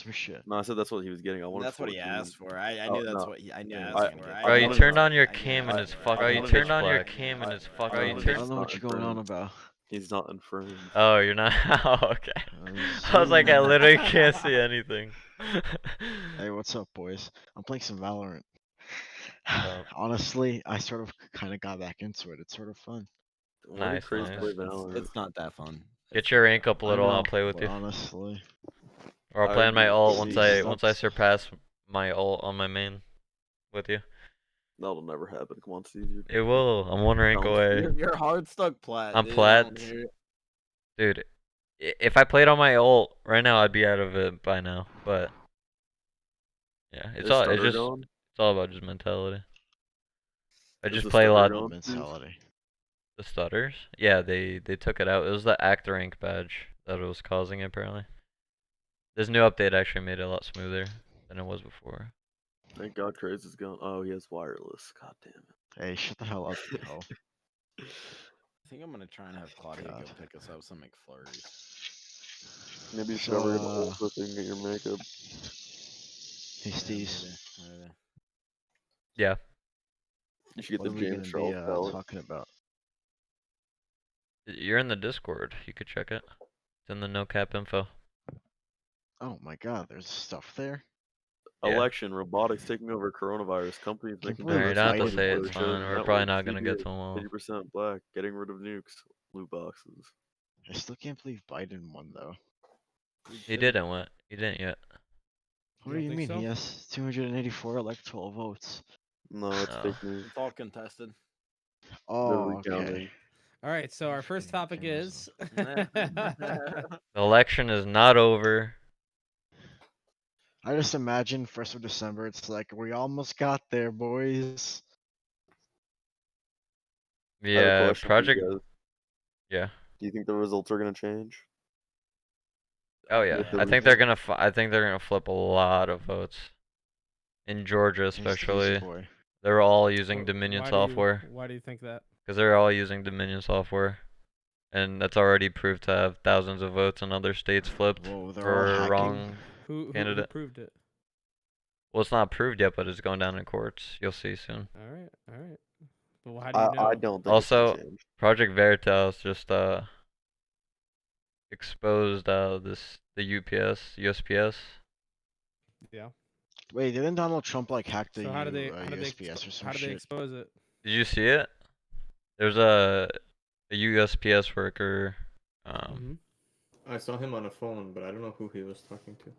for shit. No, I said that's what he was getting. I wanted That's what he 14. asked for. I knew that's what I knew. Bro, you turned on your cam and it's fucking. Bro, you turned on your cam and it's fucking. I don't know what you're going on about. He's not infirmed. Oh, you're not. Oh, okay. I was like, I literally can't see anything. Hey, what's up, boys? I'm playing some Valorant. Oh. Honestly, I sort of kind of got back into it. It's sort of fun. Nice, nice. It's not that fun. Get your rank up a little, I know, I'll play with but you. honestly. Or I'll play on my ult once Jeez, I surpass my ult on my main with you. That'll never happen. Come on, Caesar. It will. I'm one rank away. You're hard stuck plat. I'm plat. Dude, if I played on my ult right now, I'd be out of it by now. But yeah, it's all about just mentality. I just play a lot. Mentality. The stutters? Yeah, they took it out. It was the act rank badge that was causing it apparently. This new update actually made it a lot smoother than it was before. Thank God Craze is gone. Oh, he has wireless. God damn it. Hey, shut the hell up, yo. I think I'm gonna try and have Claudia go pick us up some McFlurries. Maybe you should over in the hole so you can get your makeup. Hey, Steez. Yeah. You should get What the are we James gonna Charles be talking about? You're in the Discord. You could check it. It's in the no cap info. Oh my God, there's stuff there. Yeah. Election, robotics taking over coronavirus, companies making Alright, you don't have to say it's fine. We're probably not gonna get to them all. 50% black, getting rid of nukes, loot boxes. I still can't believe Biden won though. He didn't win. He didn't yet. What do you mean? He has 284 electoral votes. No, it's fake news. It's all contested. Oh, okay. All right, so our first topic is The election is not over. I just imagine 1st of December, it's like, we almost got there, boys. Yeah, project. Yeah. Do you think the results are gonna change? Oh yeah, I think they're gonna. I think they're gonna flip a lot of votes. In Georgia, especially, they're all using Dominion software. Why do you think that? Because they're all using Dominion software, and that's already proved to have thousands of votes in other states flipped for wrong candidate. Who proved it? Well, it's not proved yet, but it's going down in courts. You'll see soon. All right. But how do you know? I don't think also, Project Veritas just exposed the USPS. Yeah. Wait, didn't Donald Trump like hack the how do they USPS or some how do they shit? expose it? Did you see it? There's a USPS worker. I saw him on a phone, but I don't know who he was talking to.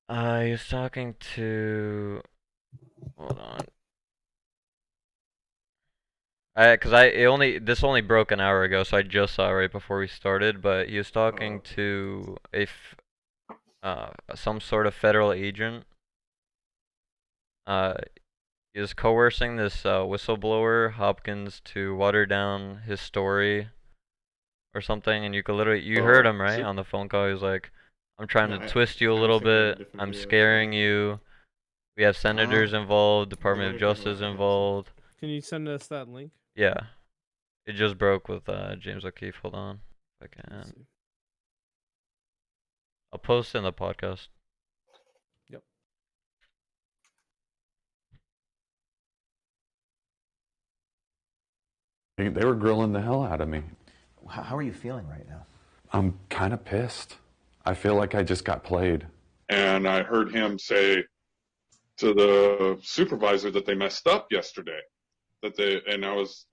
He was talking to. Hold on. This only broke an hour ago, so I just saw it right before we started. But he was talking to some sort of federal agent. He was coercing this whistleblower Hopkins to water down his story, or something. And you heard him right on the phone call. He was like, "I'm trying to twist you a little bit. I'm scaring you. We have senators involved, Department of Justice involved." Can you send us that link? Yeah, it just broke with James O'Keefe. Hold on, if I can. I'll post in the podcast. Yep. They were grilling the hell out of me. How are you feeling right now? I'm kind of pissed. I feel like I just got played. And I heard him say to the supervisor that they messed up yesterday. I was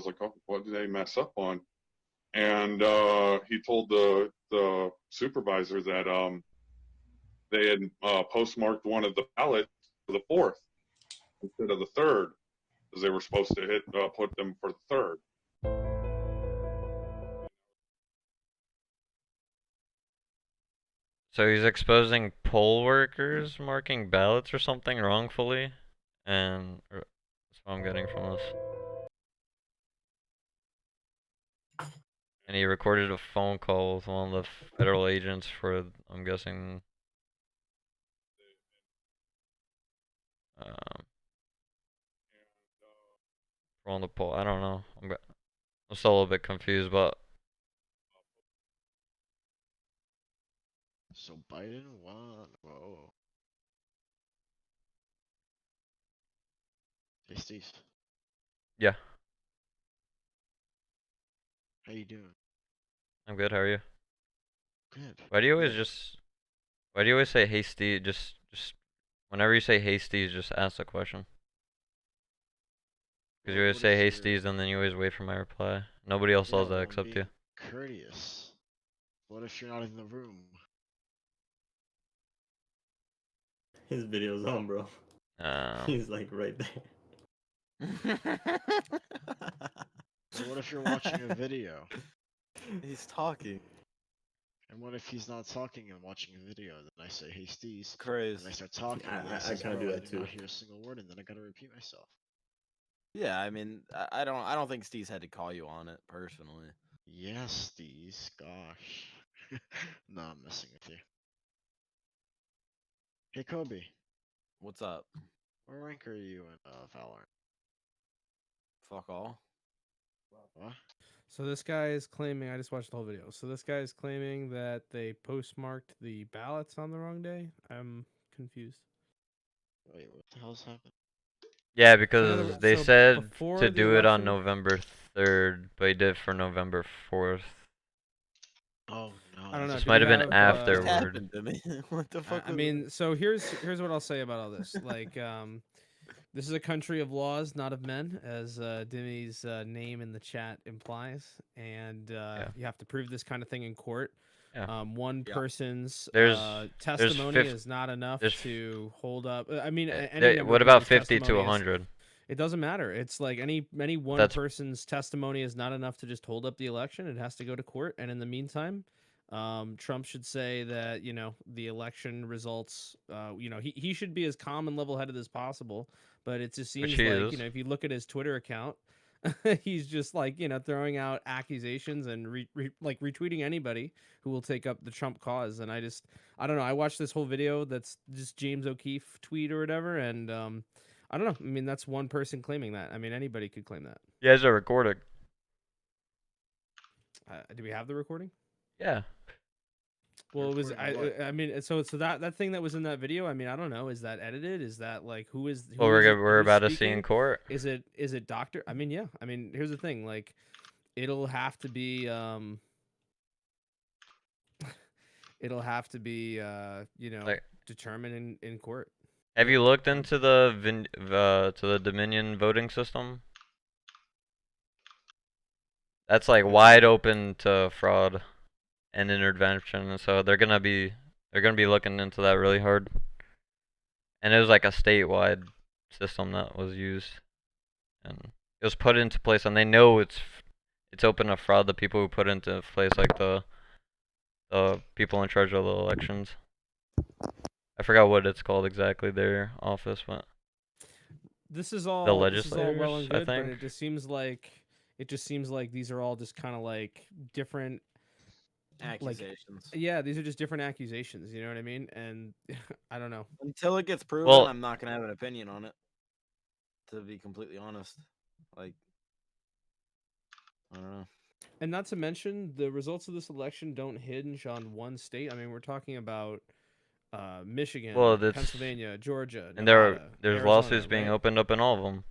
like, oh, what did they mess up on? And he told the supervisor that they had postmarked one of the ballots for the 4th instead of the 3rd, because they were supposed to put them for the 3rd. So he's exposing poll workers marking ballots or something wrongfully, and that's what I'm getting from this. And he recorded a phone call with one of the federal agents for, I'm guessing, for on the poll. I don't know. I'm still a little bit confused, but. So Biden won. Steez. Yeah, How you doing? I'm good. How are you? Good. Why do you always Good. just? Why do you always say hasty? Just whenever you say hasty, just ask the question. Because you always What say is your- hasties and then you always wait for my reply. Nobody else Yeah, does that well, I'm except you. being courteous. What if you're not in the room? His video's on, bro. Oh. He's like right there. So what if you're watching a video? He's talking. And what if he's not talking and watching a video? Then I say, hey, Steez. And Crazy. I start talking. and he I says, kind of bro, do I that did not too. hear a single word, and then I gotta repeat myself. Yeah, I mean, I don't think Steve's had to call you on it personally. Yes, Steez. Gosh. No, I'm messing with you. Hey, Kobe. What's up? What rank are you in Valorant? Fuck all. What? So this guy is claiming. I just watched the whole video. So this guy is claiming that they postmarked the ballots on the wrong day. I'm confused. Wait, what the hell's happened? Yeah, So in other because words, they so said before to the do it on election- November 3rd, but he did it for November 4th. Oh no. I don't know. This do might we have been have, What afterward. happened to me? What the fuck? I was mean, so here's what I'll say about all this. Like, this is a country of laws, not of men, as Dimmy's name in the chat implies, and you have to prove this kind of thing in court. Yeah. One Yeah. person's There's testimony fif- is not enough there's to hold up. I mean, Eh, any number what of about people's 50 to testimony is- 100? It doesn't matter. It's like any one That's- person's testimony is not enough to just hold up the election. It has to go to court. And in the meantime, Trump should say that the election results. He should be as calm and level-headed as possible. But it just seems he like is. if you look at his Twitter account, he's just like throwing out accusations and retweeting anybody who will take up the Trump cause. And I don't know. I watched this whole video. That's just James O'Keefe tweet or whatever, and I don't know. I mean, that's one person claiming that. I mean, anybody could claim that. You guys are recording. Do we have the recording? Yeah. Well, it was. Recording what? I mean, so that thing that was in that video. I mean, I don't know. Is that edited? Is that like who is? Who Well, is it- we're who's about to see speaking? in court. Is it Doctor? I mean, yeah. I mean, here's the thing. Like, it'll have to be. It'll have to be. Like- determined in court. Have you looked into the Dominion voting system? That's like wide open to fraud and intervention, and so they're gonna be looking into that really hard. And it was like a statewide system that was used, and it was put into place, and they know it's open to fraud. The people who put into place, like the people in charge of the elections. I forgot what it's called exactly, their office, but This is all the well legislators, and I good, but think. it just seems like these are all just kind of like different accusations? Yeah, these are just different accusations. You know what I mean? And I don't know. Until it gets proven, Well- I'm not gonna have an opinion on it. To be completely honest, like, I don't know. And not to mention, the results of this election don't hinge on one state. I mean, we're talking about Michigan, Well, that's- Pennsylvania, Georgia, And Nevada, there's Arizona, lawsuits being right? opened up in all of them.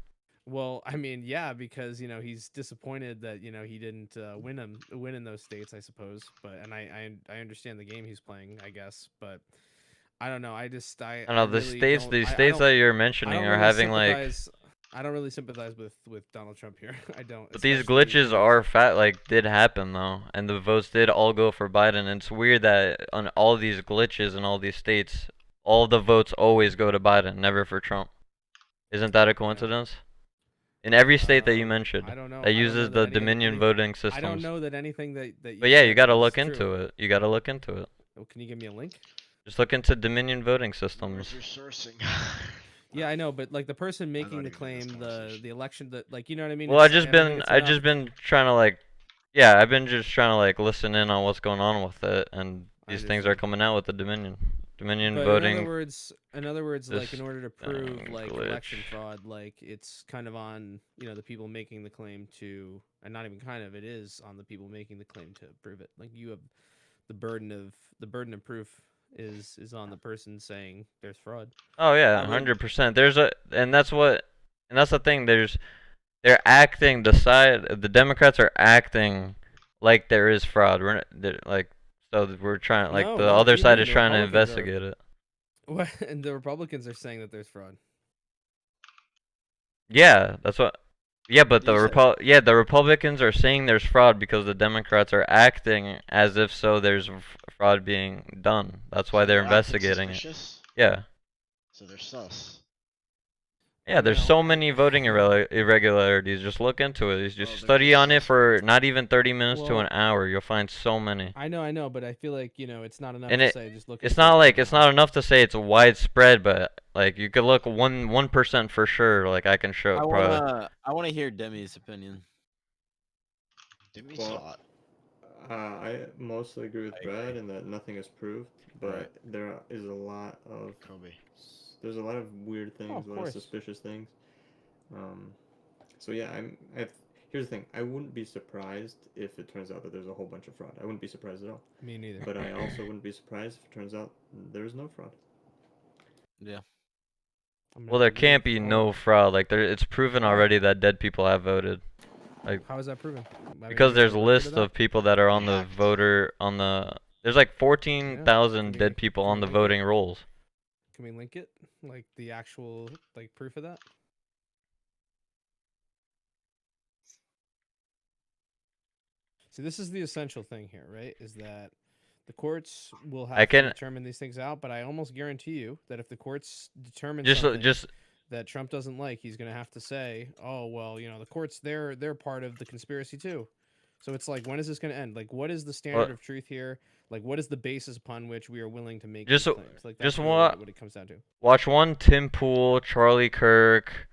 Well, I mean, yeah, because he's disappointed that he didn't win in those states, I suppose. But and I understand the game he's playing, I guess. But I don't know. I I don't know, the really states don't- these I states don't- that you're I mentioning don't are really having like sympathize- I don't really sympathize with Donald Trump here. I don't. but these especially glitches because- are did happen though, and the votes did all go for Biden. And it's weird that on all these glitches in all these states, all the votes always go to Biden, never for Trump. Isn't that a coincidence? In every state that you mentioned I don't know. that I don't know uses that the anything- Dominion anything- voting systems. I don't know that anything that But yeah, you said gotta is look true. into it. You gotta look into it. Oh, can you give me a link? Just look into Dominion voting Where's systems. your sourcing? Yeah, I know, but like the person making not the even in this claim, conversation. the election, that you know what I mean. Well, I've It's- just I don't think been it's I've just enough. been trying to like, yeah, I've been just trying to like listen in on what's going on with it, and I these things are understand. coming out with the Dominion But voting. in other words, like in this, order to prove like election glitch. fraud, like it's kind of on the people making the claim to, and not even kind of, it is on the people making the claim to prove it. Like you have the burden of proof is on the person saying there's fraud. Oh yeah, I mean- 100%. And And that's the thing. They're acting. The Democrats are acting like there is fraud. So we're trying. Like No, the no. What other do you side mean? is The trying to Republicans are. investigate it. What? And the Republicans are saying that there's fraud. Yeah, that's what. Yeah, but You said it. the Republicans are saying there's fraud because the Democrats are acting as if there's fraud being done. That's why So they're they're acting investigating it. suspicious. Yeah. So they're sus. Yeah, there's Well, so many voting irregularities. Just look into it. You just Well, they're study just on it sus. for not even 30 minutes to an Well, hour. You'll find so many. I know, but I feel like it's not enough And to say just look it's into not it. like it's not enough to say it's widespread, but like you could look 1% for sure. Like I can show I probably. wanna hear Demi's opinion. Demi Well, saw it. I mostly agree with I agree. Brad in that nothing is proved, but Right. there is a lot of Kobe. there's a lot of weird things, of a lot of course. suspicious things. So yeah, here's the thing. I wouldn't be surprised if it turns out that there's a whole bunch of fraud. I wouldn't be surprised at all. Me neither. But I also wouldn't be surprised if it turns out there's no fraud. Yeah. Well, there can't be no fraud. Like it's proven already that dead people have voted. Like How is that proven? because there's a record list of that? of people that are on They the hacked. voter on the. There's like 14,000 we- dead people can on we the link it? voting rolls. Can we link it? Like the actual proof of that? See, this is the essential thing here, right? Is that the courts will have to determine these things out, but I almost guarantee you that if the courts determine something that Trump doesn't like, he's going to have to say, "Oh, well, the courts they're part of the conspiracy too." So it's like, when is this going to end? Like, what is the standard of truth here? Like, what is the basis upon which we are willing to make these claims? Like, that's really what it comes down to. Watch one Tim Pool, Charlie Kirk,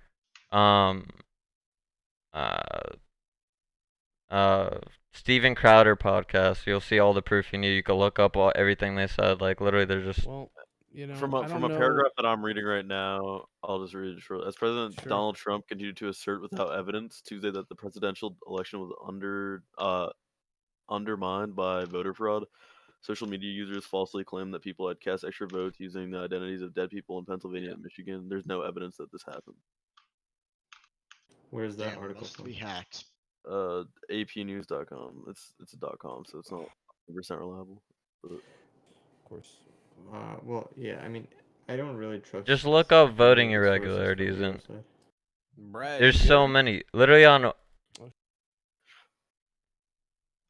Steven Crowder podcast. You'll see all the proof you need. You can look up everything they said. Like literally, they're just. Well, From a paragraph that I'm reading right now, I'll just read it short. As President Donald Trump continued to assert without evidence Tuesday that the presidential election was undermined by voter fraud, social media users falsely claimed that people had cast extra votes using the identities of dead people in Pennsylvania and Michigan. There's no evidence that this happened. Where's that Damn, article must from? be hacked. APnews.com. It's a .com, so it's not 100% reliable. But... Of course. Well, yeah. I mean, I don't really trust. Just look up voting any of the sources from irregularities the and. US side. Brad, There's so many. Literally on.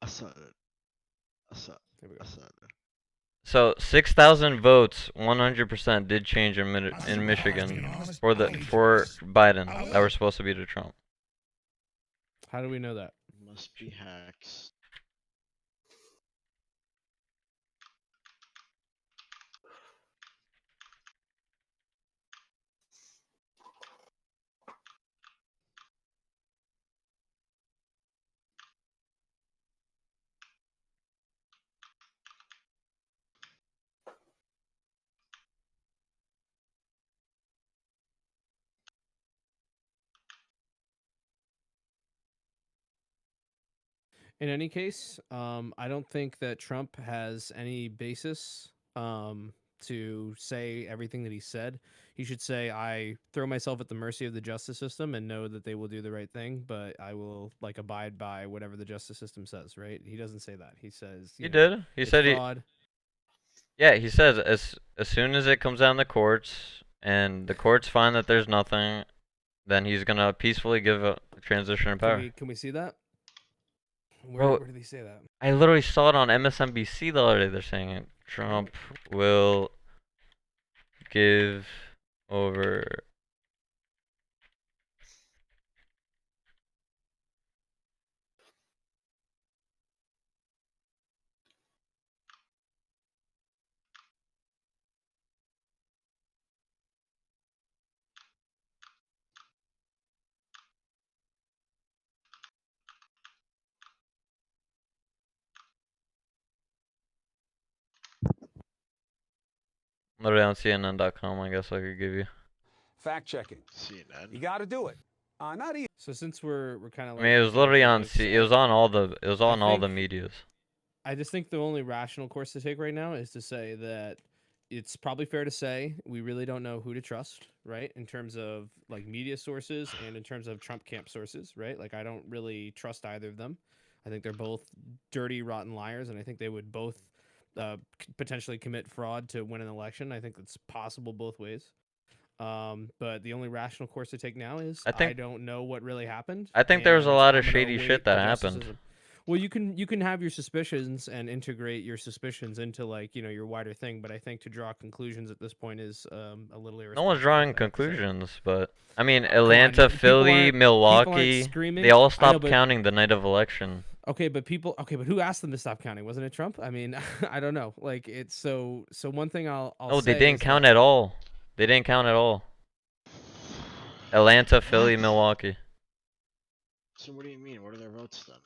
I saw it. I saw it. So 6,000 votes, 100% did change in Michigan for Biden that were supposed to be to Trump. How do we know that? Must be hacks. In any case, I don't think that Trump has any basis to say everything that he said. He should say, "I throw myself at the mercy of the justice system and know that they will do the right thing, but I will abide by whatever the justice system says." Right? He doesn't say that. He says He did. He said fraud. Yeah, he says as soon as it comes down to courts and the courts find that there's nothing, then he's gonna peacefully give a transition of power. Can we see that? Bro, where did he say that? I literally saw it on MSNBC the other day. They're saying it. Trump will give over. Literally on CNN.com, I guess I could give you. Fact checking. CNN. You got to do it. Not easy. So since we're kind of I mean, it was literally on it was on all the medias. I just think the only rational course to take right now is to say that it's probably fair to say we really don't know who to trust, right? In terms of like media sources and in terms of Trump camp sources, right? Like I don't really trust either of them. I think they're both dirty, rotten liars, and I think they would both potentially commit fraud to win an election. I think it's possible both ways. But the only rational course to take now is I don't know what really happened. I think there was a lot of shady shit that happened. System. Well, you can have your suspicions and integrate your suspicions into like your wider thing, but I think to draw conclusions at this point is a little irresponsible. No one's drawing conclusions, but I mean Atlanta, Philly, Milwaukee, they all stopped counting the night of election. Okay, but who asked them to stop counting? Wasn't it Trump? I mean, I don't know. Like it's so one thing I'll No, say they didn't count at all. They didn't count at all. Atlanta, Philly, Milwaukee. So what do you mean? What are their votes then?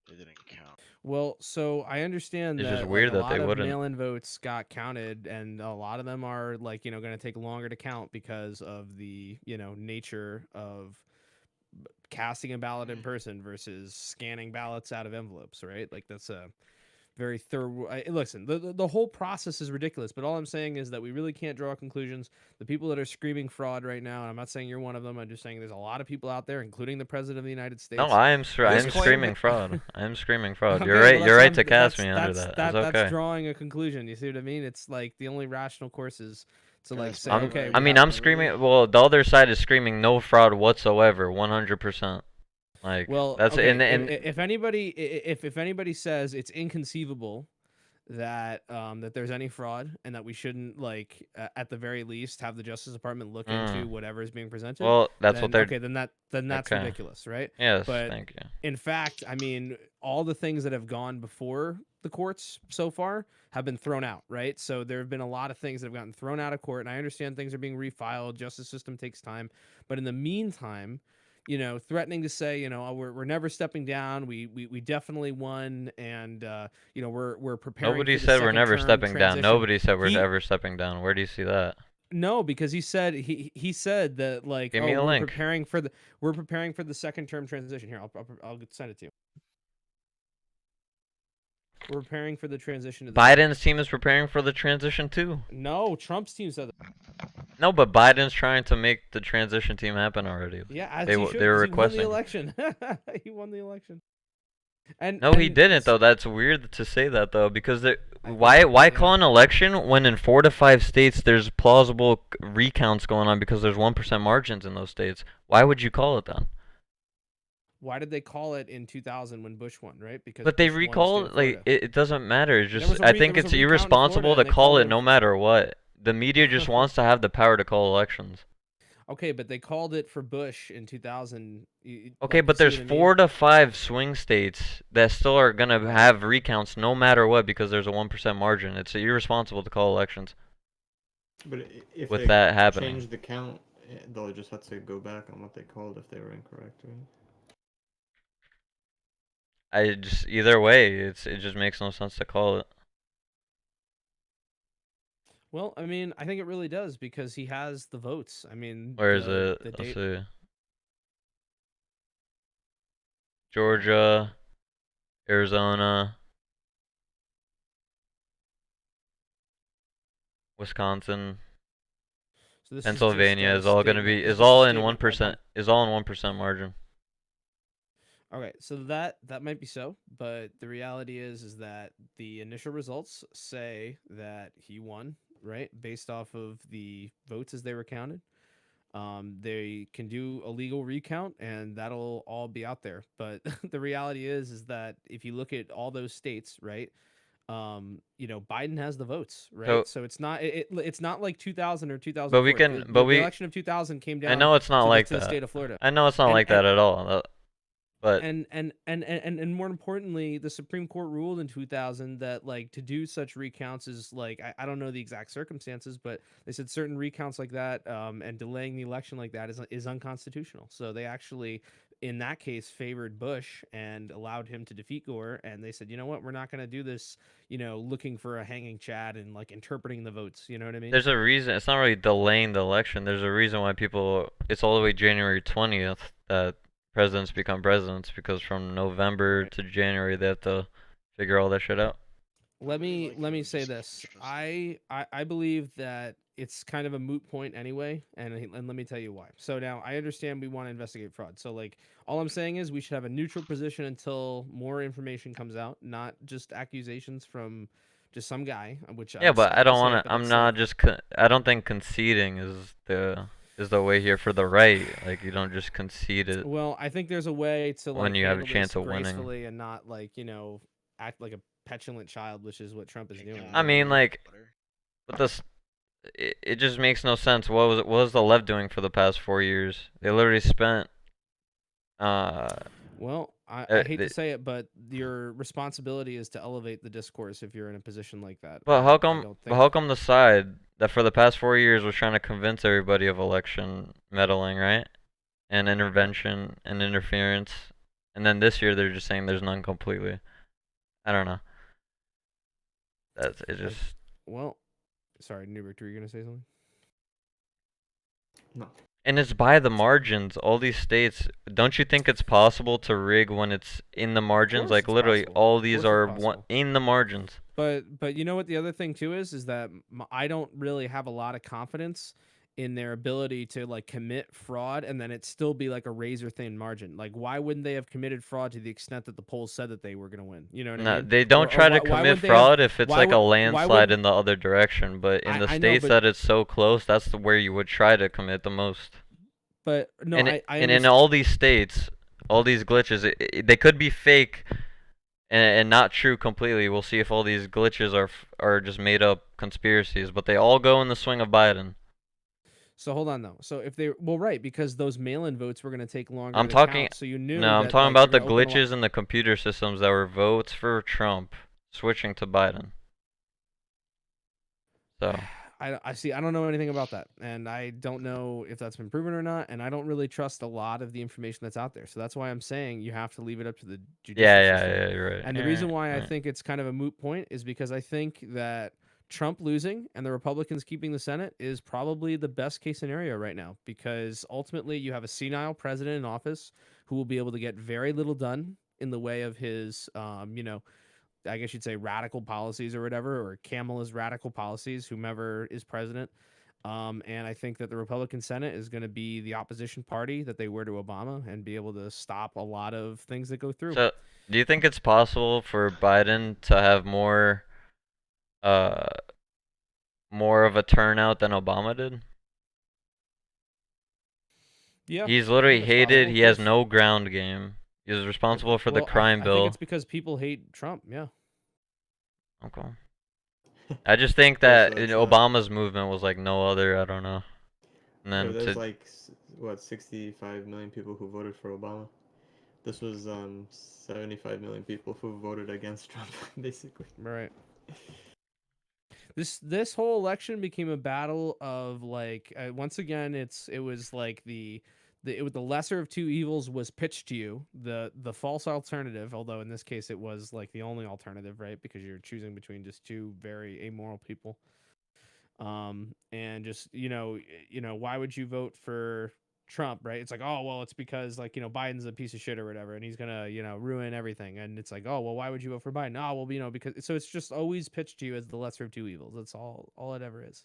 They didn't count. Well, so I understand it's that just weird like, that they wouldn't. A lot of mail-in votes got counted, and a lot of them are like going to take longer to count because of the nature of casting a ballot in person versus scanning ballots out of envelopes, right? Like that's a very thorough. Listen, the whole process is ridiculous, but all I'm saying is that we really can't draw conclusions. The people that are screaming fraud right now, and I'm not saying you're one of them. I'm just saying there's a lot of people out there, including the president of the United States. No, I am screaming fraud. I'm screaming fraud. Okay, you're right. Well, you're right to cast me under that. It's okay. That's drawing a conclusion. You see what I mean? It's like the only rational course is to like say, okay. I mean, I'm screaming. Well, the other side is screaming no fraud whatsoever, 100%. Like, well, that's okay, and if anybody says it's inconceivable that that there's any fraud and that we shouldn't like at the very least have the Justice Department look into whatever is being presented. Well, that's what they're okay. Then that's ridiculous, right? Yes, but thank you. In fact, I mean, all the things that have gone before the courts so far have been thrown out, right? So there have been a lot of things that have gotten thrown out of court, and I understand things are being refiled. Justice system takes time, but in the meantime, threatening to say, we're never stepping down. We definitely won, and we're preparing. Nobody said we're never stepping down. Nobody said we're ever stepping down. Where do you see that? No, because he said that like give me a link. We're preparing for the second term transition. Here, I'll send it to you. We're preparing for the transition. Biden's team is preparing for the transition too. No, Trump's team said that. No, but Biden's trying to make the transition team happen already. Yeah, as they were requesting. He won the election. He won the election. He didn't though. That's weird to say that though, because why call an election when in 4 to 5 states there's plausible recounts going on because there's 1% margins in those states? Why would you call it then? Why did they call it in 2000 when Bush won, right? Because but they recall like it doesn't matter. It's just I think it's irresponsible to call it no matter what. The media just wants to have the power to call elections. Okay, but they called it for Bush in 2000. Okay, but there's 4 to 5 swing states that still are going to have recounts no matter what because there's a 1% margin. It's irresponsible to call elections. But if with they that happening, change the count, they'll just have to go back on what they called if they were incorrect, right? Either way, it just makes no sense to call it. Well, I mean, I think it really does because he has the votes. I mean, where is it? Let's see. Georgia, Arizona, Wisconsin, so Pennsylvania is all going to be all in 1% margin. Okay, so that might be so, but the reality is that the initial results say that he won, right? Based off of the votes as they were counted. They can do a legal recount and that'll all be out there. But the reality is that if you look at all those states, right? Biden has the votes, right? So it's not like 2000 or 2004. The election of 2000 came down. I know it's not like that. The state of Florida. I know it's not like that at all. But and more importantly, the Supreme Court ruled in 2000 that like to do such recounts is like I don't know the exact circumstances, but they said certain recounts like that and delaying the election like that is unconstitutional. So they actually in that case favored Bush and allowed him to defeat Gore, and they said, you know what, we're not going to do this, looking for a hanging Chad and like interpreting the votes. You know what I mean? There's a reason. It's not really delaying the election. There's a reason why it's all the way January 20th that presidents become presidents, because from November to January they have to figure all that shit out. let me like let me him say just this. trust I believe that it's kind of a moot point anyway, and let me tell you why. So now I understand we want to investigate fraud. So like all I'm saying is we should have a neutral position until more information comes out, not just accusations from just some guy, which Yeah, I'm but I sad to don't say want it, to. but I'm it's not like just. I don't think conceding is the way here for the right. Like you don't just concede it well, I think there's a way to when like you have a handle chance this of winning. gracefully and not like, act like a petulant child, which is what Trump is Hey, can doing. I I mean, like, butter? but this, it just makes no sense. What was the left doing for the past 4 years? They literally spent. Uh, Well, uh, I hate they, to say it, but your responsibility is to elevate the discourse if you're in a position like that. but And how I come? don't But think. how come the side that for the past 4 years was trying to convince everybody of election meddling, right? And intervention and interference, and then this year they're just saying there's none completely. I don't know. That's it. Like, Just well, sorry, Newbert, were you gonna say something? No. and it's by the margins. All these states. Don't you think it's possible to rig when it's in the margins? course Like it's literally, possible. all Of these course it's are possible. in the margins. But you know what the other thing too is that I don't really have a lot of confidence in their ability to like commit fraud and then it still be like a razor thin margin. Like why wouldn't they have committed fraud to the extent that the polls said that they were going to win? You know what I No, mean? they don't Or try to why commit wouldn't they have? fraud if it's like a Why landslide wouldn't in the other direction. But in the I know, states that it's so close, that's where you would try to commit the most. but no, And I and in understand. all these states, all these glitches, they could be fake and not true completely. We'll see if all these glitches are just made up conspiracies, but they all go in the swing of Biden. So hold on though. So if they right because those mail-in votes were going to take longer I'm to talking count, so you No, knew I'm that talking like they're about the going to open a lot. glitches in the computer systems that were votes for Trump switching to Biden. So I see. I don't know anything about that, and I don't know if that's been proven or not. And I don't really trust a lot of the information that's out there. So that's why I'm saying you have to leave it up to the judicial system. yeah, you're right. And the reason why I think it's kind of a moot point is because I think that Trump losing and the Republicans keeping the Senate is probably the best case scenario right now because ultimately you have a senile president in office who will be able to get very little done in the way of his, I guess you'd say radical policies or whatever, or Kamala's radical policies, whomever is president. And I think that the Republican Senate is going to be the opposition party that they were to Obama and be able to stop a lot of things that go through. So, do you think it's possible for Biden to have uh, more of a turnout than Obama did? Yeah, He's I literally think it's possible, hated. of He has course. no ground game. He was responsible for the Well, crime I think it's bill. because people hate Trump. Yeah. Okay. I just think Yeah, so that that's Obama's movement was like no other. I don't know. And yeah, then there's like what 65 million people who voted for Obama. This was 75 million people who voted against Trump, basically. Right. This whole election became a battle of like once again it was like the lesser of two evils was pitched to you, the false alternative, although in this case it was like the only alternative, right? Because you're choosing between just two very amoral people. And just why would you vote for Trump, right? It's like, oh well, it's because like Biden's a piece of shit or whatever, and he's gonna ruin everything. And it's like, oh well, why would you vote for Biden? Oh well, because so it's just always pitched to you as the lesser of two evils. That's all it ever is.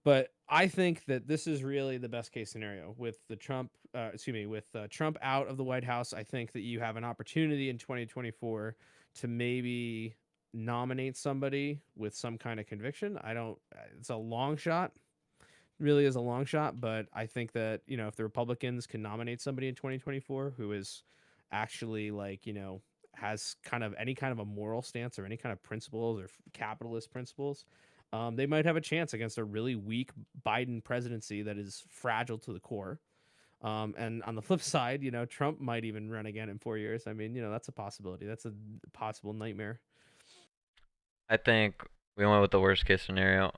But I think that this is really the best case scenario with the Trump, with Trump out of the White House. I think that you have an opportunity in 2024 to maybe nominate somebody with some kind of conviction. I don't. It's a long shot, really is a long shot, but I think that if the Republicans can nominate somebody in 2024 who is actually like has kind of any kind of a moral stance or any kind of principles or capitalist principles, they might have a chance against a really weak Biden presidency that is fragile to the core. And on the flip side, Trump might even run again in 4 years. I mean, that's a possibility. That's a possible nightmare. I think we went with the worst case scenario.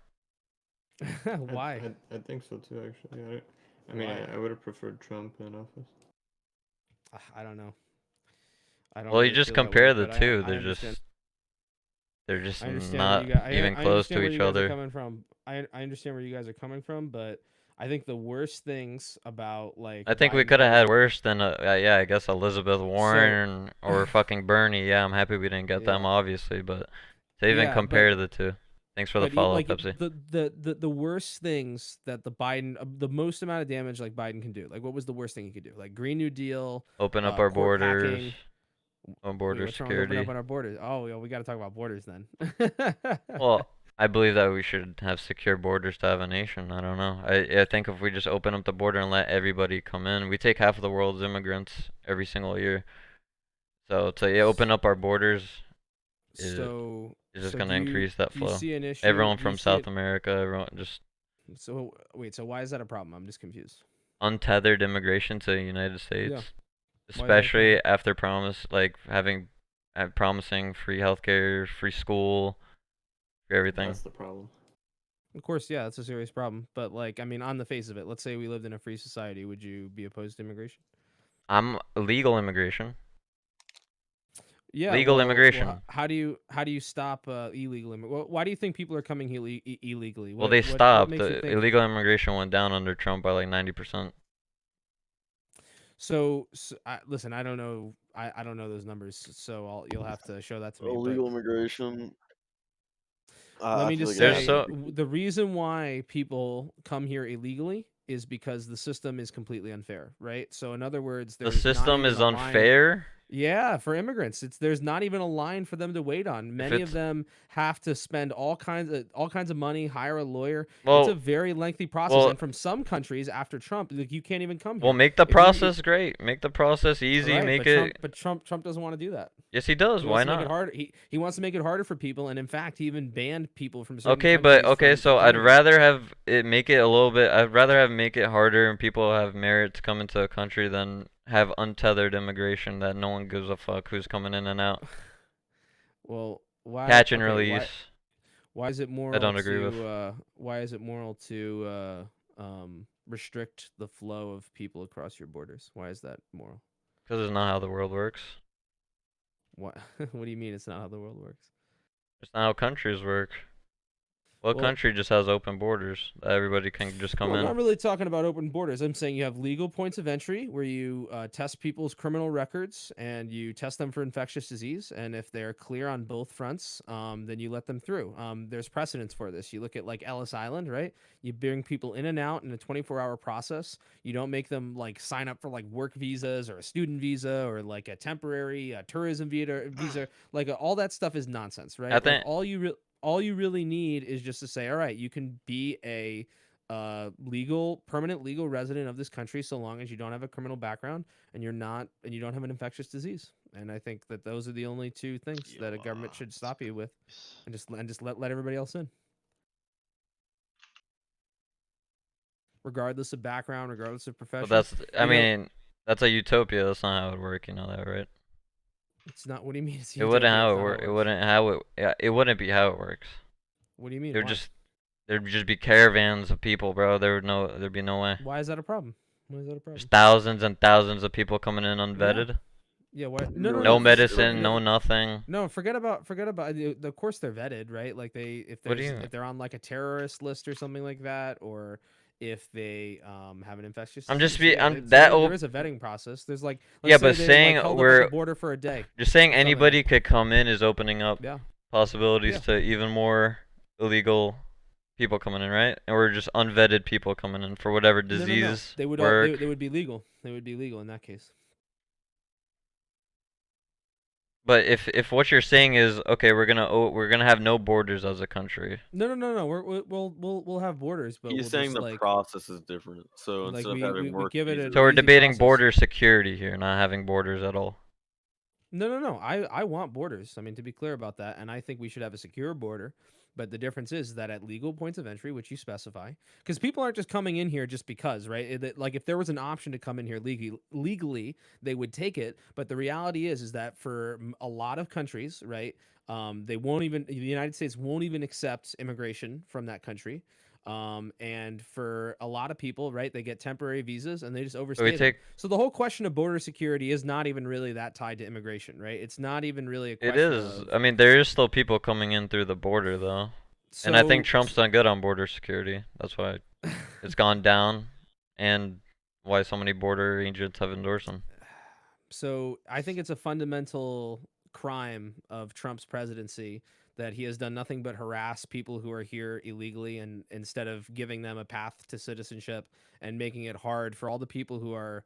Why? I think so too, actually. I mean, I would have preferred Trump in office. I don't know. I don't. Well, you really just feel that compare way, the but two. I understand. They're just I understand where not you guys. even I close understand to where each you guys are other. coming from. I understand where you guys are coming from, but I think the worst things about like I think we Biden could have coming had in- worse than yeah, I guess Elizabeth Warren or fucking Bernie. Yeah, I'm happy we didn't get them, Yeah. obviously, but to even Yeah, compare the two. Thanks for the but follow, like Pepsi. the worst things that the Biden the most amount of damage like Biden can do. Like what was the worst thing he could do? Like Green New Deal, Open up our court borders, packing. on Wait, border what's wrong with opening up security. on our borders? Oh, yeah, we got to talk about borders then. Well, I believe that we should have secure borders to have a nation. I don't know. I think if we just open up the border and let everybody come in, we take half of the world's immigrants every single year. So to open up our borders is So just so going to increase that do you flow. see an issue? Everyone do you from see South it- America, everyone just So wait, so why is that a problem? I'm just confused. untethered immigration to the United States, Why is that a especially after promising free healthcare, free school, free everything. That's the problem. Of course, yeah, that's a serious problem. But like, I mean, on the face of it, let's say we lived in a free society, would you be opposed to immigration? I'm legal immigration. Yeah, Legal immigration. how do you stop illegal immigration? Why do you think people are coming here illegally? Well, they What stopped. makes you think? Illegal immigration went down under Trump by like 90%. So listen, I don't know. I don't know those numbers, so you'll have to show that to me. Illegal immigration. Let I me feel just like it say, has to the reason why people come here illegally is because the system is completely unfair, right? So in other words, The there's not system even is a line- unfair? Yeah, for immigrants, there's not even a line for them to wait on. Many of it's- them have to spend all kinds of money, hire a lawyer. It's Well- a very lengthy process, well- and from some countries after Trump, like you can't even come here. Well, make the If you- process great. Make the process easy. Right, Make but it. Trump doesn't want to do that. Yes, he does. He Why wants to make it not? harder. He wants to make it harder for people, and in fact, he even banned people from certain Okay, but countries so from I'd coming here. rather have it make it a little bit. I'd rather have make it harder and people have merit to come into a country than have untethered immigration that no one gives a fuck who's coming in and out. Well, why Catch and okay, release. Why is it moral don't agree with. why is it moral to restrict the flow of people across your borders? Why is that moral? Because it's not how the world works. What what do you mean it's not how the world works? It's not how countries work. What Well- country just has open borders that everybody can just come Well, I'm in? not really talking about open borders. I'm saying you have legal points of entry where you test people's criminal records and you test them for infectious disease. And if they're clear on both fronts, then you let them through. There's precedence for this. You look at like Ellis Island, right? You bring people in and out in a 24-hour process. You don't make them like sign up for like work visas or a student visa or like a temporary tourism visa. Like all that stuff is nonsense, right? I think- Like, all you really need is just to say, all right, you can be a permanent legal resident of this country so long as you don't have a criminal background and you don't have an infectious disease. And I think that those are the only two things that a government should stop you with, and just let everybody else in, regardless of background, regardless of profession. But I You know- mean, that's a utopia. That's not how it would work. You know that, right? It's not. What do you mean? It's It wouldn't utopia? how It's it not work. It works. wouldn't how it. Yeah, it wouldn't be how it works. What do you mean? There'd Why? just be caravans of people, bro. There'd be no way. Why is that a problem? Why is that a problem? There's thousands and thousands of people coming in unvetted. Yeah. Why? No medicine, no nothing. No, forget about. Of course, they're vetted, right? Like if What do you- if they're on like a terrorist list or something like that, or if they have an infectious. I'm just disease, be- I'm it's- that there op- is a vetting process. There's like Yeah, let's but say they, saying like, held up at we're- the border for a day. Just saying something. anybody could come in is opening up Yeah. possibilities Yeah. to even more illegal people coming in, right? Or just unvetted people coming in for whatever No, no, no. disease They would work. they would be legal. They would be legal in that case. But if what you're saying is okay, we're gonna have no borders as a country. No. We'll have borders, but He's we'll saying just, the like, process is different. So like, instead we- of having we work give it a- visas- So we're easy debating process. border security here, not having borders at all. No. I want borders. I mean, to be clear about that, and I think we should have a secure border. But the difference is that at legal points of entry, which you specify, because people aren't just coming in here just because, right? Like if there was an option to come in here legally, they would take it. But the reality is that for a lot of countries, right, they won't even. The United States won't even accept immigration from that country. And for a lot of people, right, they get temporary visas and they just overstay them. So the whole question of border security is not even really that tied to immigration, right? It's not even really a It question is. of, I mean, there is still people coming in through the border though, and I think So- Trump's done good on border security. That's why his it's gone down, and why so many border agents have endorsed him. So I think it's a fundamental crime of Trump's presidency that he has done nothing but harass people who are here illegally, and instead of giving them a path to citizenship and making it hard for all the people who are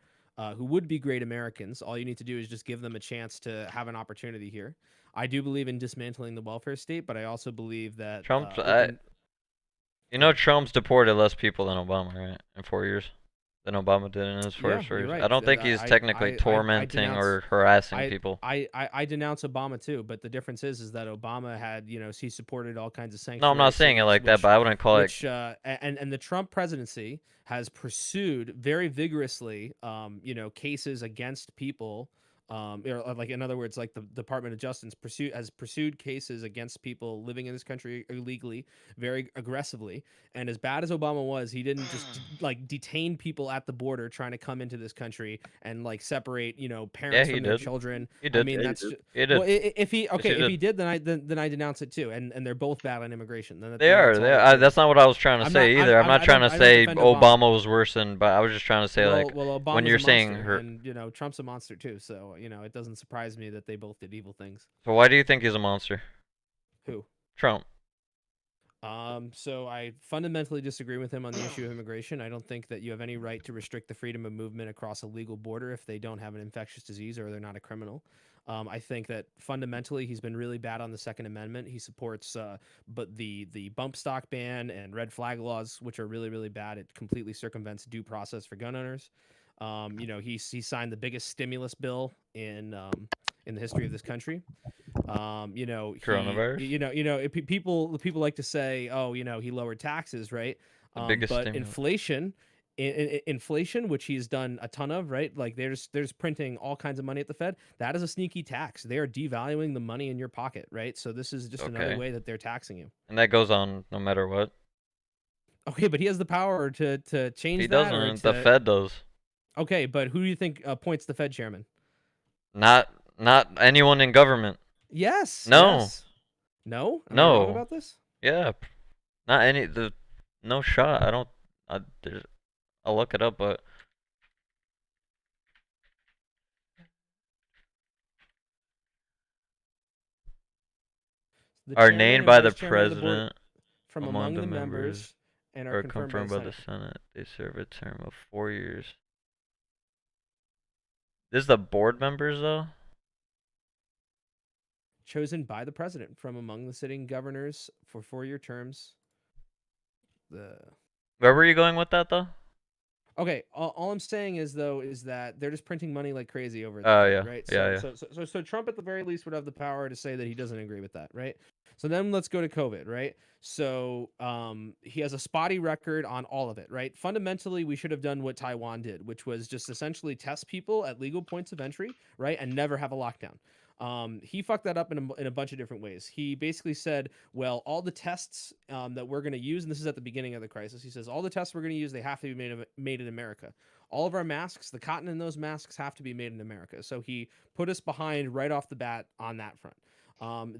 who would be great Americans, all you need to do is just give them a chance to have an opportunity here. I do believe in dismantling the welfare state, but I also believe that Trump's, open... you know, Trump's deported less people than Obama, right? In 4 years, than Obama did in his first 4 you're years. right. I don't think he's technically tormenting or harassing people. I denounce Obama too, but the difference is that Obama had, he supported all kinds of sanctuary. No, I'm not saying it like that, but I wouldn't call it. And the Trump presidency has pursued very vigorously, cases against people. Or like in other words, like the Department of Justice has pursued cases against people living in this country illegally very aggressively. And as bad as Obama was, he didn't just like detain people at the border trying to come into this country and like separate, parents from their children. He did. I mean, that's well, if he did, then I denounce it too. And they're both bad on immigration. They are. That's not what I was trying to say either. I'm not trying to say Obama was worse than, but I was just trying to say when you're saying her, and Trump's a monster too. So it doesn't surprise me that they both did evil things. So why do you think he's a monster? Who? Trump. So I fundamentally disagree with him on the issue of immigration. I don't think that you have any right to restrict the freedom of movement across a legal border if they don't have an infectious disease or they're not a criminal. I think that fundamentally he's been really bad on the Second Amendment. He supports but the bump stock ban and red flag laws, which are really, really bad. It completely circumvents due process for gun owners. He signed the biggest stimulus bill in the history of this country. Coronavirus. People like to say, oh, he lowered taxes, right? But stimulus. Inflation, which he's done a ton of, right? Like there's printing all kinds of money at the Fed. That is a sneaky tax. They are devaluing the money in your pocket, right? So this is just another way that they're taxing you. And that goes on no matter what. Okay, but he has the power to change he that. He doesn't. The Fed does. Okay, but who do you think appoints the Fed chairman? Not anyone in government. Yes. No. Yes. No. Am no. I wrong about this? Yeah. Not any. No shot. I don't. I'll look it up, but. Are named by the president from among the members and are confirmed by the Senate. They serve a term of 4 years. This is the board members, though? Chosen by the president from among the sitting governors for 4-year terms. Where were you going with that, though? Okay, all I'm saying is that they're just printing money like crazy over there. Yeah. Right? So Trump at the very least would have the power to say that he doesn't agree with that, right? So then let's go to COVID, right? So he has a spotty record on all of it, right? Fundamentally, we should have done what Taiwan did, which was just essentially test people at legal points of entry, right? And never have a lockdown. He fucked that up in a bunch of different ways. He basically said, well, all the tests that we're going to use, and this is at the beginning of the crisis, he says, all the tests we're going to use, they have to be made in America. All of our masks, the cotton in those masks have to be made in America. So he put us behind right off the bat on that front.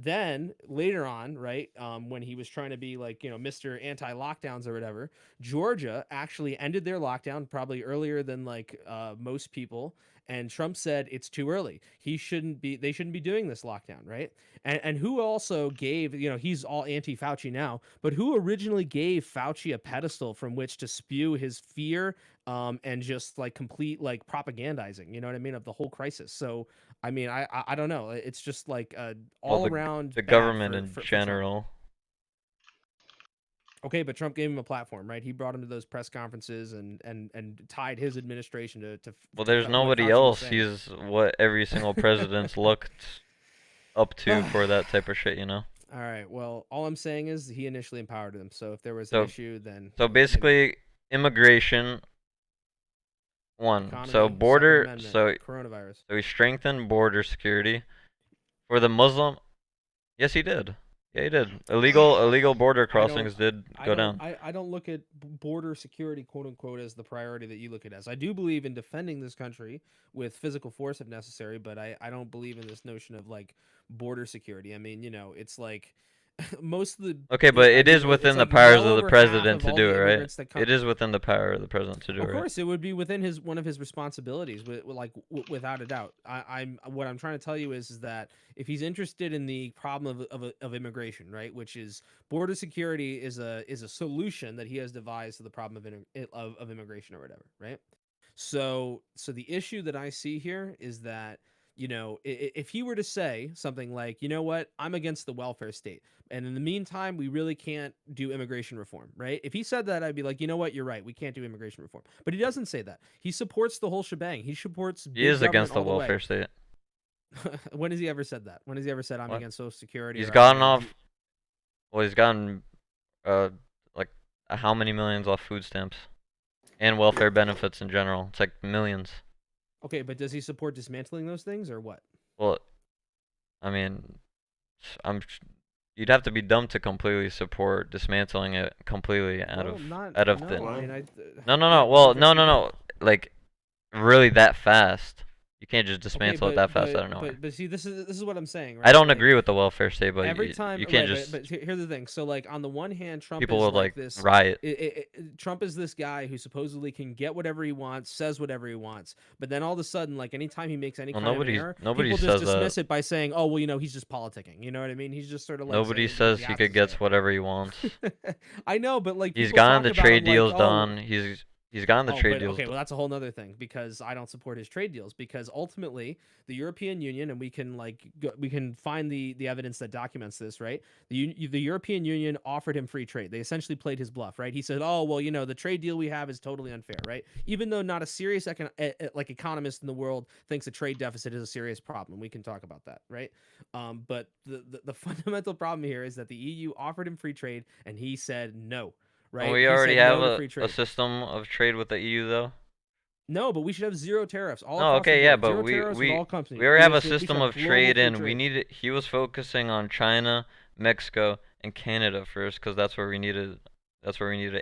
Then later on, right, when he was trying to be like, Mr. Anti-lockdowns or whatever, Georgia actually ended their lockdown probably earlier than like most people. And Trump said it's too early. They shouldn't be doing this lockdown, right? And who also gave, he's all anti-Fauci now, but who originally gave Fauci a pedestal from which to spew his fear and just like complete like propagandizing, you know what I mean, of the whole crisis. So I mean, I don't know. It's just like all around the government in general. Okay, but Trump gave him a platform, right? He brought him to those press conferences and tied his administration to well, there's nobody else. He's what every single president's looked up to for that type of shit, All right. Well, all I'm saying is he initially empowered them. So if there was an issue, then so basically immigration. Economy, so border. So coronavirus. So he strengthened border security for the Muslim. Yes, he did. Yeah, he did. Illegal border crossings did go down. I don't look at border security, quote unquote, as the priority that you look at as. I do believe in defending this country with physical force if necessary, but I don't believe in this notion of like border security. I mean, it's like most of the Okay, but it is within the powers of the president to do it, right? It It is within the power of the president to do it, Of right? course, it would be within one of his responsibilities, without a doubt. What I'm trying to tell you is that if he's interested in the problem of immigration, right, which is border security is a solution that he has devised to the problem of immigration or whatever, right? So the issue that I see here is that, you know, if he were to say something like, you know what, I'm against the welfare state, and in the meantime, we really can't do immigration reform, right? If he said that, I'd be like, you know what, you're right, we can't do immigration reform. But he doesn't say that. He supports the whole shebang. He supports He is against the welfare state. When has he ever said that? When has he ever said I'm against Social Security? He's gotten off. Well, he's gotten like how many millions off food stamps and welfare benefits in general? It's like millions. Okay, but does he support dismantling those things or what? Well, I mean, you'd have to be dumb to completely support dismantling it completely No. Well, no. Like, really that fast. You can't just dismantle it that fast. I don't know. But see, this is what I'm saying. Right? I don't agree with the welfare state, but every time you can't just. But here's the thing. So like on the one hand, Trump people is would like this riot. Trump is this guy who supposedly can get whatever he wants, says whatever he wants, but then all of a sudden, like anytime he makes any kind of error, people just dismiss it by saying, "Oh, well, you know, he's just politicking." You know what I mean? He's just sort of like nobody says he could get whatever he wants. I know, but like he's gotten the trade deals done. He's gotten the trade deals. Okay, well that's a whole nother thing because I don't support his trade deals because ultimately the European Union, and we can find the evidence that documents this, right? The European Union offered him free trade. They essentially played his bluff, right? He said, "Oh, well, you know, the trade deal we have is totally unfair," right? Even though not a serious economist in the world thinks a trade deficit is a serious problem. We can talk about that, right? But the fundamental problem here is that the EU offered him free trade and he said no. Right? Well, we already have a system of trade with the EU, though. No, but we should have zero tariffs. But we already have a system of trade, and he was focusing on China, Mexico, and Canada first, because that's where we needed.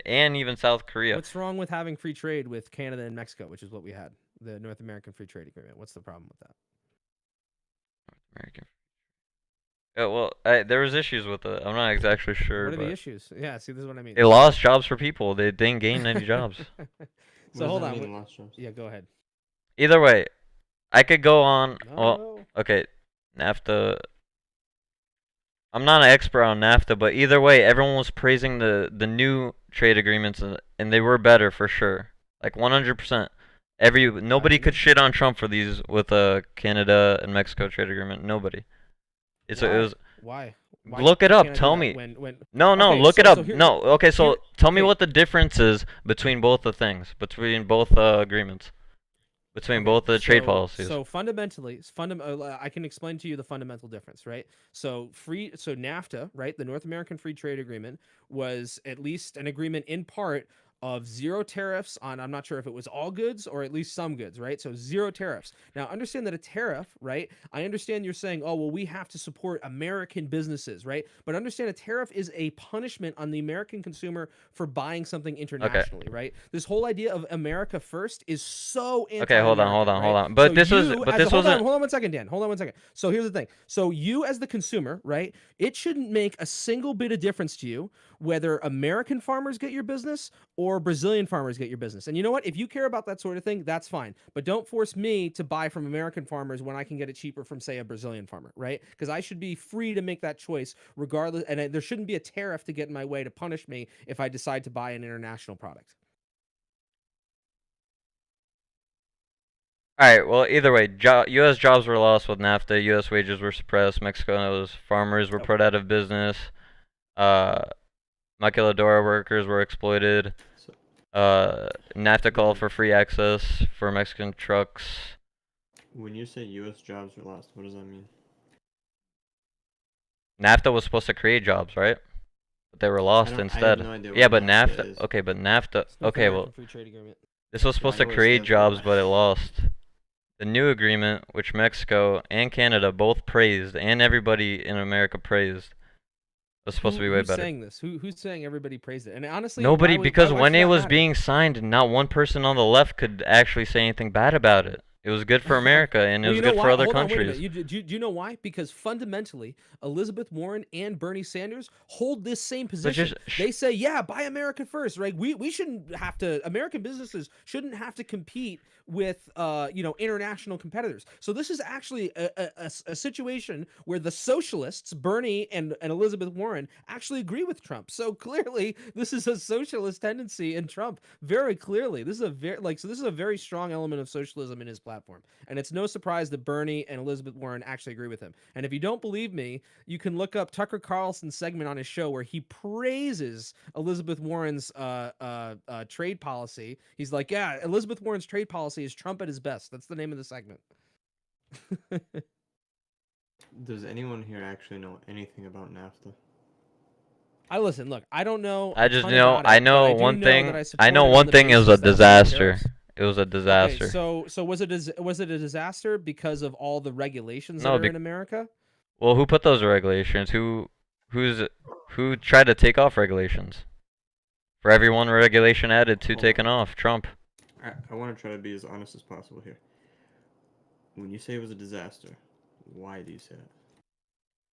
And even South Korea. What's wrong with having free trade with Canada and Mexico, which is what we had, the North American Free Trade Agreement? What's the problem with that? North American. Well, there was issues with it. I'm not exactly sure. What are the issues? Yeah, see, this is what I mean. They lost jobs for people. They didn't gain any jobs. So hold on. Yeah, go ahead. Either way, I could go on. No. Well, okay, NAFTA. I'm not an expert on NAFTA, but either way, everyone was praising the new trade agreements, and they were better for sure. Like 100%. Nobody could shit on Trump for these with Canada and Mexico trade agreement. Nobody. It was. Why? Look it up. Tell me. No, look it up. No, okay. So tell me what the difference is between both the things, between both agreements, between both the trade policies. So fundamentally, I can explain to you the fundamental difference, right? So NAFTA, right, the North American Free Trade Agreement, was at least an agreement in part of zero tariffs on, I'm not sure if it was all goods or at least some goods, right? So zero tariffs. Now, understand that a tariff, right? I understand you're saying, oh, well, we have to support American businesses, right? But understand a tariff is a punishment on the American consumer for buying something internationally, right? This whole idea of America first is so anti-American. Okay, hold on. But hold on 1 second, Dan. Hold on 1 second. So here's the thing. So you as the consumer, right? It shouldn't make a single bit of difference to you whether American farmers get your business or Brazilian farmers get your business. And you know what? If you care about that sort of thing, that's fine. But don't force me to buy from American farmers when I can get it cheaper from, say, a Brazilian farmer, right? Because I should be free to make that choice regardless. And there shouldn't be a tariff to get in my way to punish me if I decide to buy an international product. All right, well, either way, U.S. jobs were lost with NAFTA, U.S. wages were suppressed, Mexico's farmers were put out of business, maquiladora workers were exploited, NAFTA called for free access for Mexican trucks. When you say U.S. jobs were lost, what does that mean? NAFTA was supposed to create jobs, right? But they were lost instead. I have no idea yeah, but NAFTA is. Okay, but NAFTA, okay, well, Free trade agreement. This was supposed to create jobs, but it lost. The new agreement, which Mexico and Canada both praised, and everybody in America praised, was supposed to be way better. Who's saying this? Who's saying everybody praised it? And honestly, nobody, because when it was being signed, not one person on the left could actually say anything bad about it. It was good for America, and it Well, was you know good why? for other Hold on, wait a countries. minute. Do you know why? Because fundamentally, Elizabeth Warren and Bernie Sanders hold this same But position. just They say, yeah, buy America first, right? We shouldn't have to. American businesses shouldn't have to compete with international competitors. So this is actually a situation where the socialists, Bernie and Elizabeth Warren, actually agree with Trump. So clearly, this is a socialist tendency in Trump. Very clearly, this is a this is a very strong element of socialism in his platform, and it's no surprise that Bernie and Elizabeth Warren actually agree with him. And if you don't believe me, you can look up Tucker Carlson's segment on his show where he praises Elizabeth Warren's trade policy. He's like, yeah, Elizabeth Warren's trade policy is Trump at his best. That's the name of the segment. Does anyone here actually know anything about NAFTA? Look. I don't know. I just know. I know one thing. I know support it on one the thing is a basis that it's disaster. tariffs. It was a Okay, disaster. so was it a disaster because of all the regulations No, that are in America? Well, who put those regulations? Who tried to take off regulations? For every one regulation added, two taken off. Trump. I want to try to be as honest as possible here. When you say it was a disaster, why do you say that?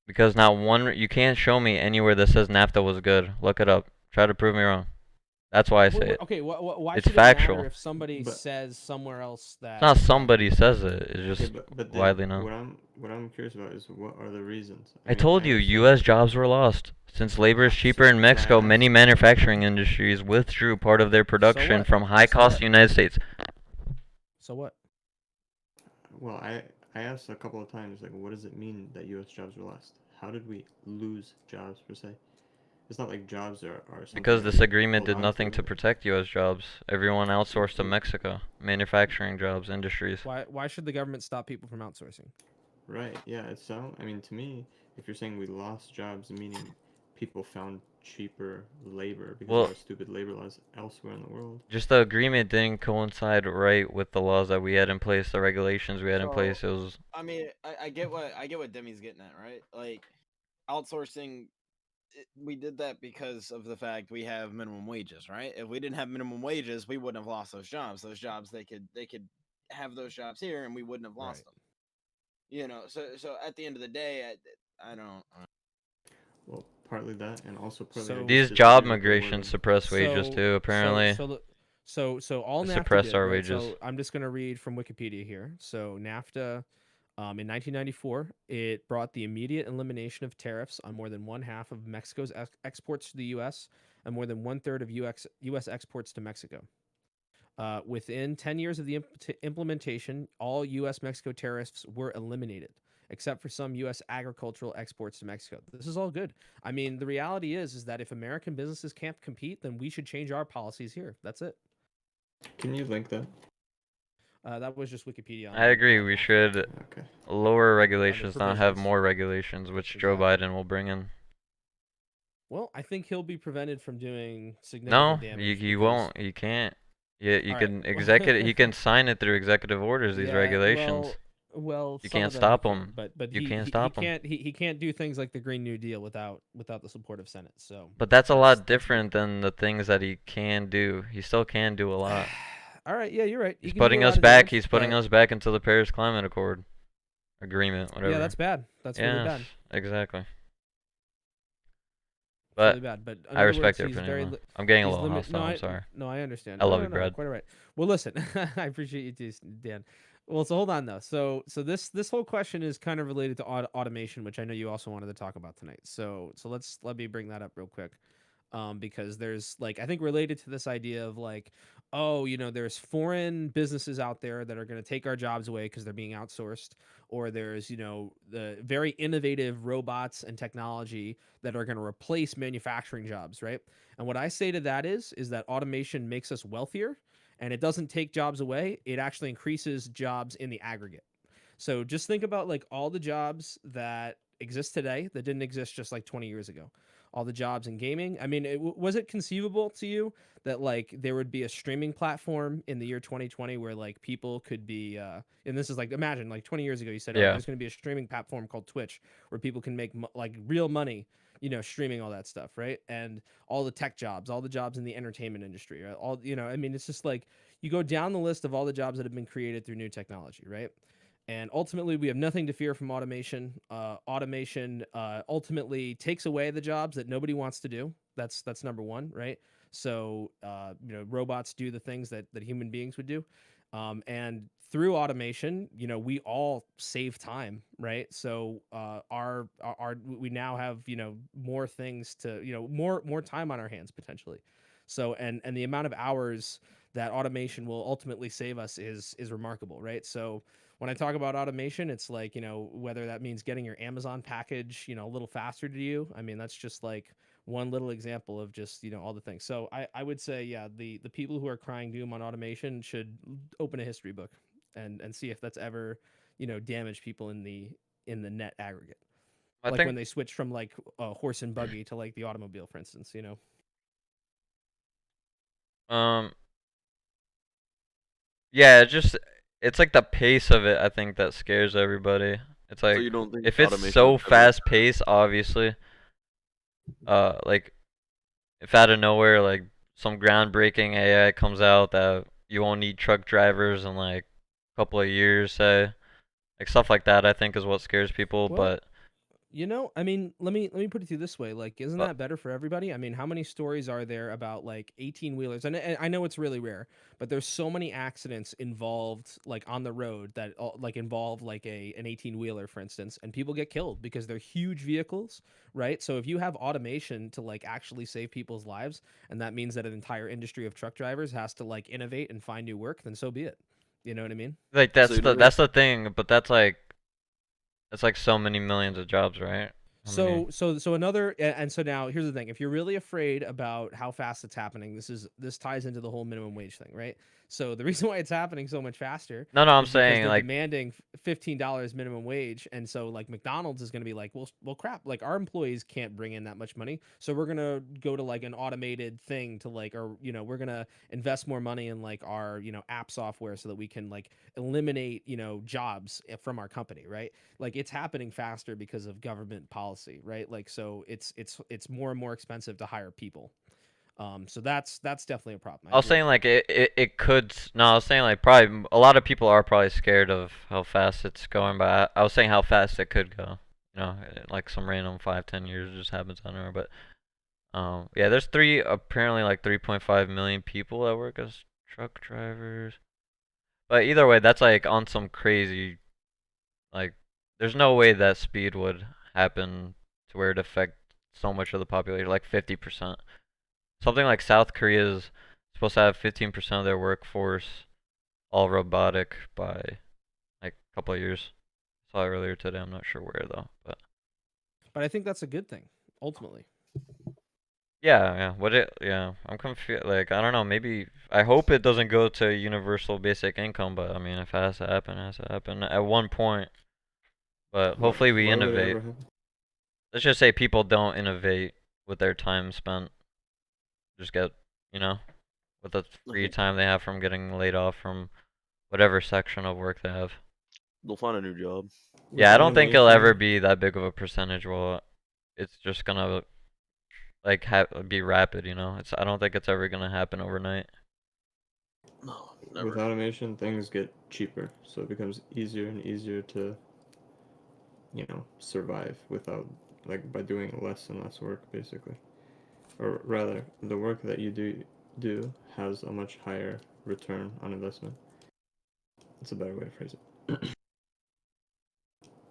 Because not one. You can't show me anywhere that says NAFTA was good. Look it up. Try to prove me wrong. That's why I say it. Okay, why It's should factual. it matter if somebody says somewhere else that It's not somebody says it. It's just but then widely known. What I'm curious about is what are the reasons? I told you, U.S. jobs were lost. Since labor is cheaper in Mexico, many manufacturing industries withdrew part of their production from high-cost United States. So what? Well, I asked a couple of times, like, what does it mean that U.S. jobs were lost? How did we lose jobs, per se? It's not like jobs are something Because that this we agreement hold did on nothing to protect U.S. jobs. Everyone outsourced to Mexico. Manufacturing jobs, industries. Why should the government stop people from outsourcing? Right, yeah, I mean, to me, if you're saying we lost jobs, meaning people found cheaper labor because there are stupid labor laws elsewhere in the world. Just the agreement didn't coincide right with the laws that we had in place, the regulations we had in place. It was. I mean, I get what Demi's getting at, right? Like, outsourcing. We did that because of the fact we have minimum wages, right? If we didn't have minimum wages, we wouldn't have lost those jobs. Those jobs, they could have those jobs here, and we wouldn't have lost them. You know, so at the end of the day, I don't. Well, partly that, and also partly These job migrations suppress wages too. Apparently, So all it NAFTA suppressed did, our right? wages. So I'm just gonna read from Wikipedia here. So NAFTA, in 1994, it brought the immediate elimination of tariffs on more than one half of Mexico's exports to the U.S. and more than 1/3 of U.S. exports to Mexico. Within 10 years of the implementation, all U.S.-Mexico tariffs were eliminated, except for some U.S. agricultural exports to Mexico. This is all good. I mean, the reality is that if American businesses can't compete, then we should change our policies here. That's it. Can you link that? That was just Wikipedia. I agree. We should lower regulations, not have provisions. more regulations, which Joe Biden will bring in. Well, I think he'll be prevented from doing significant No, damage. he won't. He can't. Yeah, you All can right. executive. He can sign it through executive orders. These regulations. Well, you some can't of them stop he can, him. but you he, can't he, stop he him. can't he can't do things like the Green New Deal without the support of Senate. So. But that's a lot different than the things that he can do. He still can do a lot. All right, yeah, you're right. He's putting us back. He's putting us back into the Paris Climate Accord agreement, whatever. Yeah, that's bad. That's really bad. Exactly. But really bad. But I respect your opinion. I'm getting a little hostile. I'm sorry. No, I understand. I love you, Brad. Quite all right. Well, listen, I appreciate you too, Dan. Well, so hold on though. So this whole question is kind of related to automation, which I know you also wanted to talk about tonight. So let me bring that up real quick. Because there's like, I think related to this idea of like, oh, there's foreign businesses out there that are going to take our jobs away because they're being outsourced, or there's, the very innovative robots and technology that are going to replace manufacturing jobs, right? And what I say to that is that automation makes us wealthier, and it doesn't take jobs away. It actually increases jobs in the aggregate. So just think about like all the jobs that exist today that didn't exist just like 20 years ago. All the jobs in gaming. I mean, was it conceivable to you that like there would be a streaming platform in the year 2020 where like people could be, and this is like, imagine like 20 years ago, you said, oh, there's going to be a streaming platform called Twitch where people can make like real money streaming all that stuff, right? And all the tech jobs, all the jobs in the entertainment industry, right? All, I mean, it's just like you go down the list of all the jobs that have been created through new technology, right? And ultimately, we have nothing to fear from automation. Automation ultimately takes away the jobs that nobody wants to do. That's number one, right? So robots do the things that human beings would do, and through automation, we all save time, right? So our we now have more things to more time on our hands potentially. So and the amount of hours that automation will ultimately save us is remarkable, right? So when I talk about automation, it's like, whether that means getting your Amazon package, a little faster to you. I mean, that's just like one little example of just, all the things. So I would say, yeah, the people who are crying doom on automation should open a history book and see if that's ever, damaged people in the net aggregate. I Like think when they switch from like a horse and buggy to like the automobile, for instance. um yeah, it's like the pace of it I think that scares everybody. It's So like you don't think if it's automation so is ever fast paced, obviously, like if out of nowhere like some groundbreaking AI comes out that you won't need truck drivers in like a couple of years, say, like stuff like that, I think is what scares people. Well, But I mean, let me put it to you this way. Like, isn't uh, that better for everybody? I mean, how many stories are there about like 18-wheelers? And I know it's really rare, but there's so many accidents involved like on the road that like involve like an 18-wheeler, for instance, and people get killed because they're huge vehicles, right? So if you have automation to like actually save people's lives, and that means that an entire industry of truck drivers has to like innovate and find new work, then so be it. You know what I mean? like So you don't think that's the thing. But that's like so many millions of jobs, right? How many? So another and so now here's the thing. If you're really afraid about how fast it's happening, this ties into the whole minimum wage thing, right? So the reason why it's happening so much faster No, I'm is because saying they're like demanding $15 minimum wage, and so like McDonald's is going to be like, well, crap, like our employees can't bring in that much money, so we're gonna go to like an automated thing to like, or we're gonna invest more money in like our app software so that we can like eliminate jobs from our company, right? Like it's happening faster because of government policy, right? Like so it's more and more expensive to hire people. So that's definitely a problem. I I was agree. saying like it could. No, I was saying like probably a lot of people are probably scared of how fast it's going. But I was saying how fast it could go. Like some random 5-10 years just happens on there. But yeah, there's apparently like 3.5 million people that work as truck drivers. But either way, that's like on some crazy like. There's no way that speed would happen to where it affect so much of the population, like 50%. Something like South Korea is supposed to have 15% of their workforce all robotic by like a couple of years. Saw it earlier today. I'm not sure where though, but But I think that's a good thing ultimately. yeah. Yeah. I'm confused. Like I don't know. Maybe I hope it doesn't go to universal basic income, but I mean, if it has to happen, it has to happen at one point. But hopefully we Why would it innovate. ever happen? Let's just say people don't innovate with their time spent. Just get, you know, with the free Okay. time they have from getting laid off from whatever section of work they have. They'll find a new job. With Yeah, I don't think it'll ever automation, be that big of a percentage. Well, it's just gonna like be rapid, you know. I don't think it's ever gonna happen overnight. No, with never. automation, things get cheaper, so it becomes easier and easier to, survive without, like, by doing less and less work, basically. Or rather, the work that you do has a much higher return on investment. That's a better way to phrase it.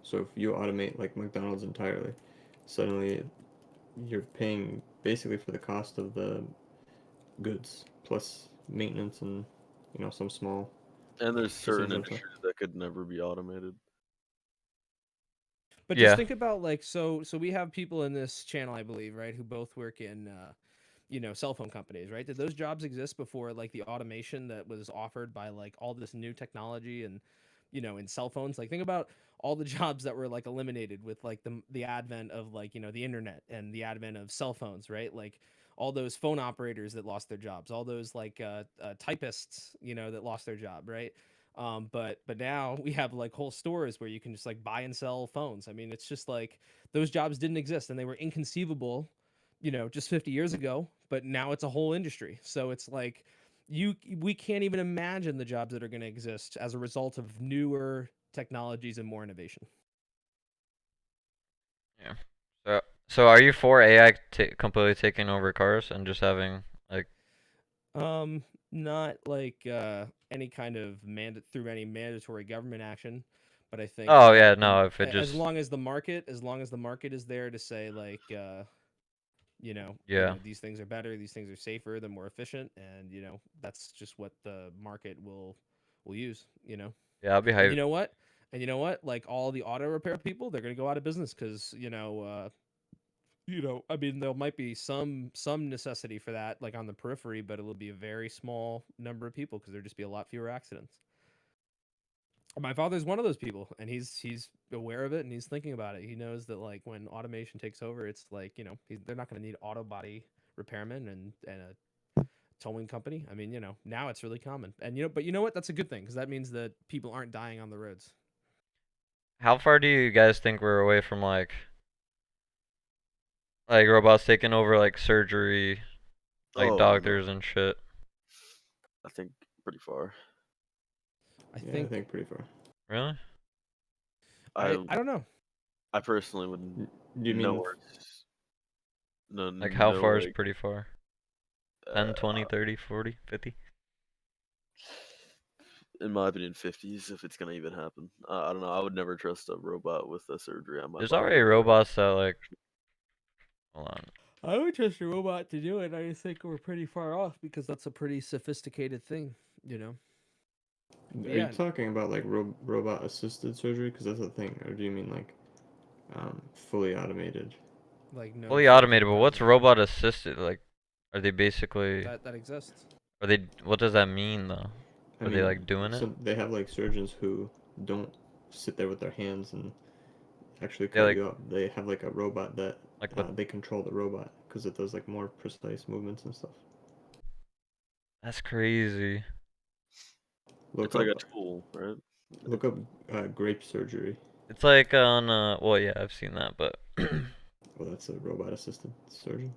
So if you automate like McDonald's entirely, suddenly you're paying basically for the cost of the goods plus maintenance and some small And there's certain percentage on top. industries that could never be automated. But just Yeah. think about like so we have people in this channel, I believe, right, who both work in cell phone companies, right? Did those jobs exist before like the automation that was offered by like all this new technology and in cell phones? Like think about all the jobs that were like eliminated with like the advent of like the internet and the advent of cell phones, right? Like all those phone operators that lost their jobs, all those like typists that lost their job, right? But now we have like whole stores where you can just like buy and sell phones. I mean, it's just like those jobs didn't exist and they were inconceivable, just 50 years ago. But now it's a whole industry. So it's like we can't even imagine the jobs that are going to exist as a result of newer technologies and more innovation. Yeah. So are you for AI completely taking over cars and just having like? Not like any kind of through any mandatory government action, but I think Oh yeah, that no. If it as just. long as the market is there to say like Yeah. these things are better, these things are safer, they're more efficient, and that's just what the market will use. Yeah, I'll be And hyped. you know what? Like all the auto repair people, they're gonna go out of business because I mean, there might be some necessity for that, like on the periphery, but it will be a very small number of people because there'll just be a lot fewer accidents. My father's one of those people, and he's aware of it, and he's thinking about it. He knows that like when automation takes over, it's like they're not going to need auto body repairmen and a towing company. I mean, now it's really common, and but you know what? That's a good thing because that means that people aren't dying on the roads. How far do you guys think we're away from like robots taking over like surgery, like Oh, no. doctors and shit? I think pretty far. I I think think pretty far. Really? I don't know. I personally would. Do you mean know where no, Like how no, far is like, pretty far? 10, 20, 30, 40, 50? in my opinion, 50s if it's gonna even happen. I don't know. I would never trust a robot with a surgery on my There's body. already robots that like. Hold on. I would trust a robot to do it. I just think we're pretty far off because that's a pretty sophisticated thing, Are Yeah. you talking about like robot assisted surgery? Because that's the thing. Or do you mean like fully automated? Like no. Fully automated, but what's robot assisted? Like, are they basically? That exists? Are they? What does that mean though? Are they like doing it? So they have like surgeons who don't sit there with their hands and actually Yeah, cut like you up. They have like a robot that like what? they control the robot because it does like more precise movements and stuff. That's crazy. It's like a tool, right? Look up grape surgery. It's like on well yeah, I've seen that, but Well, that's a robot assisted surgeon.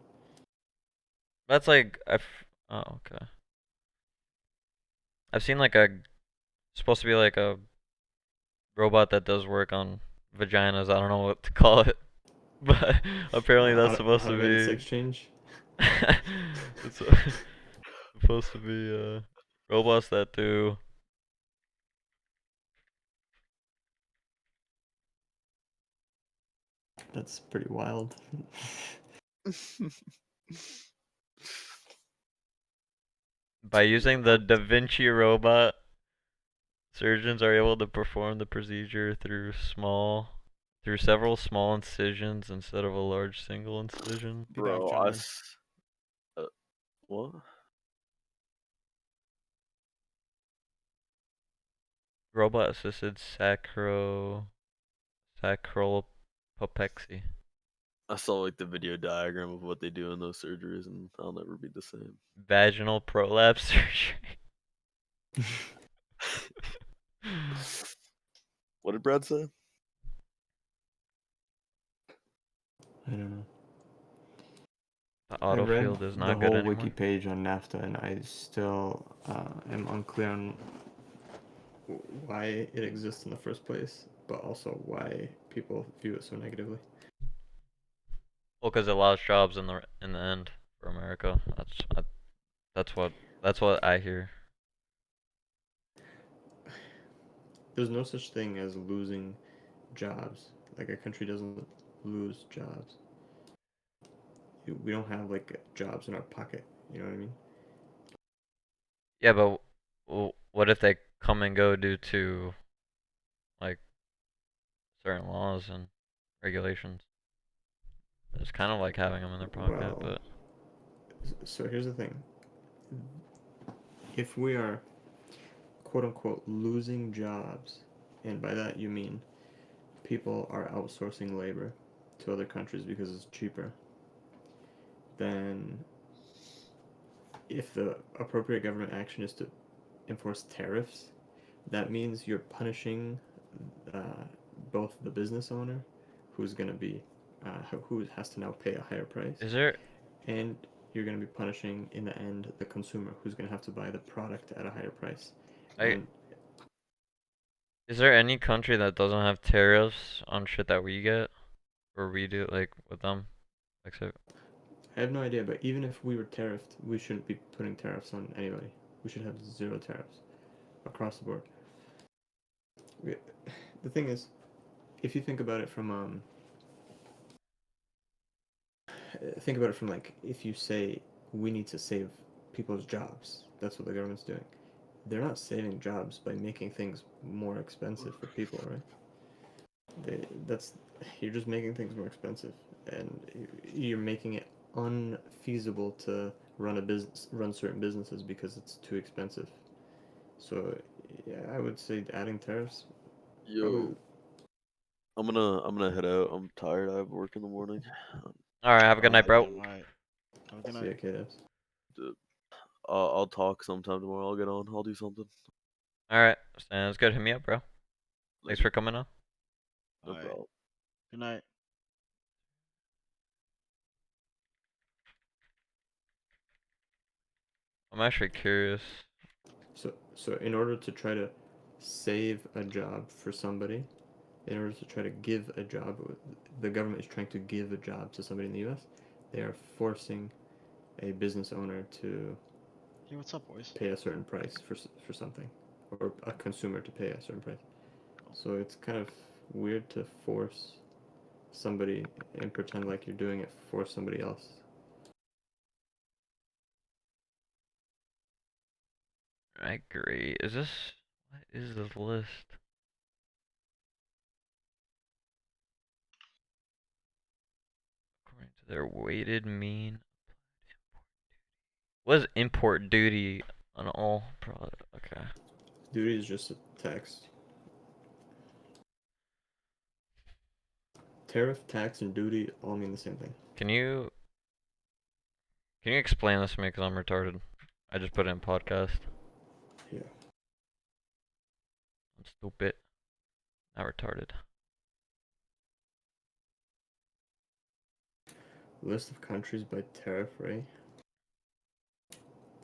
that's like oh okay. I've seen like supposed to be like a robot that does work on vaginas. I don't know what to call it, but apparently that's supposed to be sex change. It's supposed to be robots that do. That's pretty wild. By using the Da Vinci robot, surgeons are able to perform the procedure through several small incisions instead of a large single incision. Bro, what? Robot assisted sacropopexy. I saw like the video diagram of what they do in those surgeries, and I'll never be the same. Vaginal prolapse surgery. What did Brad say? I don't know. The I read autofield is the not good whole anymore. wiki page on NAFTA, and I still am unclear on why it exists in the first place, but also why people view it so negatively. Well, because it lost jobs in the end for America. That's what I hear. There's no such thing as losing jobs. Like a country doesn't lose jobs. We don't have like jobs in our pocket. You know what I mean? Yeah, but what if they come and go due to like certain laws and regulations? It's kind of like having them in their pocket, but so here's the thing. If we are quote unquote losing jobs, and by that you mean people are outsourcing labor to other countries because it's cheaper, then if the appropriate government action is to enforce tariffs that means you're punishing both the business owner, who's going to be who has to now pay a higher price, Is there and you're going to be punishing in the end the consumer, who's going to have to buy the product at a higher price. And is there any country that doesn't have tariffs on shit that we get, or we do like with them? Except I have no idea, but even if we were tariffed, we shouldn't be putting tariffs on anybody. We should have 0 tariffs across the board. The thing is, if you think about it from like, if you say we need to save people's jobs, that's what the government's doing. They're not saving jobs by making things more expensive for people, right? You're just making things more expensive, and you're making it unfeasible to run certain businesses because it's too expensive. So yeah, I would say adding tariffs. Yo, I'm gonna head out. I'm tired. I have work in the morning. all right, have a good night, bro. Right. Have a good See ya, night. KDS. I'll talk sometime tomorrow. I'll get on. I'll do something. All right, sounds good. Hit me up, bro. Thanks for coming on. No Alright. problem. Good night. I'm actually curious. So in order to try to save a job for somebody, in order to try to give a job, the government is trying to give a job to somebody in the U.S. They are forcing a business owner to Hey, what's up, boys? pay a certain price for something, or a consumer to pay a certain price. So it's kind of weird to force somebody and pretend like you're doing it for somebody else. I agree. What is this list? According to their weighted mean. What is import duty on all product? Okay. Duty is just a tax. Tariff, tax, and duty all mean the same thing. Can you explain this to me? Because I'm retarded. I just put it in podcast. Yeah. I'm stupid. Not retarded. List of countries by tariff rate.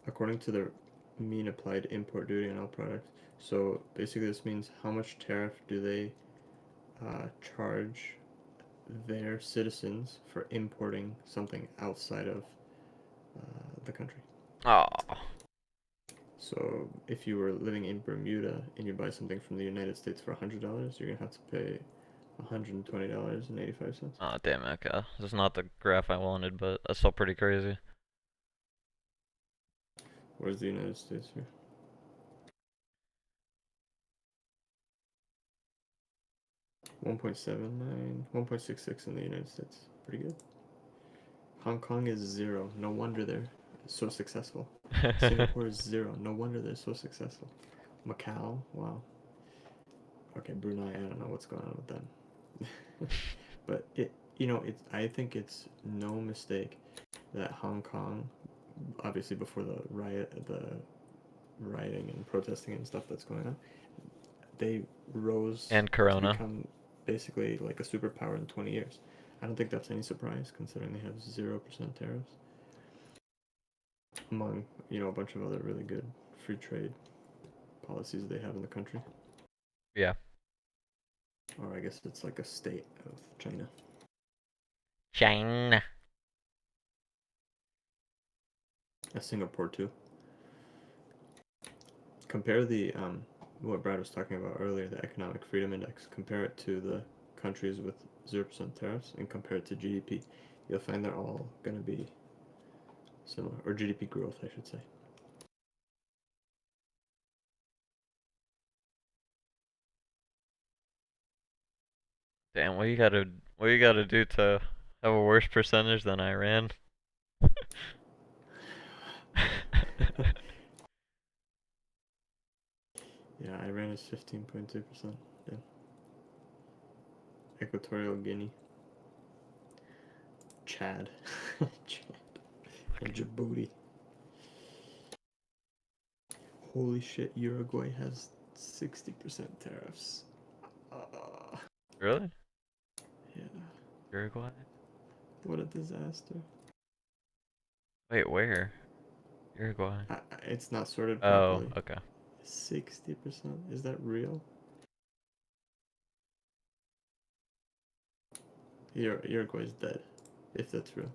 According to the mean applied import duty on all products. So basically this means how much tariff do they charge their citizens for importing something outside of the country. Oh. So if you were living in Bermuda and you buy something from the United States for $100, you're gonna have to pay $120.85. Oh damn it, okay. This is not the graph I wanted, but that's still pretty crazy. Where's the United States here? $1.66 in the United States. Pretty good. Hong Kong is 0. No wonder they're so successful. Singapore is 0. No wonder they're so successful. Macau, wow. Okay, Brunei, I don't know what's going on with them. But I think it's no mistake that Hong Kong, obviously before the rioting and protesting and stuff that's going on, they rose and to Corona. become basically like a superpower in 20 years. I don't think that's any surprise considering they have 0% tariffs. Among, a bunch of other really good free trade policies they have in the country. Yeah. Or I guess it's like a state of China. China. Singapore too. Compare the what Brad was talking about earlier, the economic freedom index. Compare it to the countries with 0% tariffs and compare it to GDP. You'll find they're all going to be similar, or GDP growth, I should say. Damn, what you gotta do to have a worse percentage than Iran? Yeah, Iran is 15.2%. Yeah. Equatorial Guinea. Chad. Chad. And Djibouti. Holy shit, Uruguay has 60% tariffs. Really? Yeah. Uruguay? What a disaster. Wait, where? Uruguay. It's not sorted Oh, properly. okay. 60%? Is that real? Uruguay's dead, if that's real.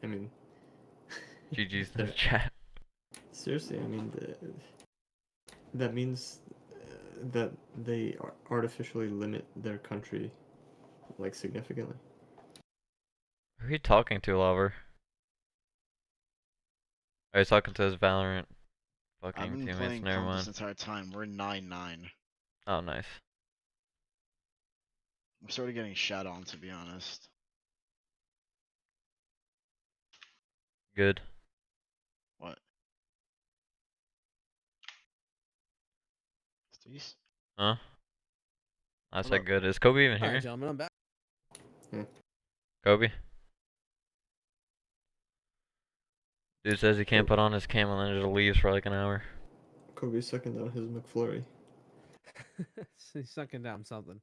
I mean, GG's to the chat. seriously, I mean, that means that they artificially limit their country, like, significantly. Who are you talking to, Lover? Oh, he's talking to his Valorant I've fucking been teammates. playing Never comp this mind. entire time. We're 9-9. Oh, nice. I'm sort of getting shat on, to be honest. Good. What? Steez? Huh? I What said up? good. Is Kobe even All right, here? gentlemen, I'm back. Kobe? Dude says he can't Kobe. put on his cam and then just leaves for like an hour. Kobe's sucking down his McFlurry. He's sucking down something.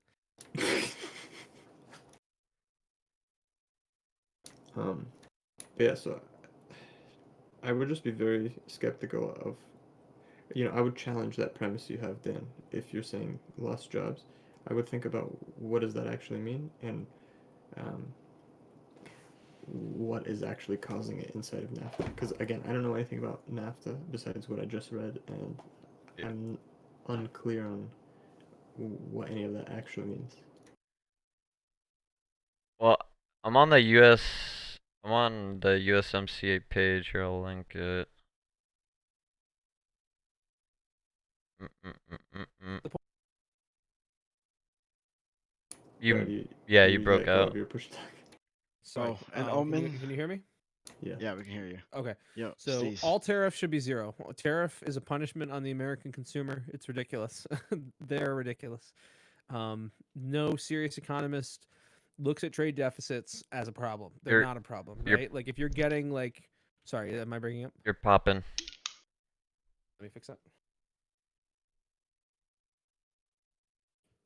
But yeah, so I would just be very skeptical of, I would challenge that premise you have, Dan. If you're saying lost jobs, I would think about what does that actually mean, and what is actually causing it inside of NAFTA. Because again, I don't know anything about NAFTA besides what I just read, and I'm unclear on what any of that actually means. Well, I'm on the USMCA page here. I'll link it. You broke let go out. of your push talk. Sorry. And Omen. Can you hear me? Yeah. Yeah, we can hear you. Okay. Yo, So Steez. all tariffs should be zero. Tariff is a punishment on the American consumer. It's ridiculous. They're ridiculous. No serious economist looks at trade deficits as a problem. They're not a problem, right? Like if you're getting like, sorry, am I breaking up? You're popping. Let me fix that.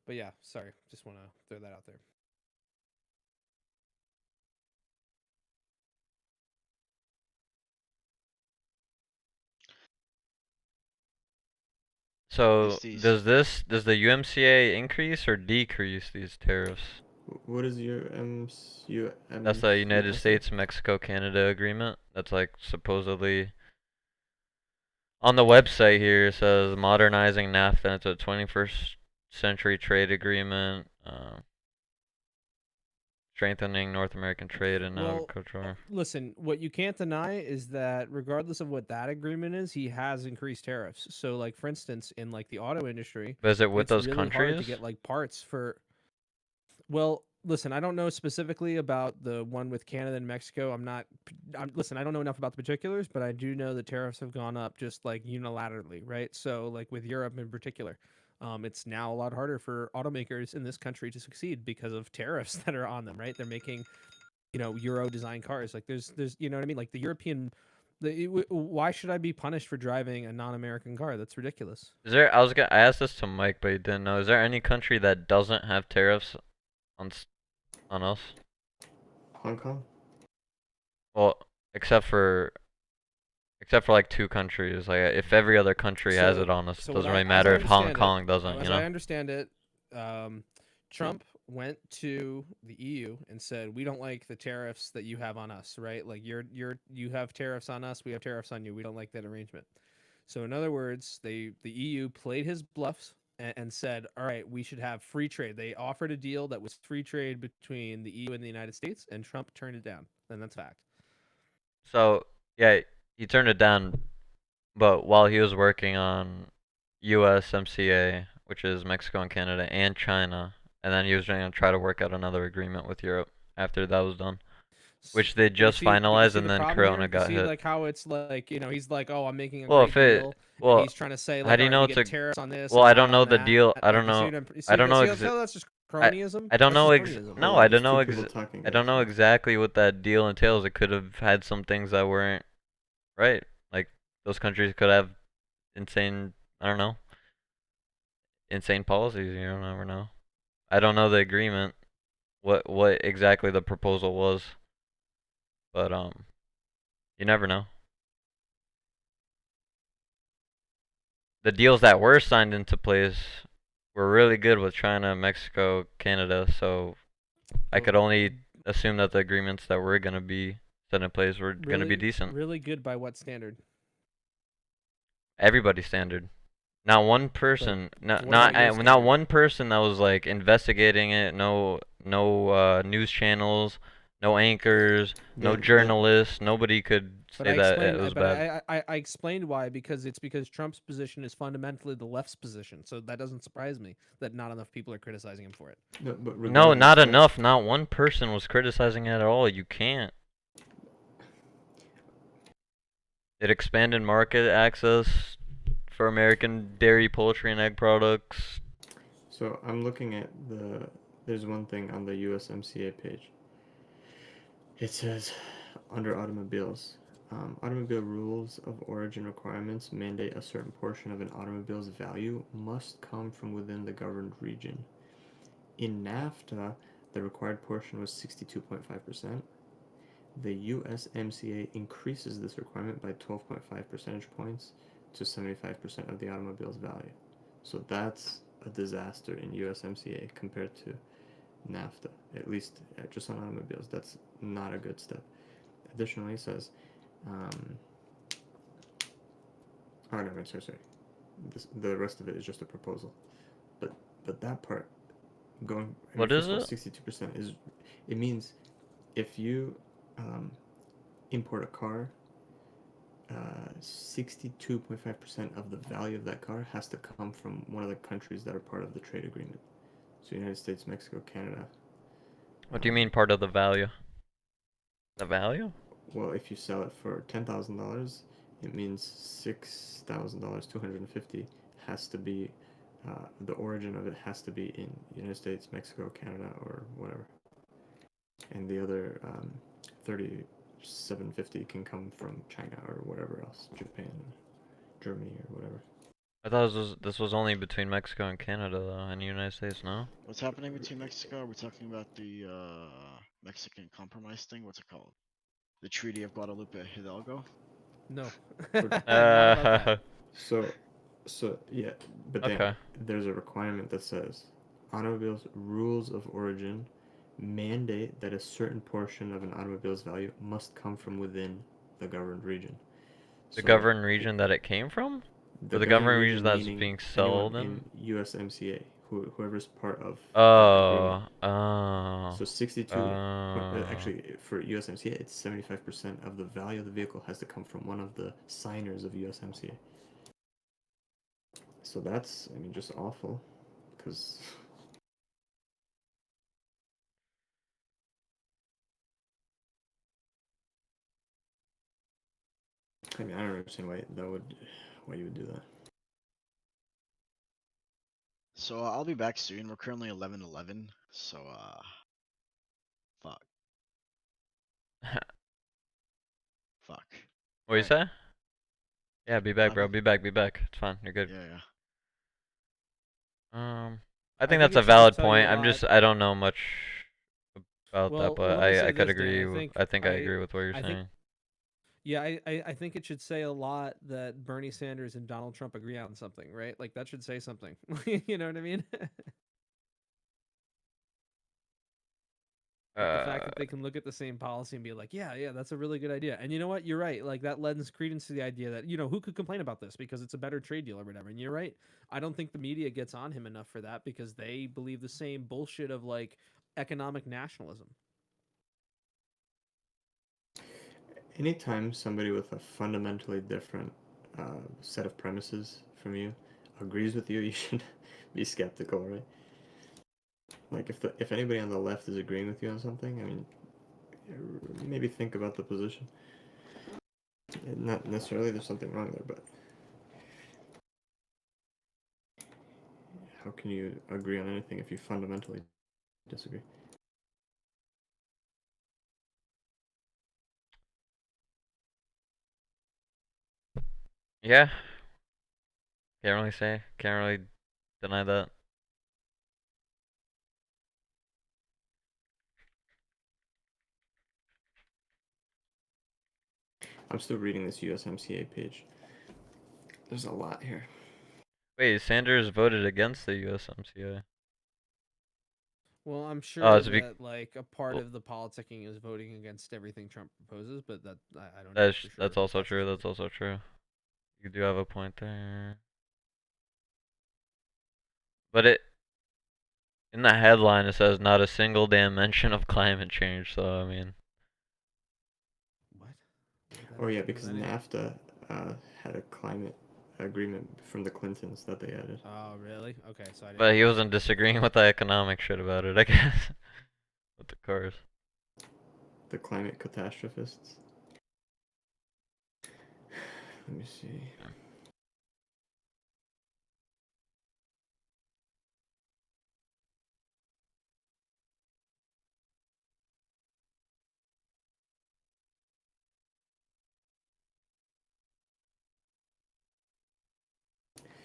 But yeah, sorry. Just want to throw that out there. So does the UMCA increase or decrease these tariffs? What is your That's the United States Mexico Canada agreement. That's like supposedly on the website here. It says modernizing NAFTA. It's a 21st century trade agreement. Strengthening North American trade and agriculture. Listen, what you can't deny is that regardless of what that agreement is, he has increased tariffs. So, like for instance, in like the auto industry, but is it with those really countries? hard to get like parts for. Well, listen, I don't know specifically about the one with Canada and Mexico. Listen, I don't know enough about the particulars, but I do know the tariffs have gone up just like unilaterally, right? So, like with Europe in particular. It's now a lot harder for automakers in this country to succeed because of tariffs that are on them, right? They're making, Euro design cars. Like there's, you know what I mean? Like the European, why should I be punished for driving a non-American car? That's ridiculous. Is there? I asked this to Mike, but he didn't know. Is there any country that doesn't have tariffs on us? Hong Kong. Well, except for like 2 countries. Like if every other country has it on us, it doesn't really matter if Hong Kong doesn't. As I understand it, Trump went to the EU and said, "We don't like the tariffs that you have on us, right? Like you have tariffs on us, we have tariffs on you. We don't like that arrangement." So in other words, the EU played his bluffs and said, "All right, we should have free trade." They offered a deal that was free trade between the EU and the United States, and Trump turned it down, and that's fact. So yeah, he turned it down, but while he was working on USMCA, which is Mexico and Canada and China, and then he was going to try to work out another agreement with Europe after that was done, which they just finalized, and then Corona got hit. Like how it's like, he's like, "Oh, I'm making a great deal." Well, he's trying to say, like, how do you know it's a tariffs on this? Well, I don't know the deal. I don't know. I don't know. That's just cronyism. I don't know. No, I don't know. I don't know exactly what that deal entails. It could have had some things that weren't right. Like those countries could have insane. I don't know. insane policies. You never know. I don't know the agreement, what exactly the proposal was, but you never know. The deals that were signed into place were really good with China, Mexico, Canada, so I could only assume that the agreements that were gonna be set in place were gonna be decent. Really good by what standard? Everybody's standard. Not one person, what about your not standard? one person that was like investigating it. No news channels, no anchors, no journalists. Nobody could But say I that it explained, was but bad. I explained why, because it's because Trump's position is fundamentally the left's position. So that doesn't surprise me that not enough people are criticizing him for it. No, but No, not regardless, enough. Not one person was criticizing it at all. You can't. It expanded market access for American dairy, poultry, and egg products. So I'm looking at there's one thing on the USMCA page. It says, under automobiles, automobile rules of origin requirements mandate a certain portion of an automobile's value must come from within the governed region. In NAFTA, the required portion was 62.5%. The USMCA increases this requirement by 12.5 percentage points to 75% of the automobile's value. So that's a disaster in USMCA compared to NAFTA, at least just on automobiles. That's not a good step. Additionally, it says, sorry. The rest of it is just a proposal. But that part, What is first of all, it? 62% is, it means if you import a car, 62.5% of the value of that car has to come from one of the countries that are part of the trade agreement. So United States, Mexico, Canada. What do you mean part of the value? The value? Well, if you sell it for $10,000, it means $6,000, 250 has to be, the origin of it has to be in United States, Mexico, Canada, or whatever. And the other 3,750 can come from China or whatever else, Japan, Germany, or whatever. I thought this was only between Mexico and Canada, though, and the United States, no? What's happening between Mexico? Are we talking about the Mexican compromise thing? What's it called? The Treaty of Guadalupe Hidalgo? No. Not about that. So yeah, but then Okay. there's a requirement that says automobiles rules of origin mandate that a certain portion of an automobile's value must come from within the governed region. The So governed region that it came from? Or the governed region that's meaning being anyone sold in? USMCA, whoever's part of that agreement. Oh. So 62, actually for USMCA, it's 75% of the value of the vehicle has to come from one of the signers of USMCA. So that's, I mean, just awful, because I mean, I don't understand why you would do that. So I'll be back soon. We're currently 11:11. So fuck. Fuck. What you say? Yeah, be back, bro. 11? Be back. It's fine. You're good. Yeah. I think think that's it a should valid tell you point. a lot. I don't know much about that, but let me say I could this, Dan. agree. I think I agree with what you're I saying. think, yeah, I think it should say a lot that Bernie Sanders and Donald Trump agree on something, right? Like that should say something. You know what I mean? Like the fact that they can look at the same policy and be like, yeah, that's a really good idea. And you know what? You're right. Like that lends credence to the idea that, who could complain about this because it's a better trade deal or whatever. And you're right. I don't think the media gets on him enough for that because they believe the same bullshit of like economic nationalism. Anytime somebody with a fundamentally different set of premises from you agrees with you, you should be skeptical, right? Like if anybody on the left is agreeing with you on something, I mean, maybe think about the position. Not necessarily there's something wrong there, but how can you agree on anything if you fundamentally disagree? Yeah. Can't really say. Can't really deny that. I'm still reading this USMCA page. There's a lot here. Wait, Sanders voted against the USMCA. Well, I'm sure to be- that like a part well- of the politicking is voting against everything Trump proposes, but that I don't know That's for sure. that's also if true. the That's also true. You do have a point there. But in the headline it says not a single damn mention of climate change. So I mean, What? Oh yeah, because NAFTA had a climate agreement from the Clintons that they added. Oh really? Okay, so I didn't. but he wasn't disagreeing with the economic shit about it, I guess. With the cars. The climate catastrophists. Let me see.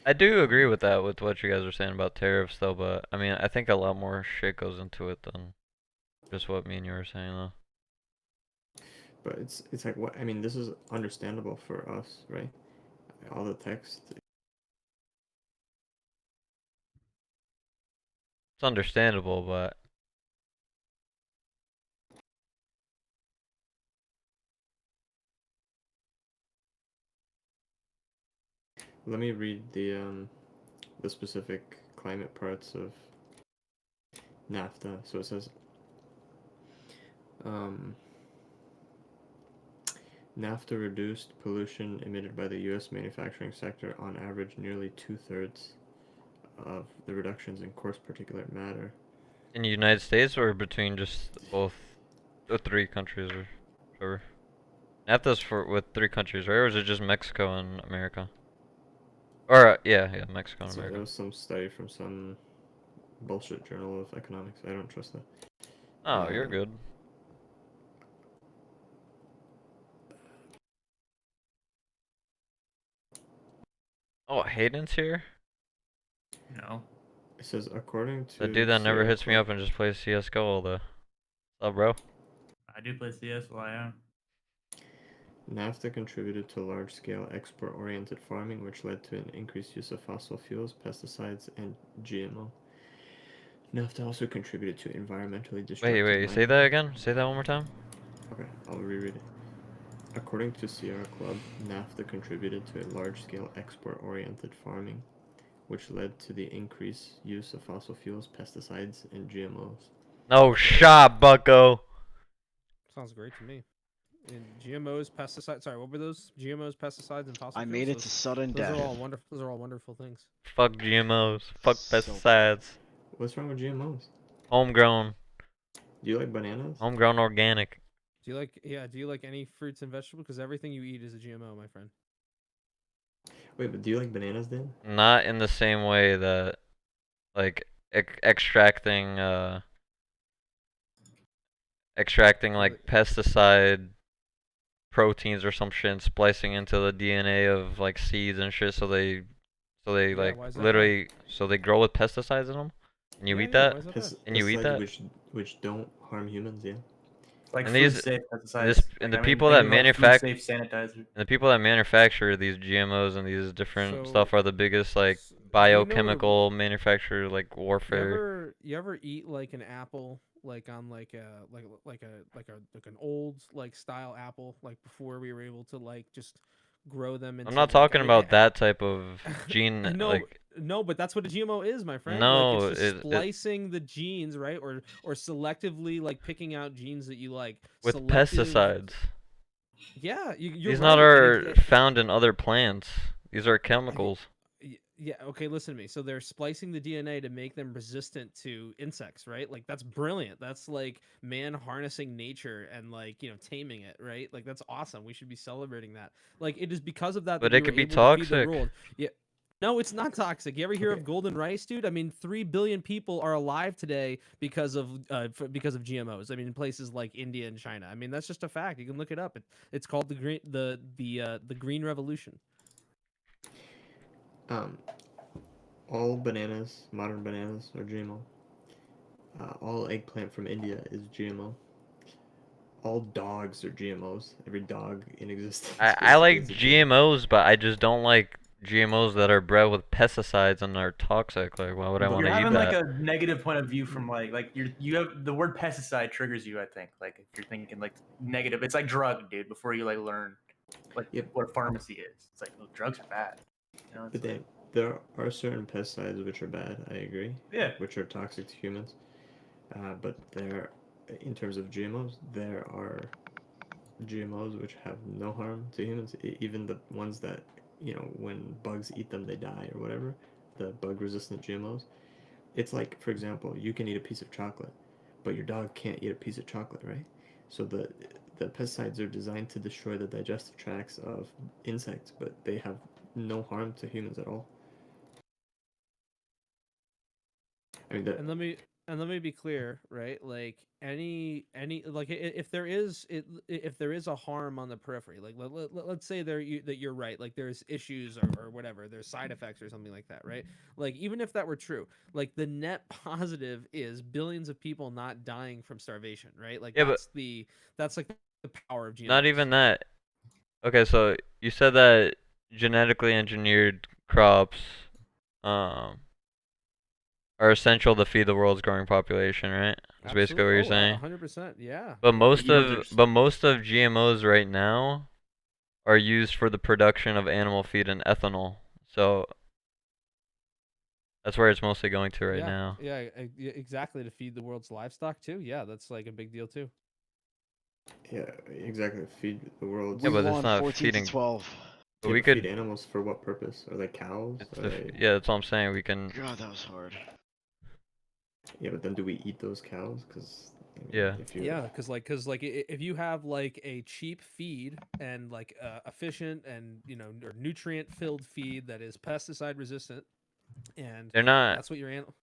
I do agree with that, with what you guys are saying about tariffs, though. But I mean, I think a lot more shit goes into it than just what me and you were saying, though. But it's like what I mean. This is understandable for us, right? All the text. It's understandable, but Let me read the specific climate parts of NAFTA. So it says, NAFTA reduced pollution emitted by the U.S. manufacturing sector on average nearly 2/3 of the reductions in coarse particulate matter. in the United States or between just both the three countries, or whatever. NAFTA's with three countries, right? Or is it just Mexico and America? Or yeah, Mexico and So America. there was some study from some bullshit journal of economics. I don't trust that. Oh, you're good. Oh, Hayden's here? No. It says according to The dude that never Sierra hits me Club- up and just plays CSGO all day. What's up, bro? I do play CS while I am. NAFTA contributed to large-scale export-oriented farming, which led to an increased use of fossil fuels, pesticides, and GMO. NAFTA also contributed to environmentally destructive Wait, say that again? Say that one more time? Okay, I'll reread it. According to Sierra Club, NAFTA contributed to a large-scale export-oriented farming, which led to the increased use of fossil fuels, pesticides, and GMOs. No shot, bucko! Sounds great to me. And GMOs, pesticides. Sorry, what were those? GMOs, pesticides, and fossil I fuels. made it to sudden those death. are all wonderful. Those are all wonderful things. Fuck GMOs. Fuck So- pesticides. What's wrong with GMOs? Homegrown. Do you like bananas? Homegrown organic. Do you like any fruits and vegetables? Because everything you eat is a GMO, my friend. Wait, but do you like bananas, Dan? Not in the same way that, like, extracting like pesticide proteins or some shit and splicing into the DNA of like seeds and shit, so they Yeah, like why is that literally so they grow with pesticides in them, and you eat that, why is that bad? and you eat that. Which don't harm humans, yeah. Like And food these- safe pesticides. This, Like, and the I mean, people think that about food manufacture safe sanitizer. and the people that manufacture these GMOs and these different So- stuff are the biggest like do you know biochemical manufacturer like You warfare. ever eat like an apple like on like an old like style apple like before we were able to like just grow them into I'm not like, talking I mean, about that type of gene. no, but that's what a GMO is, my friend. No, like it's just it- splicing the genes, right? Or selectively like picking out genes that you like with selective- pesticides. Yeah, you're These right. not and are it- found in other plants. These are chemicals. Yeah, okay, listen to me. So they're splicing the DNA to make them resistant to insects, right? Like that's brilliant. That's like man harnessing nature and like, taming it, right? Like that's awesome. We should be celebrating that. Like it is because of that But that it we could were be able to feed the toxic. world. Yeah. No, it's not toxic. You ever hear of golden rice, dude? I mean, 3 billion people are alive today because of GMOs. I mean, in places like India and China. I mean, that's just a fact. You can look it up. It's called the green revolution. all bananas, modern bananas, are GMO. All eggplant from India is GMO. All dogs are GMOs. Every dog in existence. I like is a GMO. GMOs, but I just don't like GMOs that are bred with pesticides and are toxic. Like, why would I want to eat You're having that? like a negative point of view from like you have the word pesticide triggers you. I think like if you're thinking like negative, it's like drug, dude. Before you like learn like what a pharmacy is, it's like drugs are bad. You know, But then there are certain pesticides which are bad. I agree. Yeah. Which are toxic to humans. But there, in terms of GMOs, there are GMOs which have no harm to humans. Even the ones that, when bugs eat them, they die or whatever. The bug-resistant GMOs. It's like, for example, you can eat a piece of chocolate, but your dog can't eat a piece of chocolate, right? So the pesticides are designed to destroy the digestive tracts of insects, but they have no harm to humans at all. I mean, and let me be clear, right? Like any like if there is a harm on the periphery, like let's say that you're right, like there's issues or whatever, there's side effects or something like that, right? Like even if that were true, like the net positive is billions of people not dying from starvation, right? Like Yeah, that's like the power of GMOs. Not even that. Okay, so you said that genetically engineered crops are essential to feed the world's growing population, right? That's basically what you're saying. 100%, yeah. But most of GMOs right now are used for the production of animal feed and ethanol. So that's where it's mostly going to right now. Yeah, exactly, to feed the world's livestock too. Yeah, that's like a big deal too. Yeah, exactly. Feed the world. Yeah, but it's not feeding. 12. But Yeah, we but could feed animals for what purpose? Are they cows? yeah, that's what I'm saying. We can. God, that was hard. Yeah, but then do we eat those cows? Because yeah. Because if you have like a cheap feed and like efficient and or nutrient filled feed that is pesticide resistant, and they're not. That's what your animal.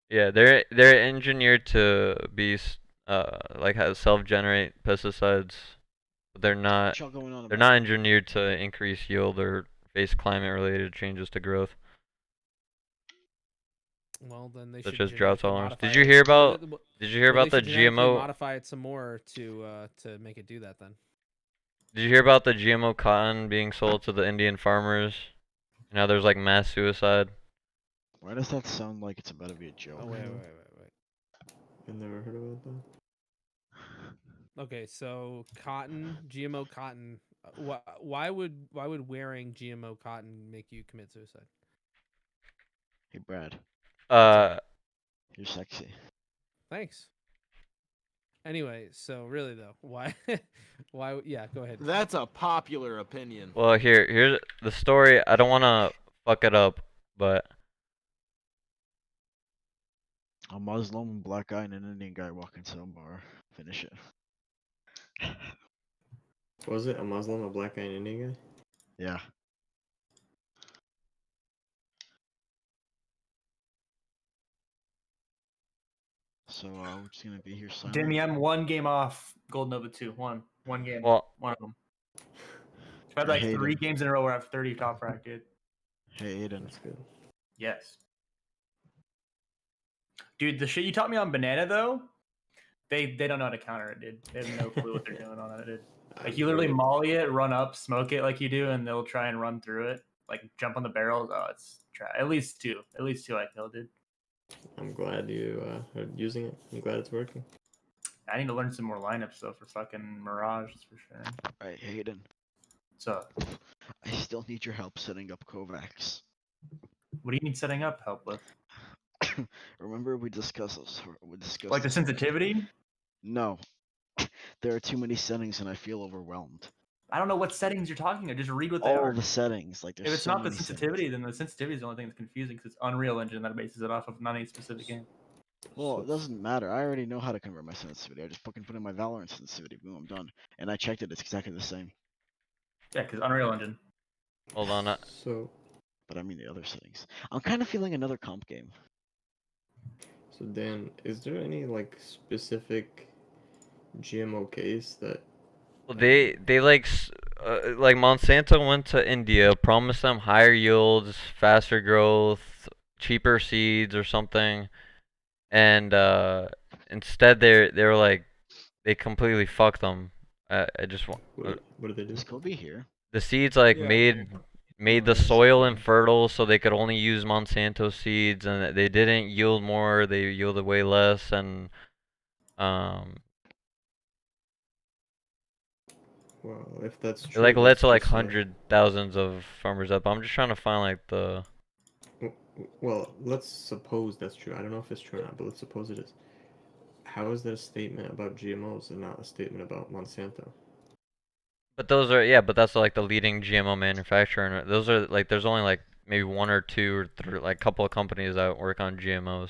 Yeah, they're engineered to be like self-generate pesticides. But they're not. They're not engineered to increase yield or face climate-related changes to growth. Well, then they such should as drought genetically tolerance. modify Did you it. hear about? Well, Did you hear well, about they the should genetically GMO? modify it some more to make it do that then. Did you hear about the GMO cotton being sold to the Indian farmers? Now there's like mass suicide. Why does that sound like it's about to be a joke? Oh wait. I've never heard about that. Okay, so GMO cotton. Why would wearing GMO cotton make you commit suicide? Hey, Brad. You're sexy. Thanks. Anyway, so really though, why? Yeah, go ahead. That's a popular opinion. Well, here's the story. I don't want to fuck it up, but a Muslim, black guy, and an Indian guy walk into a bar. Finish it. Was it a Muslim, a black guy, and an Indian guy? Yeah. So we're just gonna be here silent. Demi, I'm one game off Gold Nova 2. One game. Well, one of them. I've had like 3 games in a row where I have 30 top rank, dude. Hey, Aiden. That's good. Yes. Dude, the shit you taught me on banana though, they don't know how to counter it, dude. They have no clue what they're doing on it, dude. Like you literally molly it, run up, smoke it like you do, and they'll try and run through it. Like jump on the barrels. Oh, it's at least two I killed, dude. I'm glad you are using it. I'm glad it's working. I need to learn some more lineups though for fucking Mirage, that's for sure. Alright, Hayden. What's up? I still need your help setting up Kovacs. What do you need setting up help with? Remember we discussed like the sensitivity? No. There are too many settings and I feel overwhelmed. I don't know what settings you're talking about. Just read what they All are. the settings. Like, if it's not the sensitivity, then the sensitivity is the only thing that's confusing because it's Unreal Engine that bases it off of, not any specific game. Well, it doesn't matter. I already know how to convert my sensitivity. I just fucking put in my Valorant sensitivity. Boom, I'm done. And I checked it. It's exactly the same. Yeah, because Unreal Engine. Hold on. But I mean the other settings. I'm kind of feeling another comp game. So Dan, is there any like specific GMO case that? Well, they like Monsanto went to India, promised them higher yields, faster growth, cheaper seeds or something, and instead they were like they completely fucked them. I just want What did they do? Is Kobe here? the seeds like Yeah. made Oh, the yeah, soil yeah. infertile, so they could only use Monsanto seeds, and they didn't yield more. They yielded way less, and um, Well, if that's it true, like led that's to like just hundred thousands of farmers up. I'm just trying to find like the. Well, let's suppose that's true. I don't know if it's true or not, but let's suppose it is. How is that a statement about GMOs and not a statement about Monsanto? But those are but that's like the leading GMO manufacturer, and those are like there's only like maybe one or two or three, like couple of companies that work on GMOs.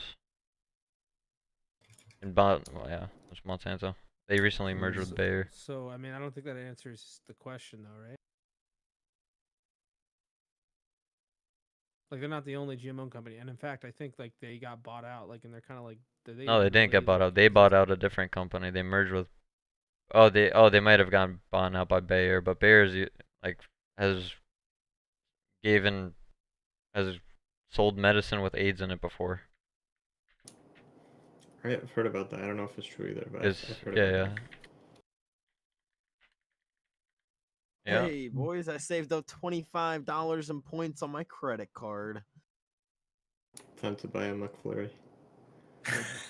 And well, yeah, it's Monsanto. They recently merged with Bayer. So I mean, I don't think that answers the question though, right? Like they're not the only GMO company, and in fact, I think like they got bought out, like, and they're kind of like they No, they even didn't really get bought like out. They bought out a different company. They merged with. They might have gotten bought out by Bayer, but Bayer's like has given has sold medicine with AIDS in it before. I've heard about that. I don't know if it's true either, but It's I've heard yeah, about yeah. that. Yeah. Hey boys, I saved up $25 in points on my credit card. Time to buy a McFlurry.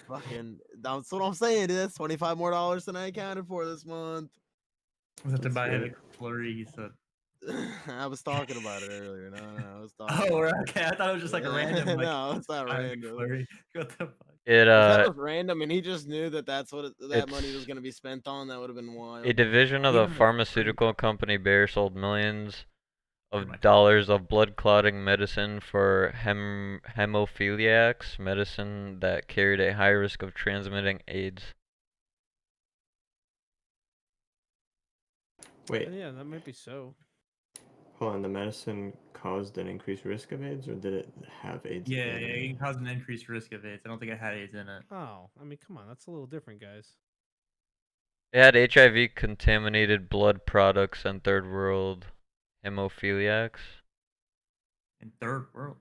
Fucking, that's what I'm saying. Dude. That's $25 more than I accounted for this month. Was it to That's buy right. a flurry? You said. I was talking about it earlier. No, I was talking. Oh, about okay. I thought it was just like a random. Like, no, it's not buy a random. McFlurry. What the fuck? It If that was random and he just knew that that's what that money was it's going to be spent on, that would have been wild. a division of the Even McFlurry. pharmaceutical company Bayer sold millions my of dollars of blood clotting medicine for hemophiliacs, medicine that carried a high risk of transmitting AIDS. Wait, yeah, that might be so. hold on. The medicine caused an increased risk of AIDS, or did it have AIDS? Yeah, in yeah, it? it can cause an increased risk of AIDS. I don't think it had AIDS in it. Oh, I mean, come on, that's a little different, guys. It had HIV contaminated blood products and third world hemophiliacs. In third world.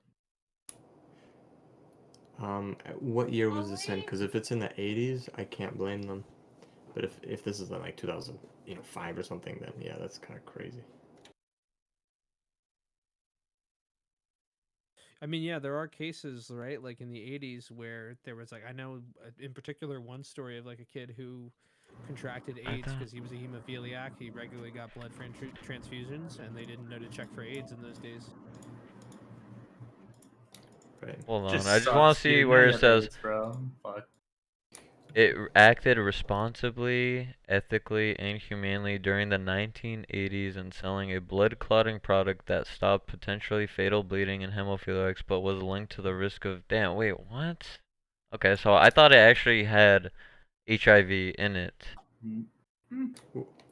What year was this in? Because if it's in the 80s, I can't blame them. But if this is in like 2005 or something, then yeah, that's kind of crazy. I mean, yeah, there are cases, right? Like in the 80s where there was like, I know in particular one story of like a kid who contracted AIDS because he was a hemophiliac. He regularly got blood transfusions, and they didn't know to check for AIDS in those days. Right. Hold on, Just I just want to sucks, see dude. where Now it you have says AIDS, bro. Fuck. it acted responsibly, ethically, and humanely during the 1980s in selling a blood clotting product that stopped potentially fatal bleeding in hemophiliacs, but was linked to the risk of. Damn, wait, what? Okay, so I thought it actually had HIV in it.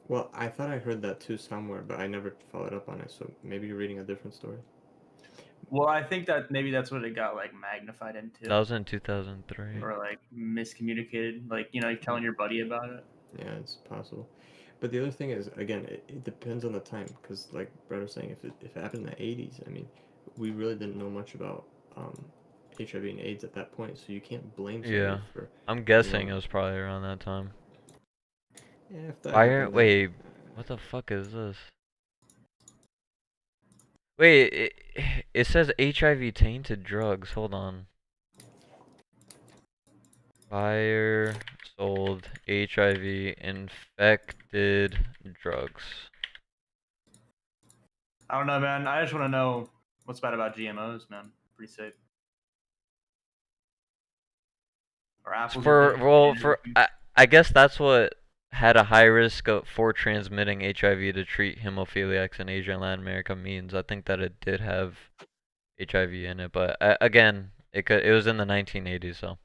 Well, I thought I heard that too somewhere, but I never followed up on it. So maybe you're reading a different story. Well, I think that maybe that's what it got like magnified into. That was in 2003. Or like miscommunicated, like you're telling your buddy about it. Yeah, it's possible. But the other thing is, again, it depends on the time, because like Brett was saying, if it happened in the 80s, I mean, we really didn't know much about HIV and AIDS at that point, so you can't blame somebody for. I'm guessing it was probably around that time. Yeah, if that Fire? happened, Wait, what the fuck is this? Wait, it says HIV tainted drugs. Hold on. Buyer sold HIV infected drugs. I don't know, man. I just want to know what's bad about GMOs, man. Pretty safe. Or apples. I guess that's what had a high risk for transmitting HIV to treat hemophiliacs in Asia and Latin America means. I think that it did have HIV in it, but again, it was in the 1980s, so.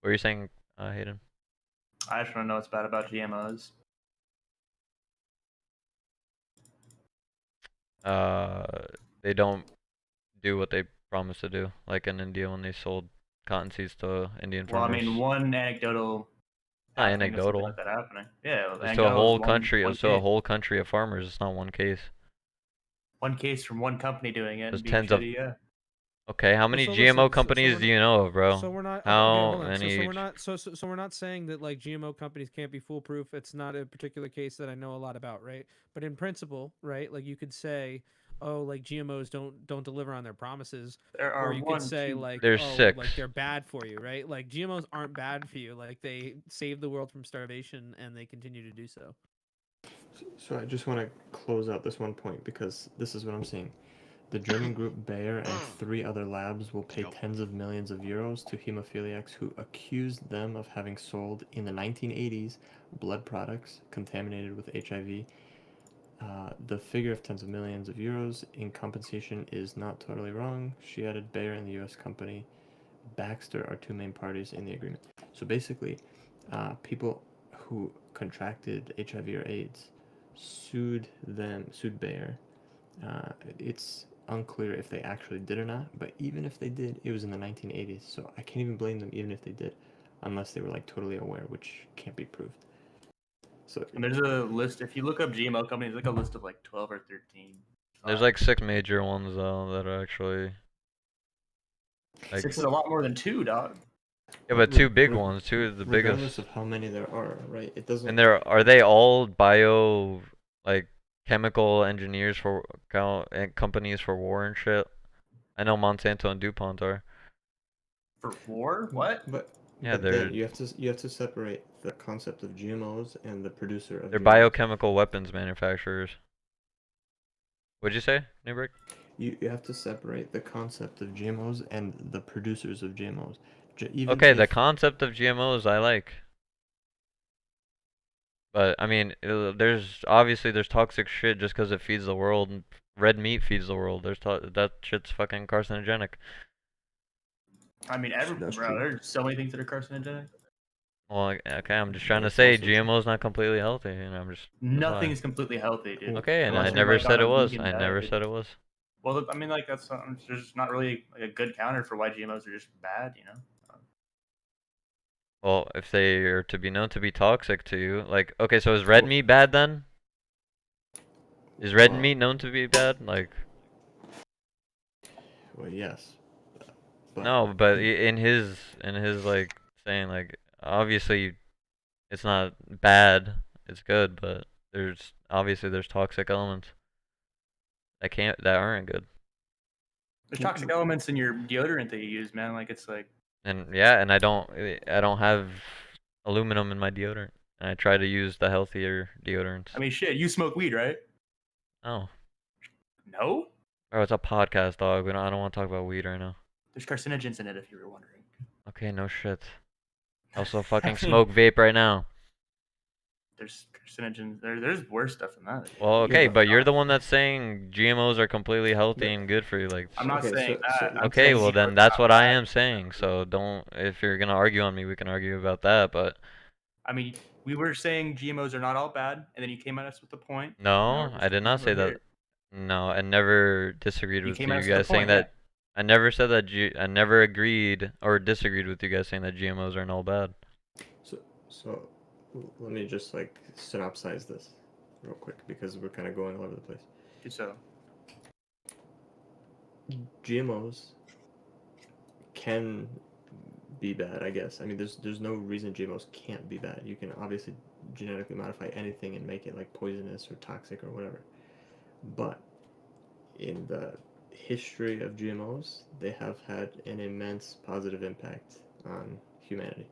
What were you saying, Hayden? I just want to know what's bad about GMOs. They don't do what they promised to do, like in India when they sold cotton seeds to Indian farmers. Well, I mean, one anecdotal. Not anecdotal. Like that happening. Yeah, it's to a whole country. It's to a whole country of farmers. It's not one case. one case from one company doing it There's and being tens of. shitty. Yeah. Okay, how Well, many so GMO listen, so companies we're do you know of, bro? So we're not okay, How hold on. So many? we're not so we're not saying that like GMO companies can't be foolproof. It's not a particular case that I know a lot about, right? But in principle, right? Like you could say, oh, like GMOs don't deliver on their promises, There or are you one, could say two. like, There's oh, 6. like they're bad for you, right? Like GMOs aren't bad for you. Like they save the world from starvation, and they continue to do so. So I just want to close out this one point because this is what I'm seeing. The German group Bayer and 3 other labs will pay tens of millions of euros to hemophiliacs who accused them of having sold in the 1980s blood products contaminated with HIV. The figure of tens of millions of euros in compensation is not totally wrong. She added Bayer and the US company Baxter are 2 main parties in the agreement. So basically, people who contracted HIV or AIDS sued Bayer. It's unclear if they actually did or not, but even if they did, it was in the 1980s, so I can't even blame them even if they did, unless they were like totally aware, which can't be proved. So And there's a list. If you look up GMO companies, like a list of like 12 or 13. There's like 6 major ones though that are actually. Like, 6 is a lot more than 2, dog. yeah, but 2 big ones, 2 of the regardless biggest. of how many there are, right? It doesn't. And are they all bio like chemical engineers for and companies for war and shit? I know Monsanto and DuPont are. For war? What? But Yeah, then you have to separate the concept of GMOs and the producer of they're GMOs. biochemical weapons manufacturers. What'd you say, Newberg? You have to separate the concept of GMOs and the producers of GMOs. Okay, the concept of GMOs I like. But I mean, there's toxic shit just because it feeds the world. And red meat feeds the world. That shit's fucking carcinogenic. I mean, there's so many things that are carcinogenic. Well, okay, I'm just trying to say GMO's not completely healthy, and I'm just. Nothing is completely healthy, dude. Okay, and Unless I you're, never like, said on it a was. vegan I diet, never dude. said it was. Well, I mean, like there's not really like a good counter for why GMOs are just bad, you know. Well, if they are to be known to be toxic to you, like, okay, so is red meat bad then? Is red meat known to be bad? Like. Well, yes. No, but in his like saying like obviously it's not bad, it's good, but there's toxic elements that aren't good. There's toxic elements in your deodorant that you use, man. Like it's like. And yeah, and I don't have aluminum in my deodorant. And I try to use the healthier deodorants. I mean, shit. You smoke weed, right? Oh. No. Oh, it's a podcast, dog. I don't want to talk about weed right now. There's carcinogens in it, if you were wondering. Okay, no shit. I also fucking smoke vape right now. There's carcinogens. There's worse stuff than that. Well, okay, but you're the one that's saying GMOs are completely healthy and good for you. Like, I'm not saying that. I'm okay, saying well then that's what I am saying. So don't. If you're gonna argue on me, we can argue about that. But I mean, we were saying GMOs are not all bad, and then you came at us with the point. no, I did not say that. No, I never disagreed with you guys saying that. I never said that. I never agreed or disagreed with you guys saying that GMOs aren't all bad. So let me just like synopsize this real quick because we're kind of going all over the place. Do so. GMOs can be bad, I guess. I mean, there's no reason GMOs can't be bad. You can obviously genetically modify anything and make it like poisonous or toxic or whatever. But in the history of GMOs, they have had an immense positive impact on humanity.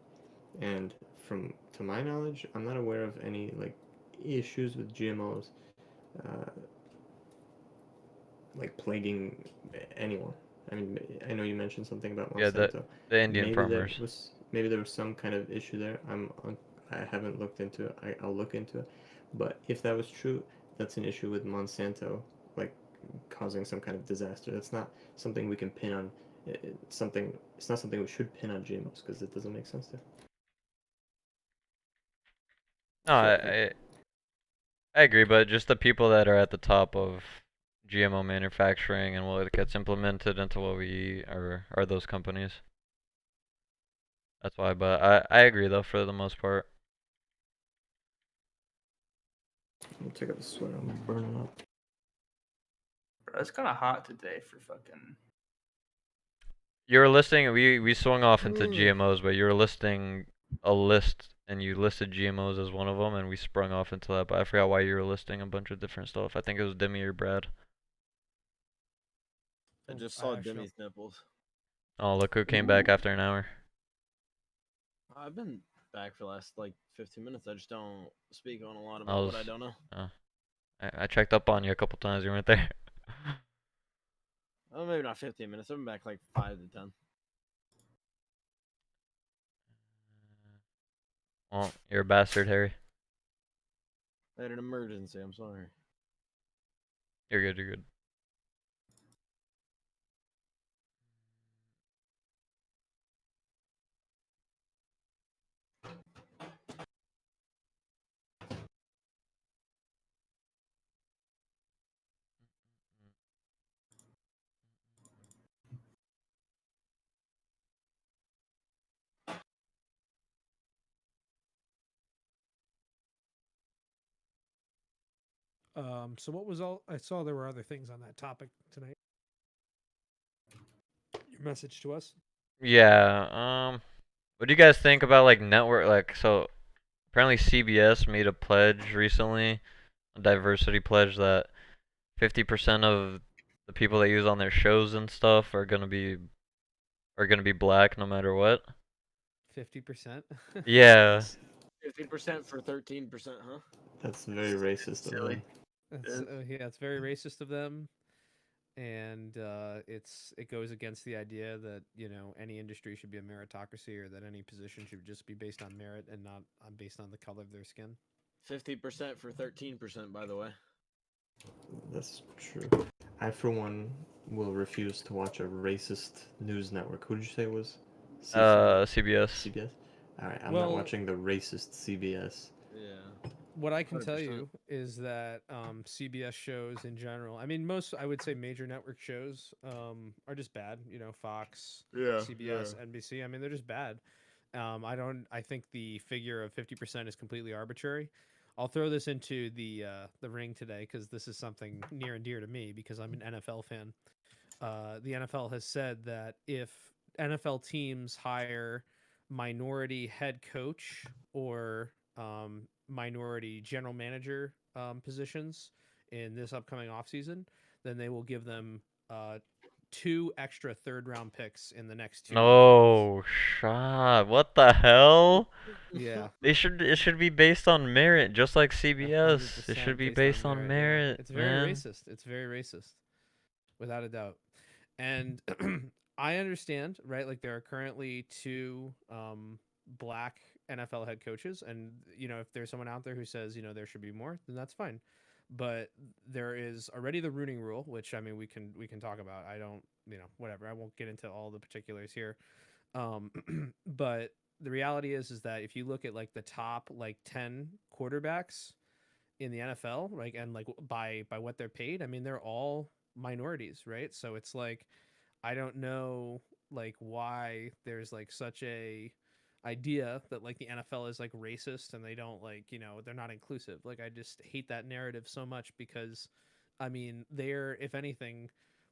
And to my knowledge, I'm not aware of any like issues with GMOs like plaguing anyone. I mean, I know you mentioned something about Monsanto. Yeah, the Indian farmers. Maybe there was some kind of issue there. I haven't looked into it. I'll look into it. But if that was true, that's an issue with Monsanto, like causing some kind of disaster. That's not something we can pin on. It's not something we should pin on GMOs because it doesn't make sense to. No, I agree, but just the people that are at the top of GMO manufacturing and what gets implemented into what we eat are those companies. That's why, but I agree though for the most part. I'll take out the sweater. I'm burning up. It's kind of hot today for fucking. You were listing. We swung off into GMOs, but you were listing a list, and you listed GMOs as one of them, and we sprung off into that. But I forgot why you were listing a bunch of different stuff. I think it was Demi or Brad. I just saw Demi's nipples. Oh, look who came back after an hour. I've been back for the last like 15 minutes. I just don't speak on a lot about what I don't know. I checked up on you a couple times. You weren't there. Oh, maybe not 15 minutes. I've been back like 5 to 10. Well, you're a bastard, Harry. I had an emergency. I'm sorry. You're good. You're good. So what was all I saw there were other things on that topic tonight. Your message to us? Yeah. What do you guys think about like network? Like, so apparently CBS made a pledge recently, a diversity pledge that 50% of the people that use on their shows and stuff are gonna be black no matter what. 50%. Yeah. 50% for 13%, huh? That's very racist of them. Yeah, it's very racist of them, and it goes against the idea that any industry should be a meritocracy, or that any position should just be based on merit and not based on the color of their skin. 50% for 13%, by the way. That's true. I, for one, will refuse to watch a racist news network. Who did you say it was? CBS. CBS? Alright, I'm not watching the racist CBS. Yeah. What I can 100%. tell you is that CBS shows in general, I mean, most, I would say, major network shows are just bad. Fox, CBS, NBC. I mean, they're just bad. I think the figure of 50% is completely arbitrary. I'll throw this into the ring today because this is something near and dear to me because I'm an NFL fan. The NFL has said that if NFL teams hire minority head coach or minority general manager positions in this upcoming offseason, then they will give them 2 extra third-round picks in the next 2 years. Oh, shot. What the hell? Yeah. It should be based on merit, just like CBS. It 100% should be based on merit, It's very man. racist. It's very racist, without a doubt. And I understand, right? Like there are currently 2 black NFL head coaches, and if there's someone out there who says there should be more, then that's fine. But there is already the Rooney Rule, which I mean we can talk about. I don't whatever. I won't get into all the particulars here. But the reality is that if you look at like the top like 10 quarterbacks in the NFL, right, and like by what they're paid, I mean they're all minorities, right? So it's like I don't know like why there's like such a idea that like the NFL is like racist and they don't like, they're not inclusive. Like I just hate that narrative so much because I mean, they're if anything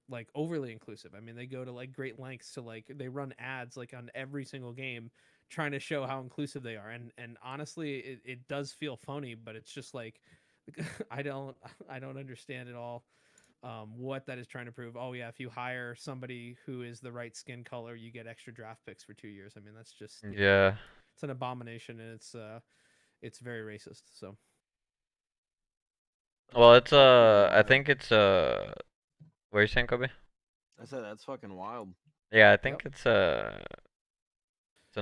like overly inclusive. I mean, they go to like great lengths to like they run ads like on every single game trying to show how inclusive they are. And honestly, it does feel phony, but it's just like I don't understand at all what that is trying to prove. Oh yeah, if you hire somebody who is the right skin color, you get extra draft picks for 2 years. I mean, that's just Yeah. it's an abomination, and it's very racist. So. Well, it's I think it's what are you saying, Kobe? I said that's fucking wild. Yeah, I think it's an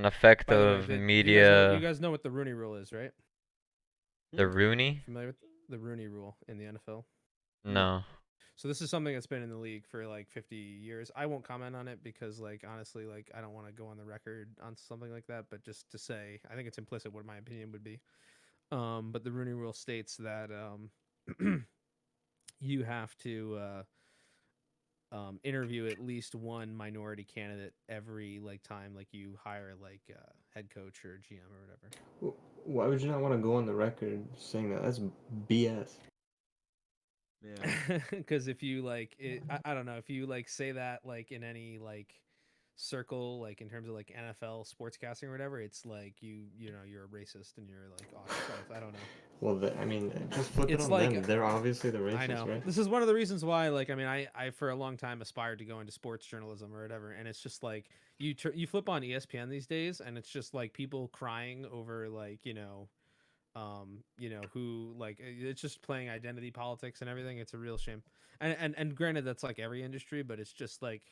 effect By the way, of you media. guys know what the Rooney Rule is, right? The Rooney? Familiar with the Rooney Rule in the NFL? No. So this is something that's been in the league for like 50 years. I won't comment on it because like honestly like I don't want to go on the record on something like that, but just to say I think it's implicit what my opinion would be. But the Rooney Rule states that you have to interview at least one minority candidate every like time like you hire like head coach or GM or whatever. Why would you not want to go on the record saying that? That's BS. Yeah. Because if you like, I don't know, if you like say that like in any like circle, like in terms of like NFL sportscasting or whatever, it's like you know you're a racist and you're like ostracized. I don't know. Well, I mean, just flip it It's on like them. They're obviously the I racists, know. right? This is one of the reasons why, like, I mean, I for a long time aspired to go into sports journalism or whatever, and it's just like you flip on ESPN these days, and it's just like people crying over like who like it's just playing identity politics and everything. It's a real shame. And granted, that's like every industry, but it's just like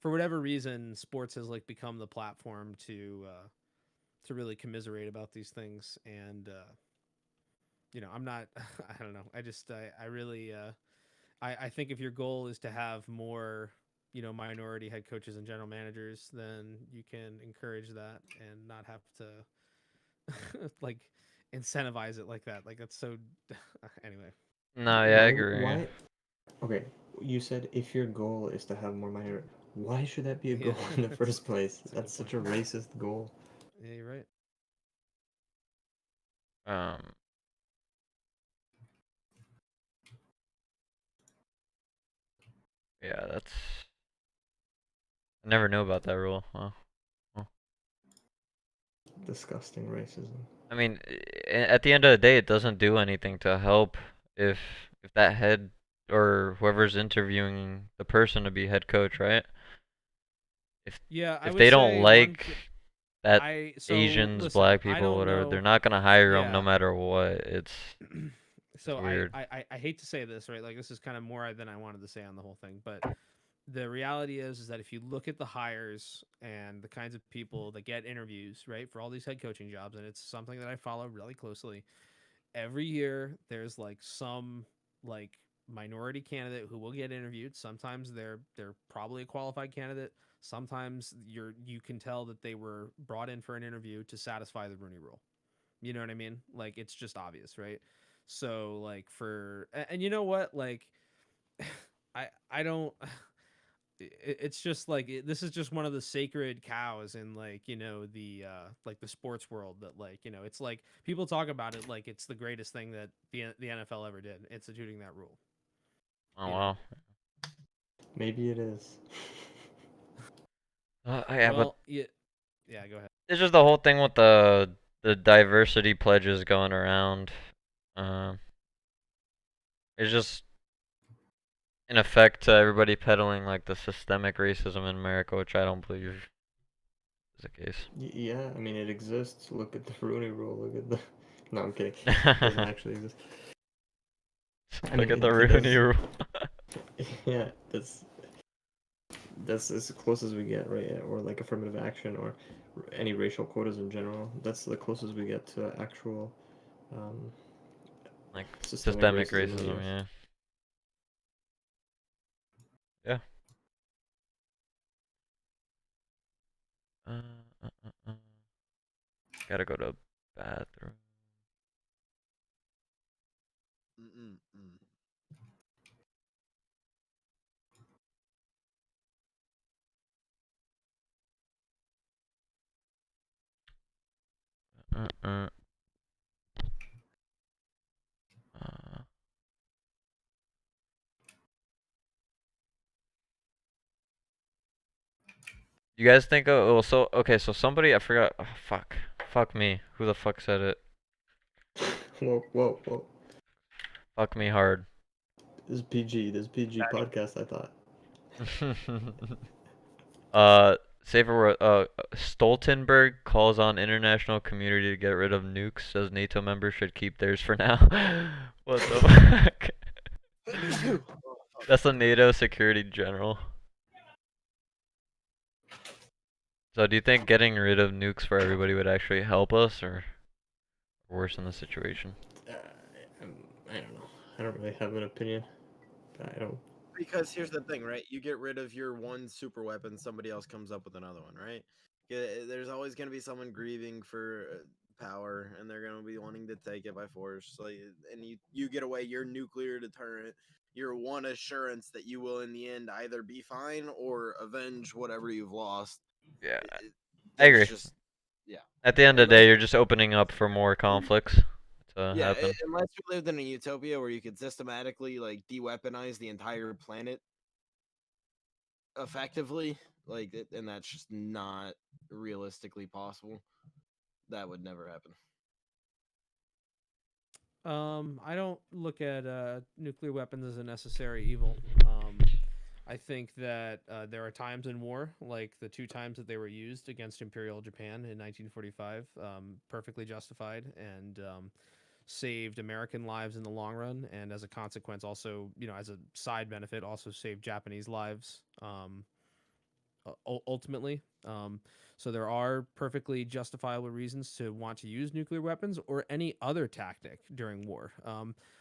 for whatever reason, sports has like become the platform to really commiserate about these things, and I'm not. I don't know. I really. I think if your goal is to have more, minority head coaches and general managers, then you can encourage that and not have to like incentivize it like that. Like that's so. Anyway. No, yeah, I Why? agree. Why? Okay, you said if your goal is to have more minor, why should that be a goal in the first place? That's such a racist goal. Yeah, you're right. Yeah, that's. I never knew about that rule. Wow. Disgusting racism. I mean, at the end of the day, it doesn't do anything to help if that head or whoever's interviewing the person to be head coach, right? If they don't like that Asians, black people, whatever, they're not gonna hire them no matter what. It's so weird. I hate to say this, right? Like this is kind of more than I wanted to say on the whole thing, but the reality is that if you look at the hires and the kinds of people that get interviews, right, for all these head coaching jobs, and it's something that I follow really closely, every year there's like some like minority candidate who will get interviewed. Sometimes they're probably a qualified candidate. Sometimes you can tell that they were brought in for an interview to satisfy the Rooney Rule. You know what I mean? Like it's just obvious, right? So like and you know what? Like I don't it's just like this is just one of the sacred cows in like the like the sports world that like it's like people talk about it like it's the greatest thing that the NFL ever did, instituting that rule. Oh wow. Maybe it is. Yeah, well, but yeah, go ahead. it's just the whole thing with the diversity pledges going around. It's just in effect everybody peddling like the systemic racism in America, which I don't believe is the case. Yeah, I mean it exists. Look at the Rooney Rule. Look at the. No, I'm kidding. It doesn't actually exist. Look at the Rooney Rule. Yeah, that's as close as we get, right? Or like affirmative action or any racial quotas in general. That's the closest we get to actual like systemic racism, yeah. Yeah. Gotta go to bathroom. You guys think so okay, so somebody I forgot fuck me. Who the fuck said it? Whoa. Fuck me hard. This is PG. This is PG podcast, I thought. Safer word. Stoltenberg calls on international community to get rid of nukes. Says NATO members should keep theirs for now. What the fuck? That's a NATO security general. So do you think getting rid of nukes for everybody would actually help us or worsen the situation? I don't know. I don't really have an opinion. I don't. Because here's the thing, right? You get rid of your one super weapon, somebody else comes up with another one, right? There's always going to be someone grieving for power, and they're going to be wanting to take it by force. Like, and you get away your nuclear deterrent, your one assurance that you will in the end either be fine or avenge whatever you've lost. Yeah, I agree. Just, yeah. At the end of the day, you're just opening up for more conflicts. Yeah, happen. unless you lived in a utopia where you could systematically like de-weaponize the entire planet effectively, like, and that's just not realistically possible. That would never happen. I don't look at nuclear weapons as a necessary evil. I think that there are times in war, like the 2 times that they were used against Imperial Japan in 1945, perfectly justified and saved American lives in the long run, and as a consequence, also, as a side benefit, also saved Japanese lives. Ultimately. So there are perfectly justifiable reasons to want to use nuclear weapons or any other tactic during war.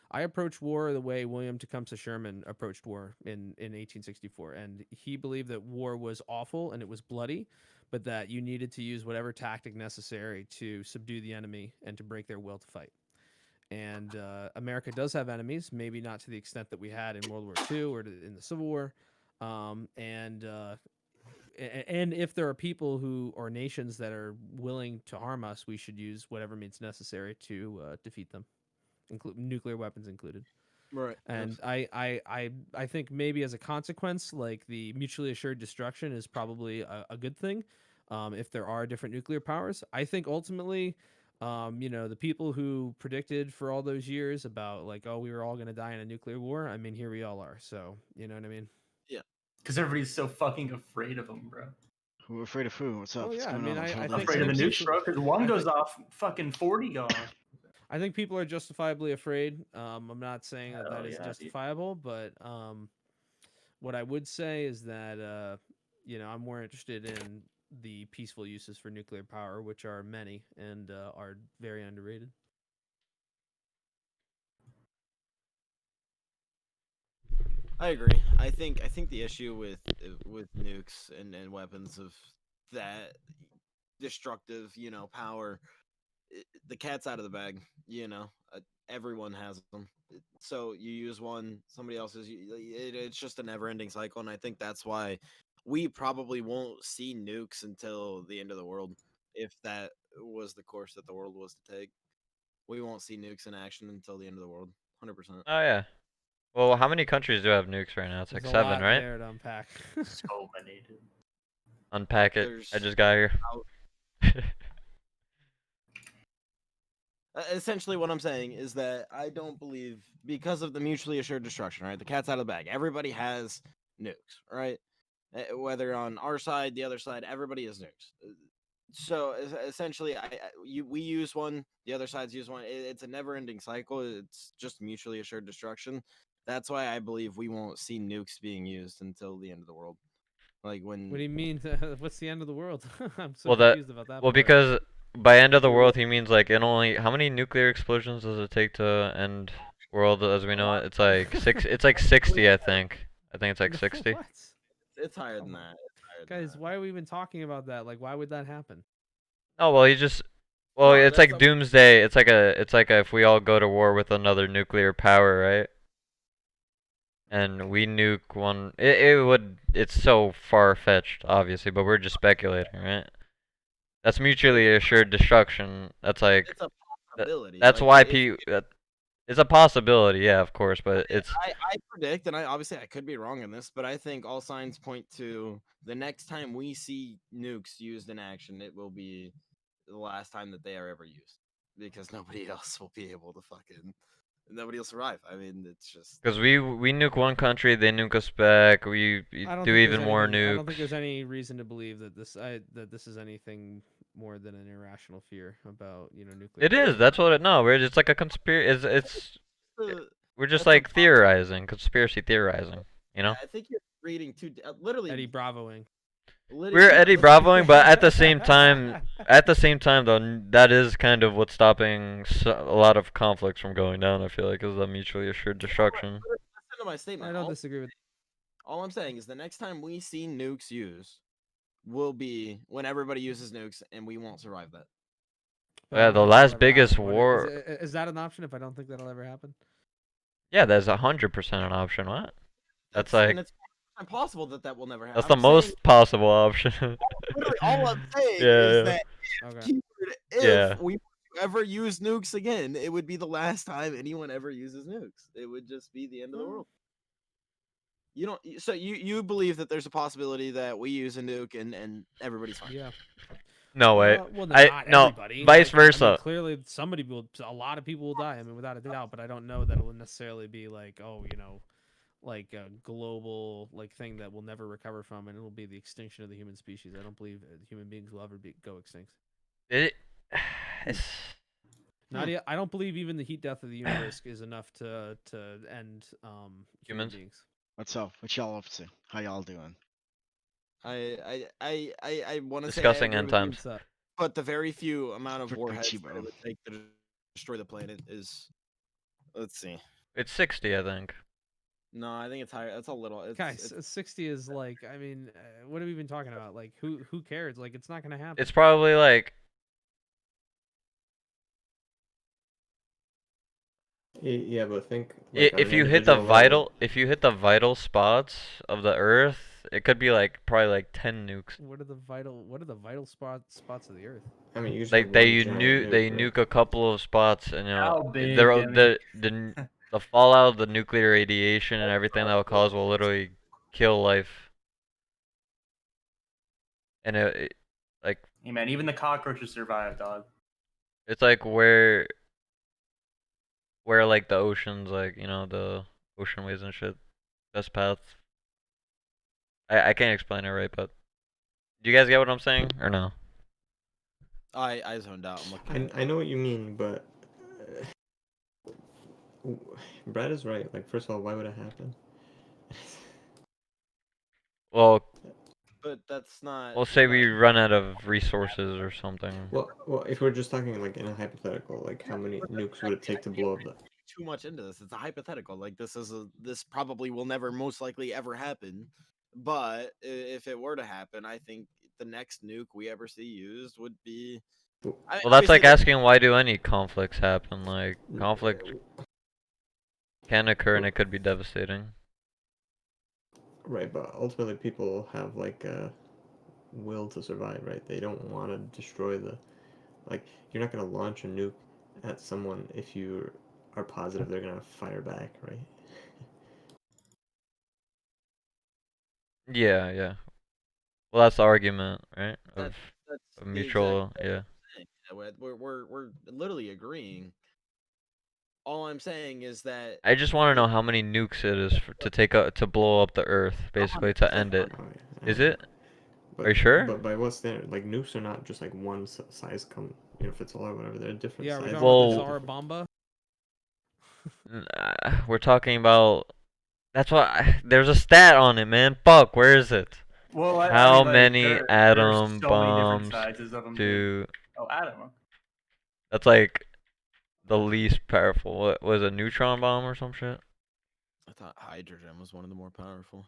I approach war the way William Tecumseh Sherman approached war in 1864, and he believed that war was awful and it was bloody, but that you needed to use whatever tactic necessary to subdue the enemy and to break their will to fight. And America does have enemies, maybe not to the extent that we had in World War II or in the Civil War. And if there are people who or nations that are willing to harm us, we should use whatever means necessary to defeat them, nuclear weapons included. Right. And I think maybe as a consequence, like the mutually assured destruction is probably a good thing. If there are different nuclear powers, I think ultimately, the people who predicted for all those years about like, oh, we were all going to die in a nuclear war. I mean, here we all are. So you know what I mean? Yeah. Because everybody's so fucking afraid of them, bro. Who afraid of who? What's up? Oh, What's yeah, I going mean, on? I Hold think on. Afraid of the people nukes, bro. Because one goes off, fucking 40 gone. I think people are justifiably afraid. I'm not saying that Hell that is yeah, dude. justifiable, but what I would say is that I'm more interested in the peaceful uses for nuclear power, which are many and are very underrated. I agree. I think the issue with nukes and weapons of that destructive, power, the cat's out of the bag. Everyone has them. So you use one, somebody else it's just a never-ending cycle, and I think that's why we probably won't see nukes until the end of the world. If that was the course that the world was to take, we won't see nukes in action until the end of the world. 100%. Oh yeah. Well, how many countries do have nukes right now? It's There's like a 7, lot right? there to unpack. So many, dude. Unpack it. There's I just got here. Essentially, what I'm saying is that I don't believe, because of the mutually assured destruction, right? The cat's out of the bag. Everybody has nukes, right? Whether on our side, the other side, everybody has nukes. So essentially, we use one, the other sides use one. It's a never-ending cycle. It's just mutually assured destruction. That's why I believe we won't see nukes being used until the end of the world. Like when. What do you mean? What's the end of the world? I'm so well, confused about that. well, part. because by end of the world, he means like it only. How many nuclear explosions does it take to end world as we know it? It's like six. It's like 60, I think. I think it's like 60. What? It's higher than that. Guys, why are we even talking about that? Like, why would that happen? Oh well, he just. Well, No, it's that's like doomsday. It's like a if we all go to war with another nuclear power, right? And we nuke one. It's so far fetched, obviously, but we're just speculating, right? That's mutually assured destruction. That's like. It's a possibility. That's like, why if, it's a possibility, yeah, of course, but it's. I predict, and I could be wrong in this, but I think all signs point to the next time we see nukes used in action, it will be the last time that they are ever used, because nobody else will be able to nobody will survive. I mean, it's just Because we nuke one country, they nuke us back. We I don't do think even there's more anything- nukes. I don't think there's any reason to believe that this is anything more than an irrational fear about nuclear. It is. That's what it. No, it's like a conspiracy. It's we're just that's like theorizing, conspiracy theorizing. You know. I think you're reading literally Eddie Bravoing. We're Eddie Bravoing, but at the same time, though, that is kind of what's stopping a lot of conflicts from going down. I feel like is the mutually assured destruction. Listen to my statement. I don't disagree with. All I'm saying is the next time we see nukes used will be when everybody uses nukes, and we won't survive that. But I Yeah, don't the think that'll last ever biggest happen. war. Is that an option? If I don't think that'll ever happen. Yeah, that's 100% an option. What? That's like. And it's impossible that will never happen. That's the most possible option. Literally, all I'm saying Yeah, is yeah. that Okay. keyword, if we ever use nukes again, it would be the last time anyone ever uses nukes. It would just be the end of the world. You don't. So you believe that there's a possibility that we use a nuke and everybody's fine. Yeah. No way. Well, I not no. everybody. Vice Like, I mean, versa. clearly, a lot of people will die. I mean, without a doubt. But I don't know that it will necessarily be like, oh, like a global like thing that we'll never recover from, and it'll be the extinction of the human species. I don't believe human beings will ever go extinct. It's Not I don't believe even the heat death of the universe is enough to end human Humans? beings. What's up? What y'all up to? How y'all doing? I want to say I discussing agree end with you, times. but the very few amount of Freaking warheads Chibo. that it would take to destroy the planet is, let's see. It's 60, I think. No, I think it's higher. That's a little. Guys, 60 is like, I mean, what are we even talking about? Like, who cares? Like, it's not gonna happen. It's probably like Yeah, but think like on if an you hit the individual vital spots of the Earth, it could be like probably like 10 nukes. What are the vital spots of the Earth? I mean, usually Like they one giant they nuke, right? nuke a couple of spots, and How big, the fallout of the nuclear radiation and everything that will cause will literally kill life. And like Hey man, even the cockroaches survive, dog. it's like where like the oceans, like the ocean waves and shit, best paths. I can't explain it right, but do you guys get what I'm saying or no? I zoned out. I'm looking. I know what you mean, but Brad is right. Like, first of all, why would it happen? Well, But that's not. we'll say we run out of resources or something. Well, if we're just talking like in a hypothetical, like how many nukes would it take to blow up the? Too much into this. It's a hypothetical. Like this probably will never, most likely, ever happen. But if it were to happen, I think the next nuke we ever see used would be. Well, that's like asking why do any conflicts happen? Like, conflict can occur and it could be devastating. Right, but ultimately people have like a will to survive, right? They don't want to destroy the, like, you're not going to launch a nuke at someone if you are positive they're going to fire back, right? Yeah, yeah. Well, that's the argument, right? That's Of the mutual, exact yeah. thing. We're literally agreeing. All I'm saying is that I just want to know how many nukes it is to blow up the Earth, basically to end it. Is it? Are you sure? But by what standard? Like, nukes are not just like one size fits all or whatever. They're different Yeah, we're sizes. talking about the Tsar Bomba. We're talking about. That's why there's a stat on it, man. Fuck, where is it? Well, how I mean, like, many there's atom so many different bombs sizes of them, do? dude. Oh, atom. That's like the least powerful. What was a neutron bomb or some shit? I thought hydrogen was one of the more powerful.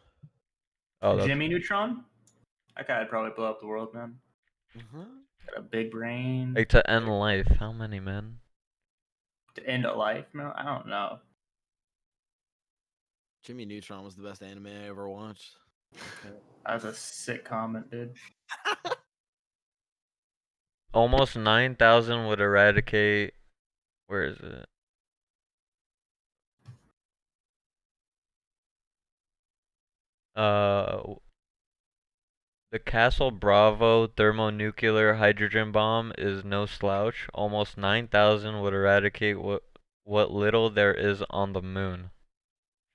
Oh, that's... Jimmy Neutron? That guy would probably blow up the world, man. Got a big brain. Like to end life. How many, man? To end a life, man? I don't know. Jimmy Neutron was the best anime I ever watched. That was a sick comment, dude. Almost 9,000 would eradicate. Where is it? The Castle Bravo thermonuclear hydrogen bomb is no slouch. Almost 9,000 would eradicate what little there is on the moon.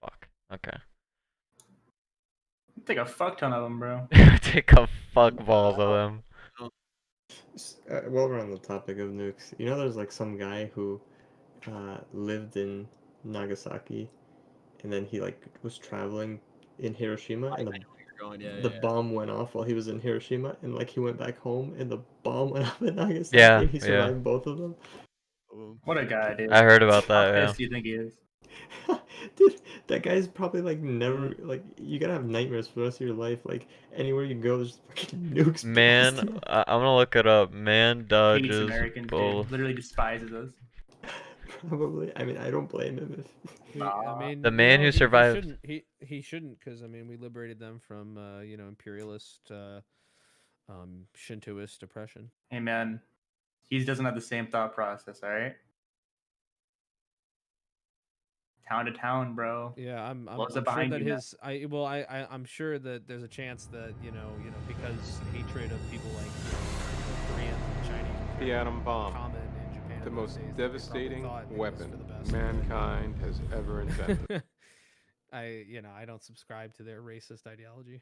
Fuck. Okay. Take a fuck ton of them, bro. Take a fuck balls of them. While we're on the topic of nukes, you know, there's like some guy who lived in Nagasaki, and then he like was traveling in Hiroshima, and the bomb went off while he was in Hiroshima, and like he went back home, and the bomb went off in Nagasaki, Yeah, and he survived both of them. What a guy, dude. I heard about that. How Yeah. pissed do you think he is? Dude, that guy's probably like never like you gotta have nightmares for the rest of your life. Like anywhere you go, there's fucking nukes. Man, I'm gonna look it up. Man Hates dodges Americans, both. dude. Literally despises us. Probably. I mean, I don't blame him if. I mean, The man who survived. He shouldn't, because I mean, we liberated them from imperialist, Shintoist oppression. Hey man, He doesn't have the same thought process. All right. Town to town, bro. Yeah, I'm Loves sure it behind that you now. I'm sure that there's a chance that because hatred of people like Koreans and Chinese was The very atom bomb, common in Japan the in those most days, that they probably devastating thought it was for weapon the best, but mankind has ever invented. I don't subscribe to their racist ideology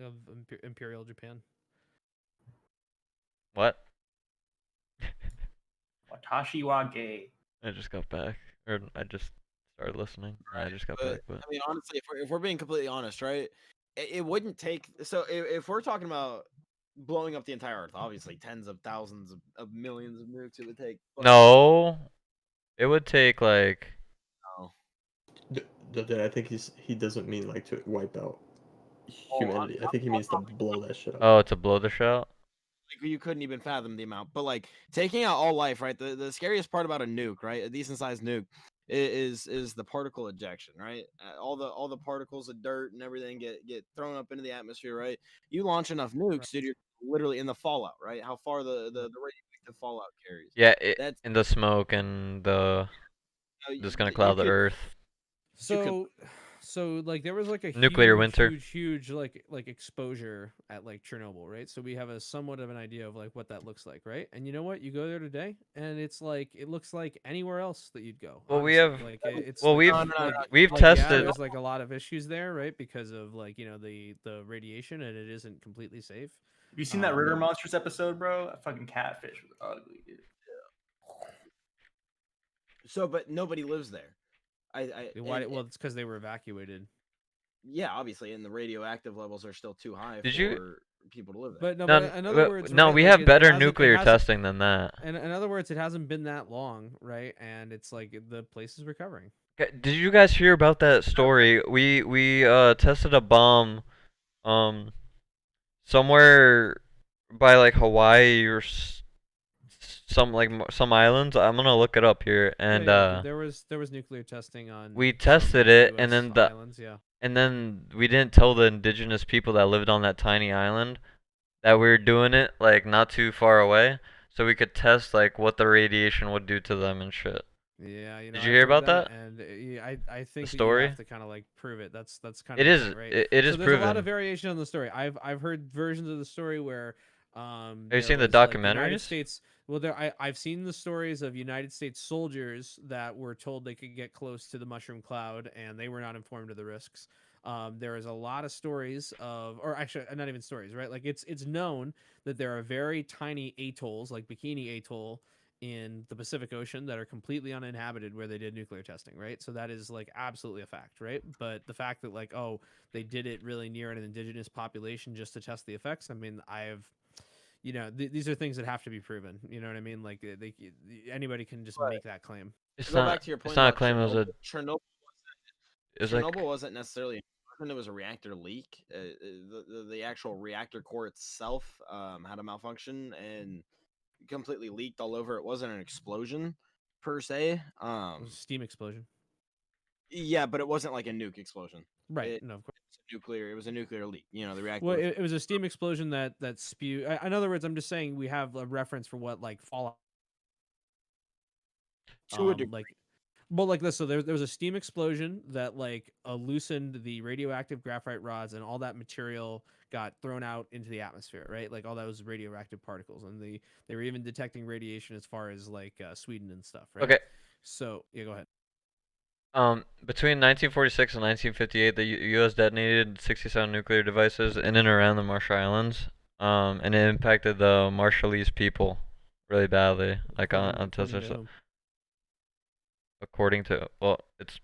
of Imperial Japan. What? Watashi wa gay. I just got back, or I just started listening. I just got back, but I mean, honestly, if we're being completely honest, right? It wouldn't take. So if we're talking about blowing up the entire Earth, obviously tens of thousands of millions of nukes it would take. But, no, it would take like. no. I think he doesn't mean like to wipe out Oh, humanity. I think he means to blow that shit up. Oh, to blow the shit out. Like you couldn't even fathom the amount. But like taking out all life, right? The scariest part about a nuke, right? A decent sized nuke is the particle ejection, right? All the particles of dirt and everything get thrown up into the atmosphere, right? You launch enough nukes, dude, you're literally in the fallout, right? How far the radioactive fallout carries. Yeah, That's in the smoke and the. Just gonna cloud the Earth. So like there was like a Nuclear winter. huge like exposure at like Chernobyl, right? So we have a somewhat of an idea of like what that looks like, right? And you know what? You go there today, and it looks like anywhere else that you'd go. Well, honestly. we have. Like it's well, like, we've like, tested. Yeah, there's like a lot of issues there, right? Because of like the radiation, and it isn't completely safe. Have you seen that River Monsters episode, bro? That fucking catfish was ugly, dude. So, but nobody lives there. Why? Well, it's because they were evacuated. Yeah, obviously, and the radioactive levels are still too high Did for you- people to live there. But no, but in other words, no, right, we like, have better nuclear testing than that. And in other words, it hasn't been that long, right? And it's like the place is recovering. Did you guys hear about that story? We tested a bomb, somewhere by like Hawaii or some islands. I'm gonna look it up here, and there was nuclear testing on. we tested it, US and then the islands, yeah. and then we didn't tell the indigenous people that lived on that tiny island that we were doing it like not too far away, so we could test like what the radiation would do to them and shit. Yeah, Did I've you hear heard about that? And I think The that you story? have to kind of like prove it. That's kind It of is- the thing, right? it is so there's a lot proven. of variation on the story. I've heard versions of the story where Have you there seen the was, like, United documentaries? States. Well, I've seen the stories of United States soldiers that were told they could get close to the mushroom cloud, and they were not informed of the risks. There is a lot of stories of, or actually, not even stories, right? Like it's known that there are very tiny atolls, like Bikini Atoll, in the Pacific Ocean that are completely uninhabited where they did nuclear testing, right? So that is like absolutely a fact, right? But the fact that like, oh, they did it really near an indigenous population just to test the effects. I mean, these are things that have to be proven. You know what I mean? Like anybody can just make that claim. It's Go not. back to your point It's not a about claim. It was a. Chernobyl. It was Chernobyl like. wasn't necessarily. It was a reactor leak. The actual reactor core itself had a malfunction and completely leaked all over. It wasn't an explosion per se. It was a steam explosion. Yeah, but it wasn't like a nuke explosion. Right. No, of course. It was a nuclear leak. You know, the reactor. Well, it was a steam explosion that spewed. In other words, I'm just saying we have a reference for what like fallout. To a degree. Like, well, like this. So there was a steam explosion that like loosened the radioactive graphite rods, and all that material got thrown out into the atmosphere, right? Like all those radioactive particles, and they were even detecting radiation as far as like Sweden and stuff, right? Okay. So yeah, go ahead. Between 1946 and 1958, the U.S. detonated 67 nuclear devices in and around the Marshall Islands, and it impacted the Marshallese people really badly, like on Tesla. According to, well, it's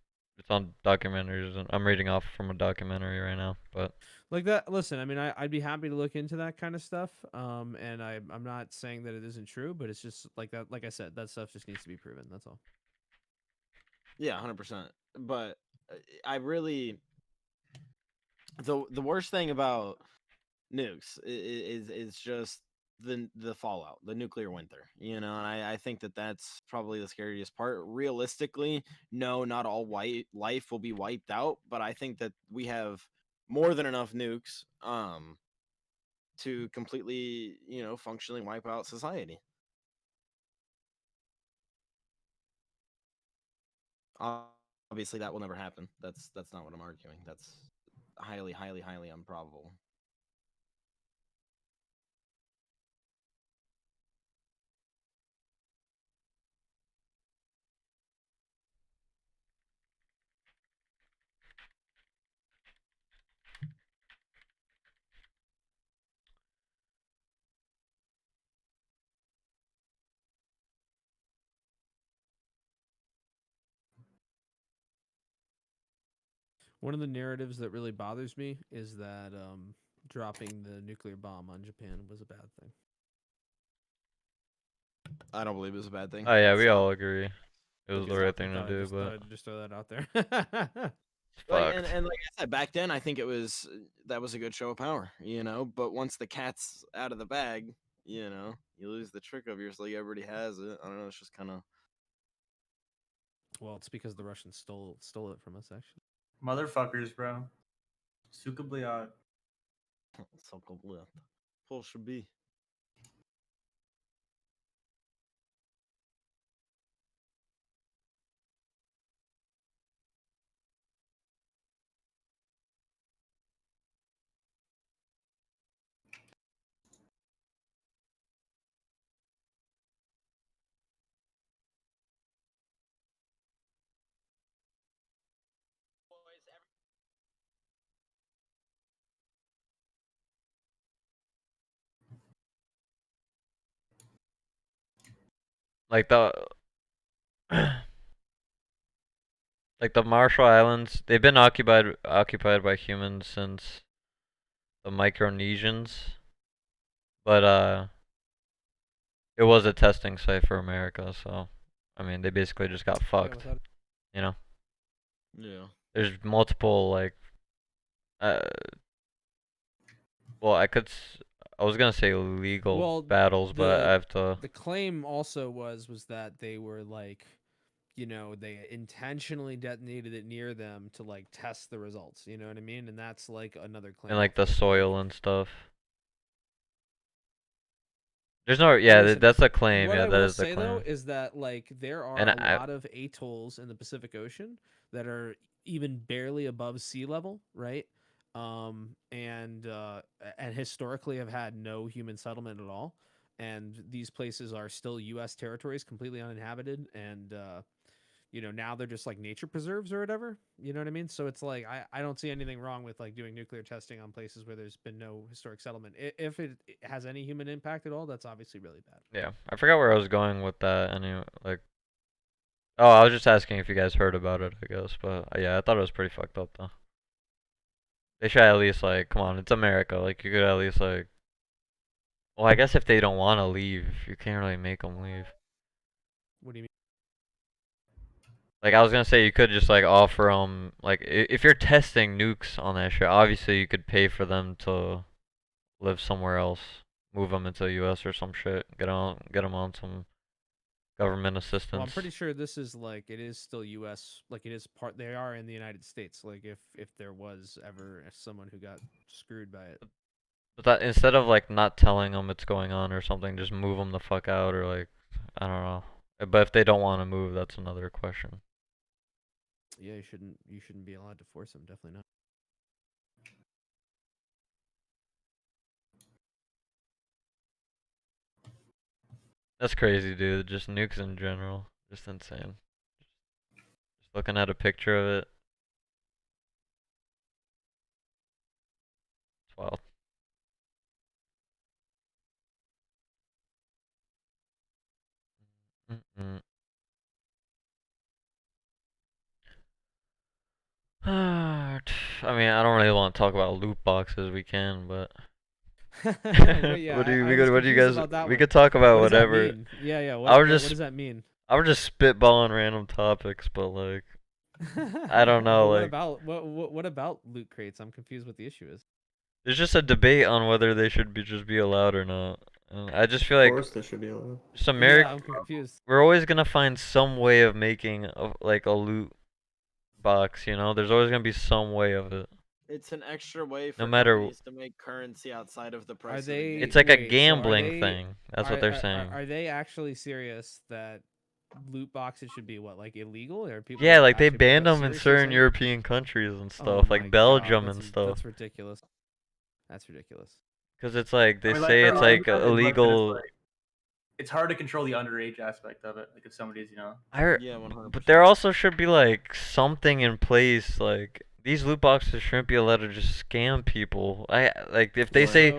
on documentaries, and I'm reading off from a documentary right now, but like that. Listen, I mean, I'd be happy to look into that kind of stuff. And I'm not saying that it isn't true, but it's just like that. Like I said, that stuff just needs to be proven. That's all. Yeah, 100%. But I really the worst thing about nukes is just the fallout, the nuclear winter. You know, and I think that that's probably the scariest part. Realistically, no, not all life will be wiped out, but I think that we have more than enough nukes to completely, functionally wipe out society. Obviously, that will never happen. That's not what I'm arguing. That's highly, highly, highly improbable. One of the narratives that really bothers me is that dropping the nuclear bomb on Japan was a bad thing. I don't believe it was a bad thing. Oh yeah, we all agree. It was Okay, the right thing to do, just, but just throw that out there. Like, fucked. and like I said, back then I think that was a good show of power, you know. But once the cat's out of the bag, you know, you lose the trick of yours. Like everybody has it. I don't know. It's just kind of. Well, it's because the Russians stole it from us, actually. Motherfuckers, bro. Suka bliat. Suka bliat. Full should be. Like the like the Marshall Islands, they've been occupied by humans since the Micronesians, but it was a testing site for America, so I mean they basically just got fucked, you know. Yeah. There's multiple like, well I was gonna say legal battles, but I have to. The claim also was that they were like, you know, they intentionally detonated it near them to like test the results. You know what I mean? And that's like another claim. And like the soil and stuff. There's no, yeah, Listen, that's a claim. What Yeah, I that will is the say claim. though is that like there are And a lot of atolls in the Pacific Ocean that are even barely above sea level, right? And historically have had no human settlement at all, and these places are still U.S. territories, completely uninhabited, and you know, now they're just like nature preserves or whatever. You know what I mean? So it's like I don't see anything wrong with like doing nuclear testing on places where there's been no historic settlement. If it has any human impact at all, that's obviously really bad. Yeah, I forgot where I was going with that. Anyway, like, oh, I was just asking if you guys heard about it, I guess. But yeah, I thought it was pretty fucked up though. They should at least like, come on, it's America. Like, you could at least like, well, I guess if they don't want to leave, you can't really make them leave. What do you mean? Like, I was gonna say you could just like offer them, like, if you're testing nukes on that shit, obviously you could pay for them to live somewhere else, move them into the U.S. or some shit, get them on some government assistance. Well, I'm pretty sure this is like it is still U.S. Like it is part. They are in the United States. Like if there was ever someone who got screwed by it. But that instead of like not telling them it's going on or something, just move them the fuck out or like, I don't know. But if they don't want to move, that's another question. Yeah, you shouldn't be allowed to force them. Definitely not. That's crazy, dude. Just nukes in general, just insane. Just looking at a picture of it, it's wild. Mm-mm. I mean, I don't really want to talk about loot boxes. We can, but Yeah, what do you, I was what do you confused guys? about that We one. could talk about What does that whatever. mean? Yeah. What What does that mean? I was just spitballing random topics, but like, I don't know. But Like, what about loot crates? I'm confused what the issue is. there's just a debate on whether they should just be allowed or not. And I just feel like, Of course, they should be allowed. just America. Yeah, I'm confused. We're always gonna find some way of making like a loot box. You know, there's always gonna be some way of it. It's an extra way for No matter. companies to make currency outside of the price. Are they? It's like a wait, so gambling thing. That's what they're saying. Are they actually serious that loot boxes should be what, like illegal, or people? Yeah, like they actually pick banned up them in seriously certain saying- European countries and Oh stuff, my like Belgium God, and stuff. That's ridiculous. That's ridiculous. Because it's like they I mean, say there it's are like guys, but illegal. it's hard to control the underage aspect of it. Like if somebody's, Yeah, 100%. But there also should be like something in place. Like these loot boxes shouldn't be allowed to just scam people. Like if they say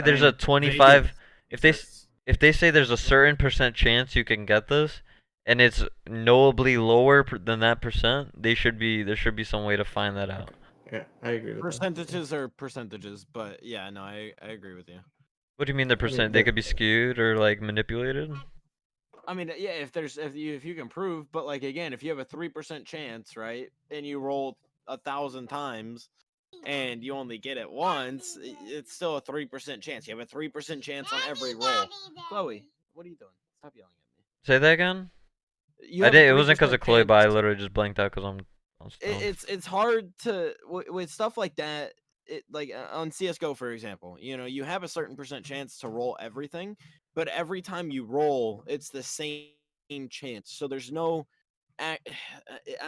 there's a 25, if they say there's a certain percent chance you can get this, and it's knowably lower than that percent, there should be some way to find that out. Yeah, I agree with Percentages are percentages, but yeah, no, I agree with you. What do you mean the percent? They could be skewed or like manipulated? I mean, yeah, if you can prove, but like again, if you have a 3% chance, right, and you roll 1,000 times, and you only get it once, it's still a 3% chance. You have a 3% chance on every roll. Chloe, what are you doing? Stop yelling at me. Say that again. You I have a did. It wasn't because 3% of Chloe, chance. but I literally just blanked out because I'm stoned. It's hard to with stuff like that. Like on CS:GO, for example, you have a certain percent chance to roll everything, but every time you roll, it's the same chance. So there's no, I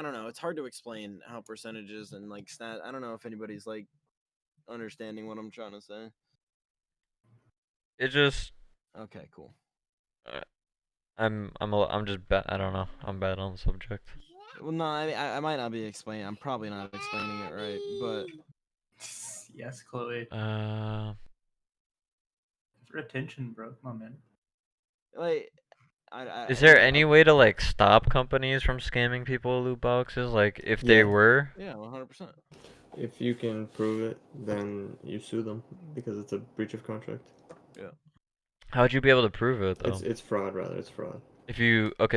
don't know. It's hard to explain how percentages and like stat. I don't know if anybody's like understanding what I'm trying to say. It just. Okay, cool. I'm just bad. I don't know. I'm bad on the subject. Well, no, I might not be explaining. I'm probably not explaining it right, but yes, Chloe. For attention, bro. Come on, man. Like, Is there any way to like stop companies from scamming people with loot boxes? Like if they were? Yeah, 100%. If you can prove it, then you sue them because it's a breach of contract. Yeah. How would you be able to prove it though? It's fraud, rather. It's fraud. If you if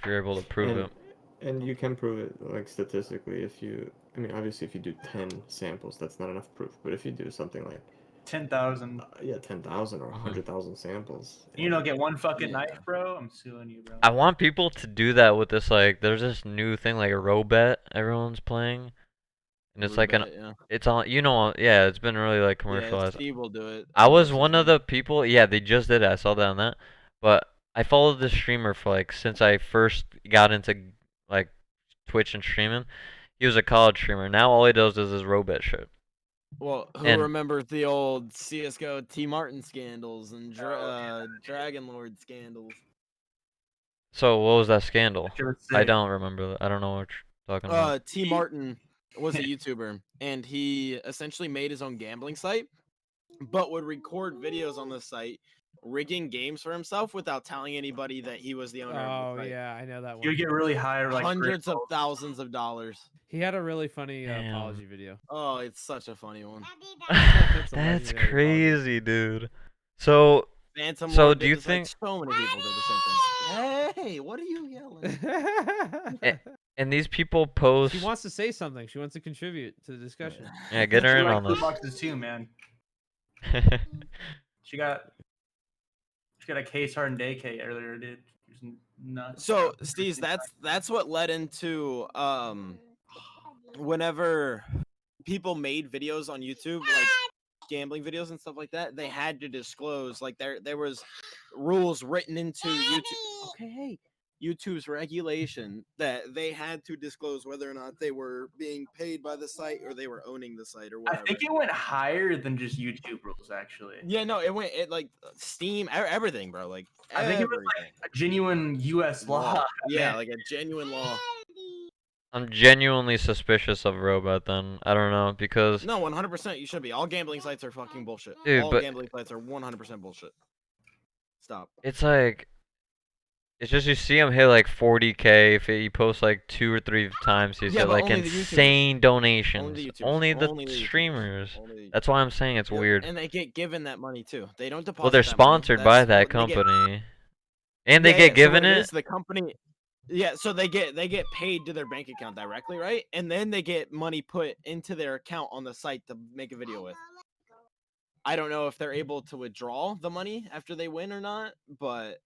you're able to prove it. And you can prove it like statistically if you. I mean, obviously, if you do 10 samples, that's not enough proof. But if you do something like 10,000. Yeah, 10,000 or 100,000 samples. You don't get one fucking knife, bro. I'm suing you, bro. I want people to do that with this. Like, there's this new thing like a Robet everyone's playing, and it's like it's on. Yeah, it's been really like commercialized. Yeah, Steve will do it. I was one of the people. Yeah, they just did it. I saw that on that, but I followed this streamer for like since I first got into like Twitch and streaming. He was a college streamer. Now all he does is his Robet shit. Well, who remembers the old CS:GO T Martin scandals and Dragon Lord scandals? So what was that scandal? I don't remember that. I don't know what you're talking about. T Martin was a YouTuber, and he essentially made his own gambling site, but would record videos on the site, rigging games for himself without telling anybody that he was the owner of the site. Yeah, I know that one. You get really high, like hundreds of thousands of dollars. He had a really funny apology video. Oh, it's such a funny one. That's crazy, dude. So, Phantom so Lord do you did this, like, think? so many people did the same thing? Hey, what are you yelling? And these people post. She wants to say something. She wants to contribute to the discussion. Yeah, get her in on loot this. boxes too, man. She got a case hardened AK earlier, dude. Nuts. So, Steve, that's what led into whenever people made videos on YouTube, like gambling videos and stuff like that, they had to disclose, like there was rules written into YouTube. Okay, hey, YouTube's regulation that they had to disclose whether or not they were being paid by the site or they were owning the site or whatever. I think it went higher than just YouTube rules, actually. Yeah, no, it like Steam, everything, bro. Like I think it was like a genuine U.S. law. Yeah, like a genuine law. I'm genuinely suspicious of Robot then. I don't know because No, 100% you should be. All gambling sites are fucking bullshit. Dude, All but- gambling sites are 100% bullshit. Stop. it's like it's just you see him hit like 40K if he posts like 2 or 3 times. He's Yeah, got but like only the YouTubers. insane donations. Only the YouTubers. Only the Only the YouTubers. streamers. Only- That's why I'm saying it's weird. And they get given that money too. They don't deposit. Well, they're that money. sponsored by That's that what they get- company, and they Yeah, get so given what it. is, the company. Yeah, so they get paid to their bank account directly, right? And then they get money put into their account on the site to make a video with. I don't know if they're able to withdraw the money after they win or not, but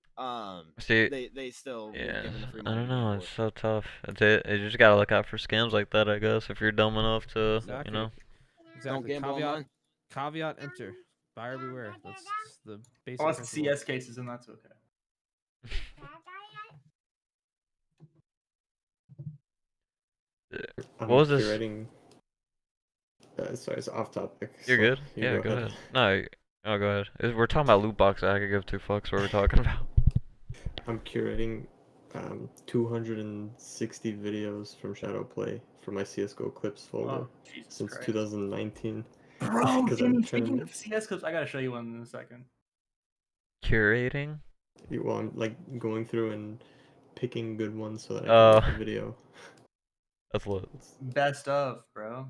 See, they still get yeah, given the free I money. don't know. It's so tough. You just gotta look out for scams like that, I guess. If you're dumb enough to, Exactly. you know. Exactly. gamble online. Caveat emptor. Buyer beware. That's the basic. Unless principle. CS cases, and that's okay. I'm What was this? curating. Sorry, it's off topic. You're so good. you Yeah, go go ahead. ahead. No, oh, go ahead. We're talking about loot boxes. I could give two fucks what we're talking about. I'm curating 260 videos from Shadow Play for my CS:GO clips folder Jesus since Christ. 2019. Bro, Because I'm Jimmy, trying speaking to. of CS clips, I gotta show you one in a second. Curating? Well, I'm like going through and picking good ones so that I can make a video. That's lit. Best of, bro.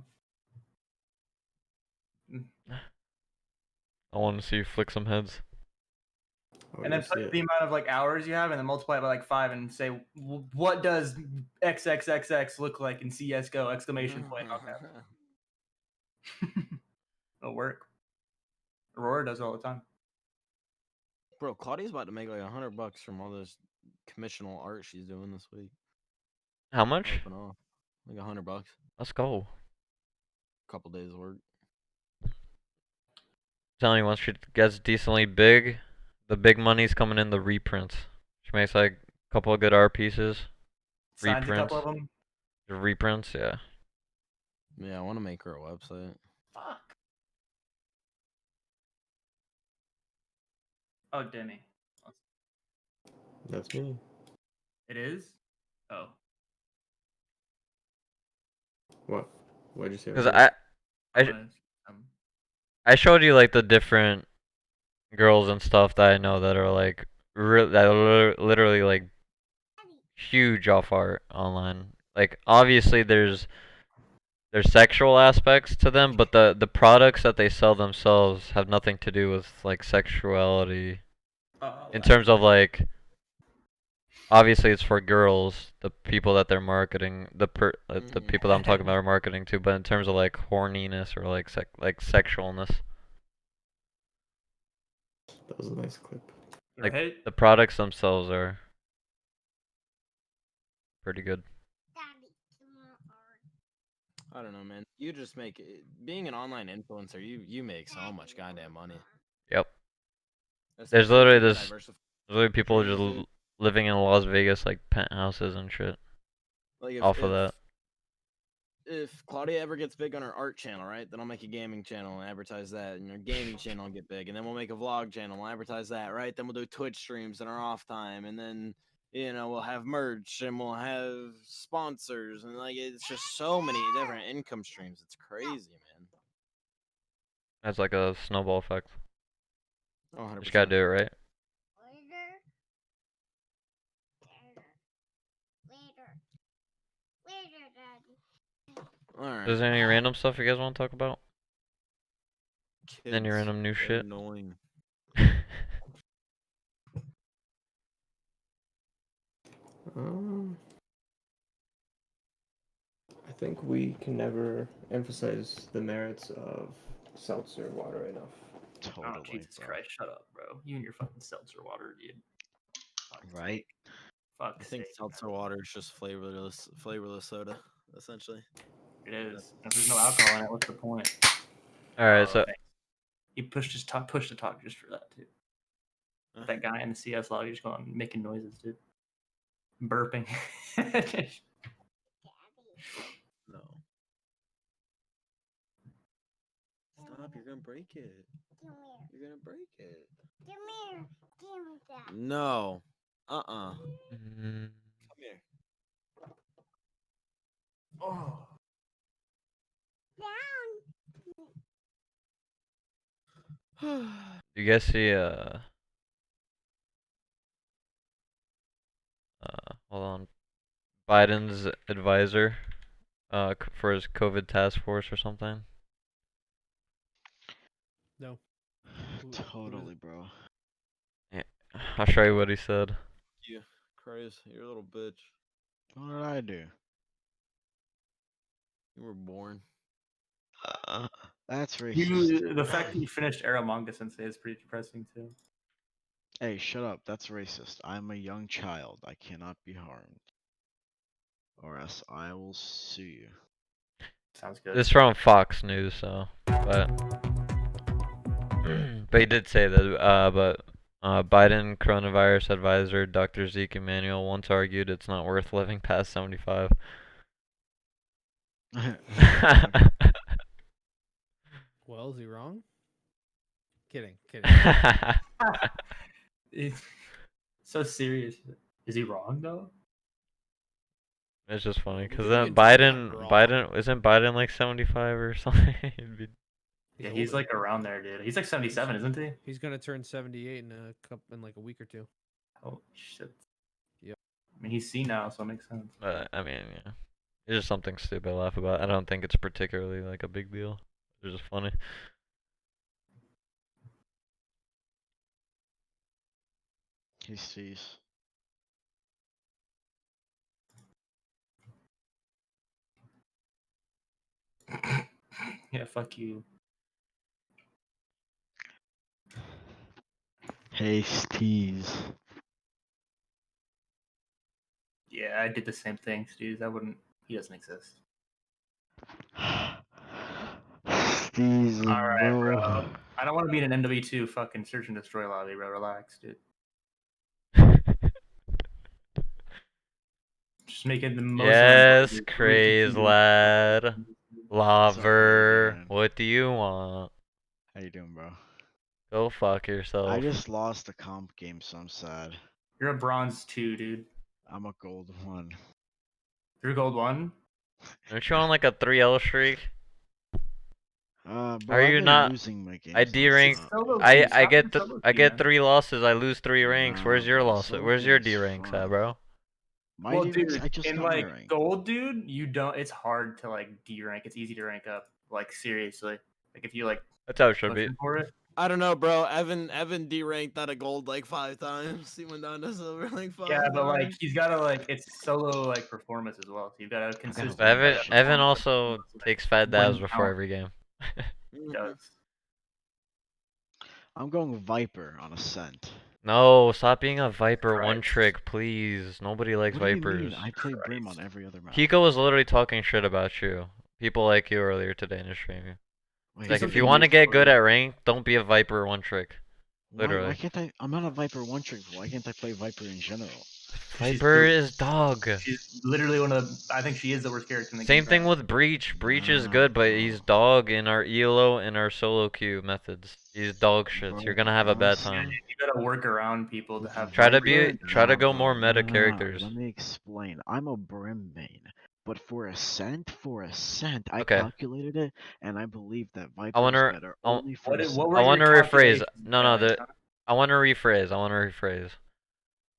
I want to see you flick some heads. Oh, And then you'll see put it. the amount of like hours you have, and then multiply it by like 5, and say, what does XXXX look like in CS:GO! Exclamation point! Okay. It'll work. Aurora does it all the time. Bro, Claudia's about to make like $100 from all this commissional art she's doing this week. How much? Open off. Like $100. Let's go. Couple days of work. Telling you, once she gets decently big, the big money's coming in the reprints. She makes like a couple of good art pieces. Signs a Reprints. couple of them. The reprints, yeah. Yeah, I want to make her a website. Fuck. Oh, Demi. That's me. It is? Oh. What? What'd you say? Because I showed you like the different girls and stuff that I know that are like that are literally like huge off art online. Like obviously there's sexual aspects to them, but the products that they sell themselves have nothing to do with like sexuality. In terms of like, obviously it's for girls, the people that they're marketing, the people that I'm talking about are marketing to, but in terms of like horniness or like sexualness. That was a nice clip. Like the products themselves are pretty good. I don't know, man. You just make it, being an online influencer, you make so much goddamn money. Yep. Especially There's literally if you this. diversify There's literally people streams, just dude. living in Las Vegas like penthouses and shit. Like Off of that. If Claudia ever gets big on her art channel, right, then I'll make a gaming channel and advertise that, and her gaming channel will get big, and then we'll make a vlog channel and we'll advertise that, right? Then we'll do Twitch streams in our off time, and then we'll have merch and we'll have sponsors, and like it's just so many different income streams. It's crazy, man. That's like a snowball effect. Oh, 100%. Just gotta do it right. Alright. Is there any random stuff you guys want to talk about? Any Kids random new are shit? Annoying. I think we can never emphasize the merits of seltzer water enough. Totally. Oh, Jesus Christ, shut up, bro. You and your fucking seltzer water, dude. Right? Fuck. I think seltzer water is just flavorless soda, essentially. It is. If there's no alcohol in it, what's the point? Alright, so Thanks. He pushed the talk just for that too. That guy in the CS lobby just going making noises, dude. Burping. No. Stop, you're gonna break it. You're gonna break it. Give me that. No. Come here. Oh. you guys see hold on, Biden's advisor for his COVID task force or something? No. Totally, bro. Yeah, I'll show you what he said. You, Chris, you're a little bitch. What did I do? You were born. That's racist. The fact that you finished Arrow Manga Sensei is pretty depressing too. Hey, shut up. That's racist. I'm a young child. I cannot be harmed. Or else I will sue you. Sounds good. This is from Fox News, so but but he did say that Biden coronavirus advisor Dr. Zeke Emanuel once argued it's not worth living past 75. Well, is he wrong? Kidding. It's so serious. Is he wrong though? It's just funny What because do you then mean he's not wrong? Biden isn't Biden like 75 or something? Yeah, he's like around there, dude. He's like 77, isn't he? He's gonna turn 78 in like a week or two. Oh shit. Yep. I mean, he's senile, so it makes sense. I mean, yeah, it's just something stupid to laugh about. I don't think it's particularly like a big deal. It's just funny. He sees. Yeah, fuck you. Hasties. Yeah, I did the same thing, dude. I wouldn't. He doesn't exist. Hasties, All right, bro. bro. I don't want to be in an NW2 fucking search and destroy lobby, bro. Relax, dude. Just make it the most. Yes, craze lad. What's Lover. up, What do you want? How you doing, bro? Go fuck yourself. I just lost the comp game, so I'm sad. You're a bronze 2, dude. I'm a gold 1. You're a gold 1? Aren't you on like a 3L streak? Bro, Are I've you been not? losing my games I D rank. Solo queue, I stop get the solo I queue, get man. 3 losses. I lose 3 ranks. Where's your bro, loss? solo Where's your queuing's D ranks at, fun. bro? My Well, D ranks, dude, I just in got my like rank. gold, dude, you don't. It's hard to like D rank. It's easy to rank up. Like seriously, like if you like That's how it should be. pushing for it. I don't know, bro. Evan deranked out of gold like 5 times. He went down to silver like 5 Yeah, times. but like he's gotta like it's solo like performance as well. So you've got to consistently. Evan also takes fat dabs before every game. He does. I'm going Viper on Ascent. No, stop being a Viper one Christ. trick, please. Nobody likes What do you Vipers. mean? I play Brim on every other map. Kiko was literally talking shit about you. People like you earlier today in the stream. Wait, Like, so if you do want to you- get good at rank, don't be a Viper one trick. Why Literally. can't I? I'm not a Viper 1 trick. Why can't I play Viper in general? Viper is dog. She's literally one of the. I think she is the worst character in the game. Same thing with Breach. Breach is good, but he's dog in our ELO and our solo queue methods. He's dog shit. So you're gonna have a bad time. You gotta work around people to have. Try to Viper? go more meta Nah, characters. Let me explain. I'm a Brim main, but for Ascent, I Okay. calculated it, and I believe that Viper I wanna is better only for Ascent. I wanna rephrase. No, I wanna rephrase.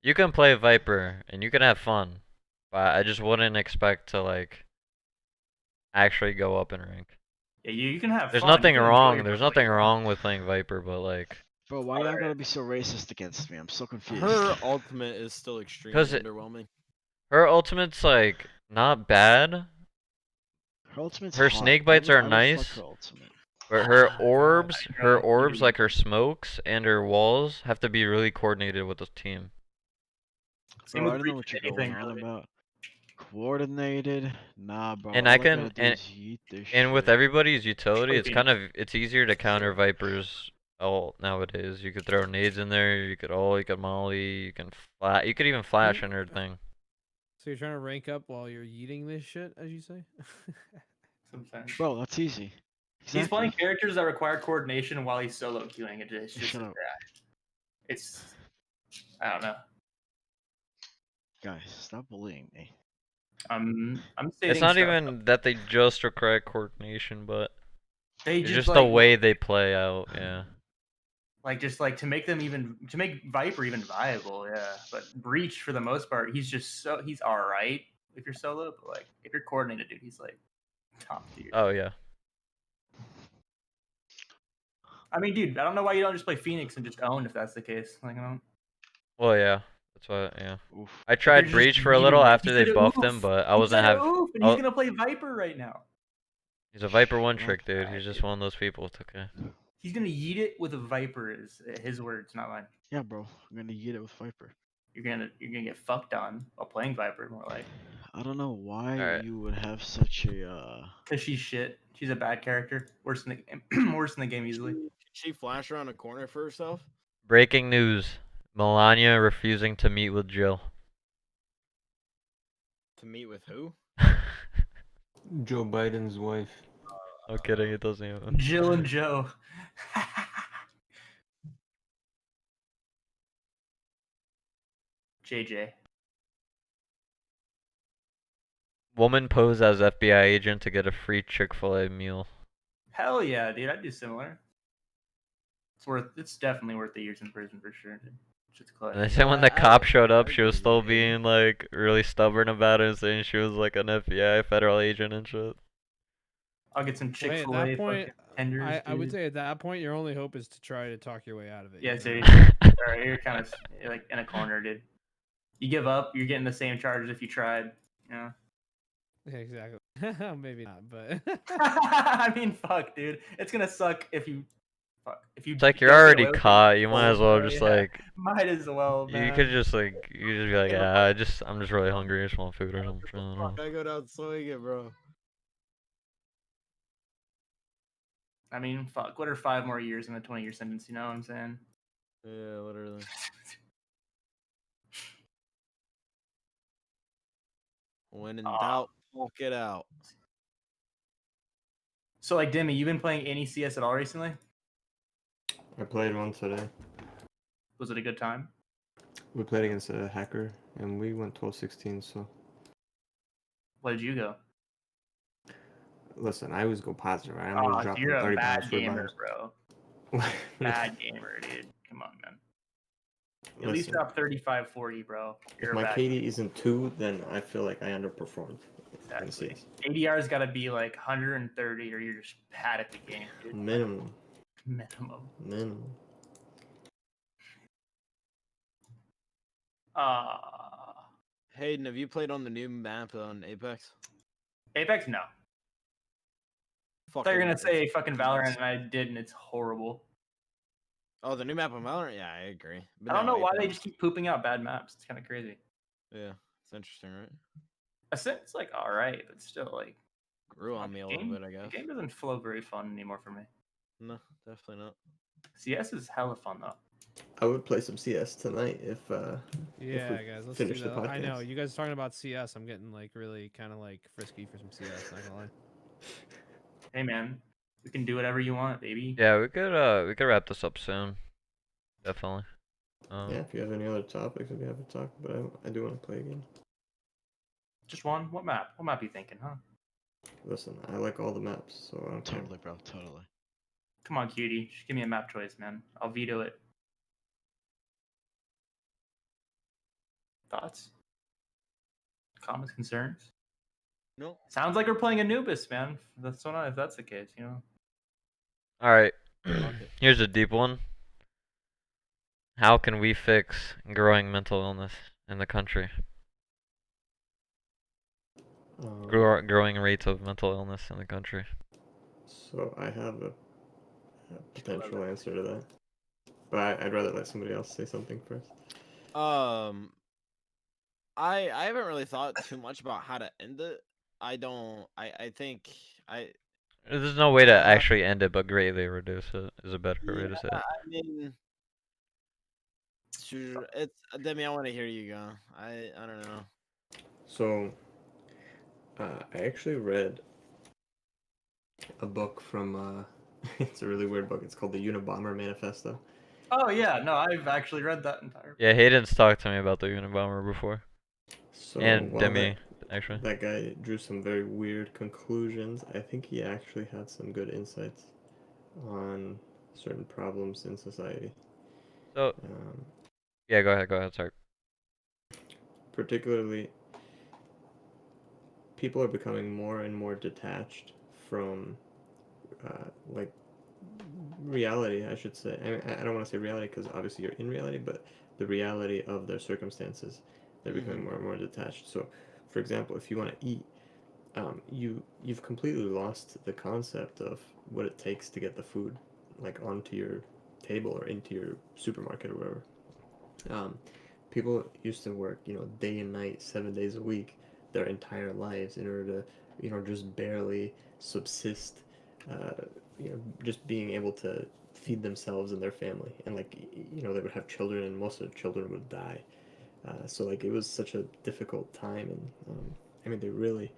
You can play Viper and you can have fun, but I just wouldn't expect to like actually go up in rank. Yeah, you can have. There's fun. You nothing can enjoy wrong. it, There's but, like, nothing wrong with playing Viper, but like. Bro, why y'all gotta be so racist against me? I'm so confused. Her ultimate is still extremely 'Cause underwhelming. Her ultimate's like not bad. Her ultimate's Her hot. snake bites I are would fuck nice. her ultimate. But her orbs, like her smokes and her walls, have to be really coordinated with the team. Bro, I don't know what you're going on about. Coordinated? Nah, bro. And all I gotta can do is yeet this and with shit. everybody's utility, it's easier to counter Vipers ult nowadays. You could throw nades in there. You could molly. You could even flash and everything. So you're trying to rank up while you're yeeting this shit, as you say? Sometimes. Bro, that's easy. He's playing characters that require coordination while he's solo queuing. It's just Shut up. It's I don't know. Guys, stop bullying me. I'm It's not even that they just require coordination, but They it's just, just the like- way they play out. Yeah. Like just like to make Viper even viable, yeah. But Breach for the most part, he's alright if you're solo, but like if you're coordinated, dude, he's like top tier. Oh yeah. I mean, dude, I don't know why you don't just play Phoenix and just own if that's the case. Like I don't. Well, yeah. That's why. Yeah. Oof. I tried just Breach for a yeeting little him. after He they said buffed oof. him, but I He wasn't said having. oof, and he's gonna play Viper right now. He's a Viper one trick, dude. He's just one of those people. It's okay. He's gonna yeet it with a Viper. Is his words, not mine. Yeah, bro. I'm gonna yeet it with Viper. You're gonna get fucked on while playing Viper, more like. I don't know why Alright. you would have such a Cause she's shit. She's a bad character. Worse in the game easily. Did she flash around a corner for herself? Breaking news: Melania refusing to meet with Jill. To meet with who? Joe Biden's wife. No kidding, it doesn't even. Jill and Joe. JJ. Woman pose as FBI agent to get a free Chick-fil-A meal. Hell yeah, dude. I'd do similar. It's definitely worth the years in prison for sure, dude. Shit's clutch. And they said when the cop showed up, she was still being like really stubborn about it, and saying she was like an FBI federal agent and shit. I'll get some Wait, Chick-fil-A at that point, tenders. I would say at that point, your only hope is to try to talk your way out of it. Yeah, you so know? you're kind of like in a corner, dude. You give up, you're getting the same charges if you tried. Yeah. Yeah, exactly. Maybe not, but I mean, fuck, dude. It's gonna suck if you. Fuck. If you. It's like you're don't get already away with it, caught. You might as well bro, just yeah. like. Might as well, man. You could just like you just be like, Give up. yeah, I'm just really hungry. I just want food or something. I don't know. I go down swinging, bro. I mean, fuck. What are 5 more years in a 20-year sentence? You know what I'm saying? Yeah, literally. When in doubt, walk it out. So, like, Demi, you been playing any CS at all recently? I played one today. Was it a good time? We played against a hacker, and we went 12-16, so... What did you go? Listen, I always go positive, right? I'm Oh, always so dropping you're 30 a bad bombs, 40 gamer, bombs. bro. Bad gamer, dude. Come on, man. At least Listen, drop 35, 40, bro. if You're a my bad KD isn't 2, then I feel like I underperformed. Exactly. ADR's got to be like 130 or you're just bad at the game, dude. Minimum. Minimum. Minimum. Hayden, have you played on the new map on Apex? Apex? No. I thought you were going to say fucking Valorant, and I did, and it's horrible. Oh, the new map on Valorant? Yeah, I agree. But I don't no, know why they Apex. just keep pooping out bad maps. It's kind of crazy. Yeah, it's interesting, right? Ascent's like alright, but still like Grew on me a little bit, I guess. The game doesn't flow very fun anymore for me. No, definitely not. CS is hella fun though. I would play some CS tonight if yeah, we guys, let's do finish the that. podcast. I know you guys are talking about CS. I'm getting like really kind of like frisky for some CS. Not gonna lie. Hey man, we can do whatever you want, baby. Yeah, we could wrap this up soon. Definitely. Yeah, if you have any other topics, I'd be happy to talk. But I do want to play again. Just one? What map? What map you thinking, huh? Listen, I like all the maps, so I don't care. Totally, bro. Totally. Come on, cutie. Just give me a map choice, man. I'll veto it. Thoughts? Comments, concerns? No. Sounds like we're playing Anubis, man. That's so nice if that's the case, you know. All right. Here's a deep one. How can we fix growing mental illness in the country? Growing rates of mental illness in the country. So I have a potential answer to that, but I'd rather let somebody else say something first. I haven't really thought too much about how to end it. I think There's no way to actually end it, but greatly reduce it is a better way to say it. I mean, it's Demi. I want to hear you go. I don't know. So, I actually read a book from it's a really weird book. It's called the Unabomber Manifesto. Oh yeah, no, I've actually read that entire. Yeah, Hayden's talked to me about the Unabomber before. So And Demi, actually. That guy drew some very weird conclusions. I think he actually had some good insights on certain problems in society. So, yeah, go ahead, sorry. Particularly, people are becoming more and more detached from, like, reality, I should say. I don't want to say reality because obviously you're in reality, but the reality of their circumstances. They're becoming more and more detached. So, for example, if you want to eat, you've completely lost the concept of what it takes to get the food, like, onto your table or into your supermarket or wherever. People used to work, day and night, 7 days a week, their entire lives in order to, just barely subsist, just being able to feed themselves and their family. And, like, they would have children, and most of the children would die. So, like, it was such a difficult time, and, I mean, they really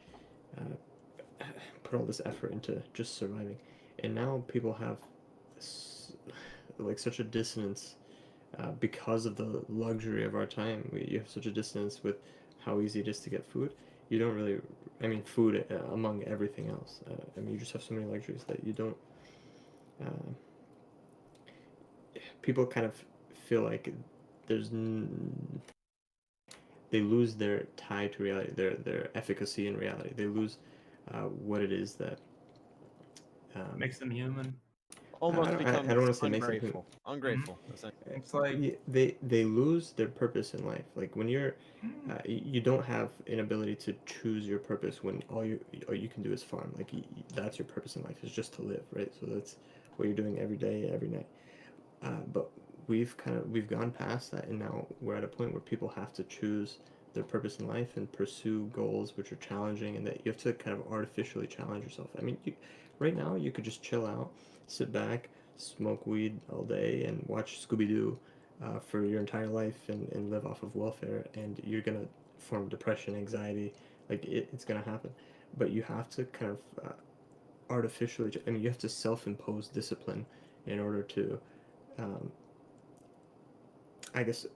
put all this effort into just surviving, and now people have like such a dissonance because of the luxury of our time. You have such a dissonance with how easy it is to get food. You don't really, I mean, food among everything else. I mean, you just have so many luxuries that you don't. People kind of feel like there's they lose their tie to reality, their efficacy in reality. They lose what it is that makes them human. Almost I becomes don't want to say makes them ungrateful. Ungrateful. essentially. It's like they lose their purpose in life. Like when you're you don't have an ability to choose your purpose when all you can do is farm. Like that's your purpose in life, is just to live, right? So that's what you're doing every day, every night. But we've gone past that, and now we're at a point where people have to choose their purpose in life and pursue goals which are challenging, and that you have to kind of artificially challenge yourself. I mean, right now you could just chill out, sit back, smoke weed all day, and watch Scooby-Doo for your entire life, and live off of welfare, and you're gonna form depression, anxiety, like it's gonna happen. But you have to kind of artificially, I mean, you have to self-impose discipline in order to I guess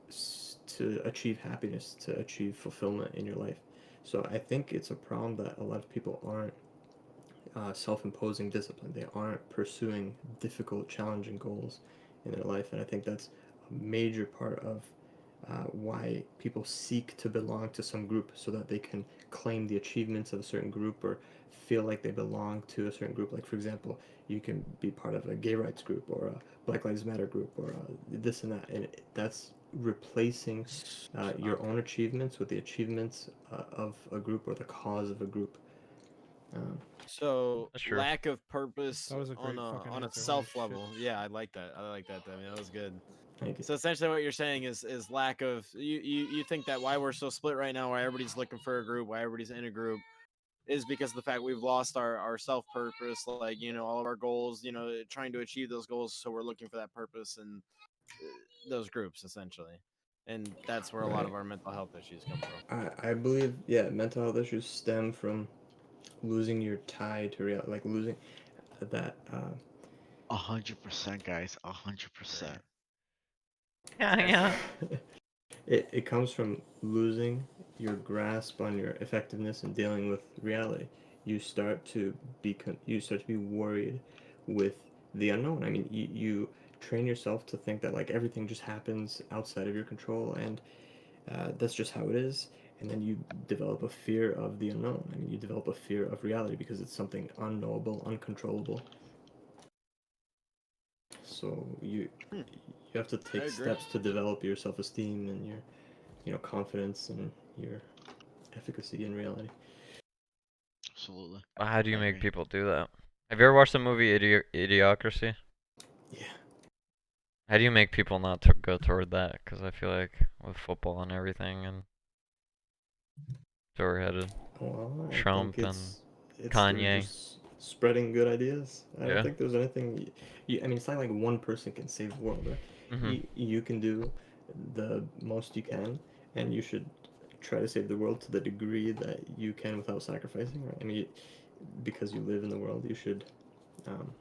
to achieve happiness, to achieve fulfillment in your life. So I think it's a problem that a lot of people aren't self-imposing discipline. They aren't pursuing difficult, challenging goals in their life, and I think that's a major part of why people seek to belong to some group, so that they can claim the achievements of a certain group, or feel like they belong to a certain group. Like, for example, you can be part of a gay rights group, or a Black Lives Matter group, or this and that, and that's replacing your own achievements with the achievements of a group, or the cause of a group. So That's true. lack of purpose That was a on great a fucking on a answer. Holy self shit. level. Yeah, I like that. I like that, Demi. That was good. Thank you. So essentially, what you're saying is lack of you think that why we're so split right now, why everybody's looking for a group, why everybody's in a group, is because of the fact we've lost our self purpose, like all of our goals, trying to achieve those goals. So we're looking for that purpose in those groups essentially, and that's where a lot Right. of our mental health issues come from. I believe, yeah, mental health issues stem from losing your tie to reality, like losing that 100%, guys. 100%. Yeah. it comes from losing your grasp on your effectiveness in dealing with reality. You start to be worried with the unknown. I mean, you train yourself to think that like everything just happens outside of your control, and that's just how it is. And then you develop a fear of the unknown. I mean, you develop a fear of reality because it's something unknowable, uncontrollable. So you have to I take agree. steps to develop your self-esteem and your confidence and your efficacy in reality. Absolutely. How do you I make agree. people do that? Have you ever watched the movie Idiocracy? Yeah. How do you make people not go toward that? Because I feel like with football and everything, and so we're headed. Well, I Trump think and it's through Kanye. just spreading good ideas. I don't Yeah. think there's anything. I mean, it's not like one person can save the world, right? Mhm. You can do the most you can, and you should try to save the world to the degree that you can without sacrificing. Right? I mean, because you live in the world, you should. Um,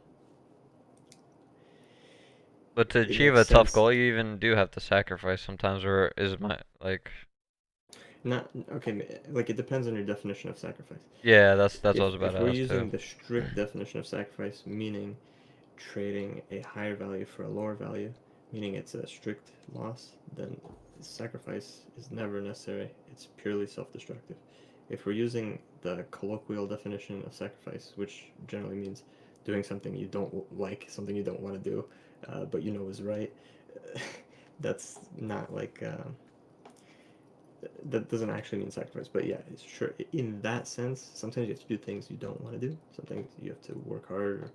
But to in achieve that a tough sense, goal, you even do have to sacrifice sometimes, or is my like? not okay. Like it depends on your definition of sacrifice. Yeah, that's what I If was about if to we're ask too. using the strict definition of sacrifice, meaning trading a higher value for a lower value, meaning it's a strict loss, then sacrifice is never necessary. It's purely self-destructive. If we're using the colloquial definition of sacrifice, which generally means doing something you don't like, something you don't want to do, but you know is right, that's not like that doesn't actually mean sacrifice. But yeah, it's sure in that sense. Sometimes you have to do things you don't want to do. Sometimes you have to work hard,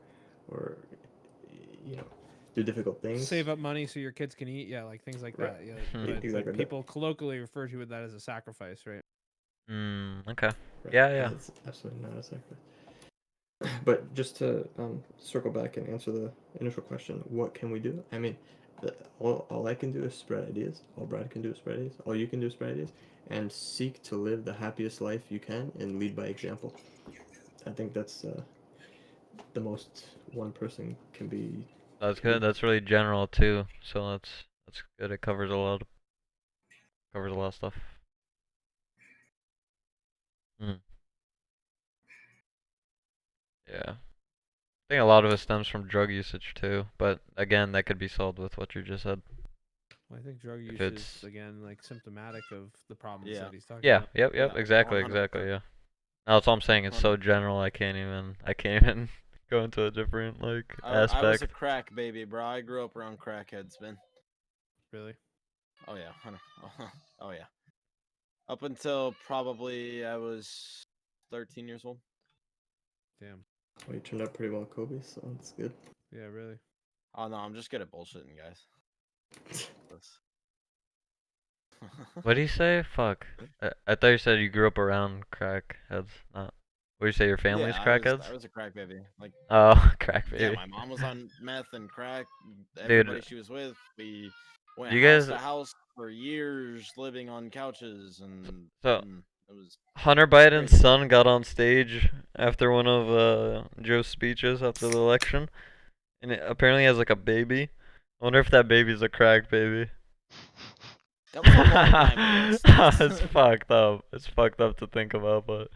or you know, do difficult things. Save up money so your kids can eat. Yeah, like things like Right. that. Yeah, Exactly. but people colloquially refer to that as a sacrifice, right? Okay. Right. Yeah. It's absolutely not a sacrifice. But just to circle back and answer the initial question, what can we do? I mean, all I can do is spread ideas. All Brad can do is spread ideas. All you can do is spread ideas, and seek to live the happiest life you can and lead by example. I think that's the most one person can be. That's good. That's really general too. So that's good. It covers a lot of stuff. Hmm. Yeah. I think a lot of it stems from drug usage too, but again, that could be solved with what you just said. Well, I think drug If use it's is again like symptomatic of the problems Yeah. that he's talking yeah, about. yep, Yeah, exactly, 100%. yeah. No, that's all I'm saying. It's so general. I can't even go into a different like I was a aspect. crack baby, bro. I grew up around crackheads, man. Really? Oh yeah, oh yeah. Up until probably I was 13 years old. Damn. Well, you turned out pretty well, Kobe, so that's good. Yeah, really. Oh no, I'm just good at bullshitting, guys. What did he say? Fuck. I thought you said you grew up around crackheads. Not. What did you say? Your family's Yeah, crackheads? I was a crack baby. Like, Oh, crack yeah, baby. my mom was on meth and crack. Dude. Everybody she was with, we went You house guys. to house for years, living on couches, and So it was Hunter Biden's crazy. son got on stage after one of Joe's speeches after the election, and it apparently has like a baby. I wonder if that baby's a crack baby. That was a long time ago. It's fucked up. It's fucked up to think about, but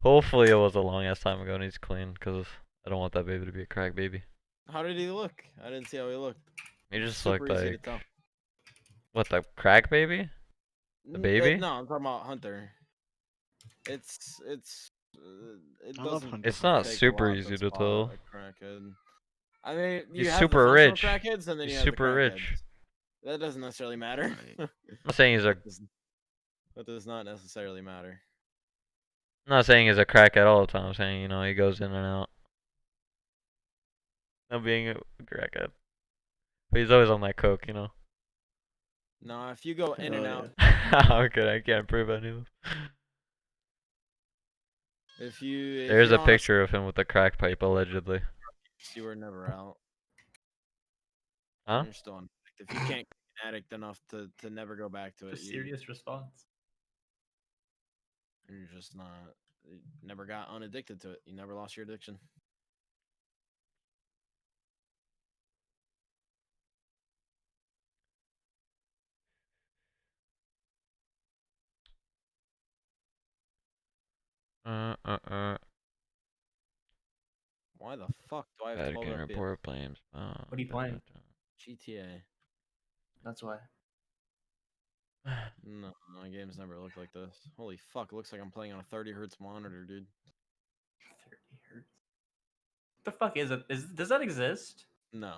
hopefully it was a long ass time ago and he's clean, because I don't want that baby to be a crack baby. How did he look? I didn't see how he looked. He just Super looked easy to like tell. what, the crack baby? The baby? No, I'm talking about Hunter. It I love doesn't. Hunter. It's not take a super lot easy to spot tell. a crackhead. I mean, you He's have super the rich. functional crackheads, and then He's you have the super crackheads. rich. That doesn't necessarily matter. I'm not saying he's a. That does not necessarily matter. I'm not saying he's a crackhead all the time. I'm saying, you know, he goes in and out. Not being a crackhead, but he's always on that coke, you know. No, if you go in and out, Okay, I can't prove anything. if you There's you're a on picture of him with a crack pipe, allegedly. you were never out. Huh? You're still an addict. If you can't get an addict enough to never go back to it, It's a serious response. you're just not. You never got unaddicted to it. You never lost your addiction. Why the fuck do I have 12 Vatican FPS? report blames. What are you playing? GTA. That's why. No, my games never look like this. Holy fuck, it looks like I'm playing on a 30 hertz monitor, dude. 30 hertz. What the fuck is it? Does that exist? No.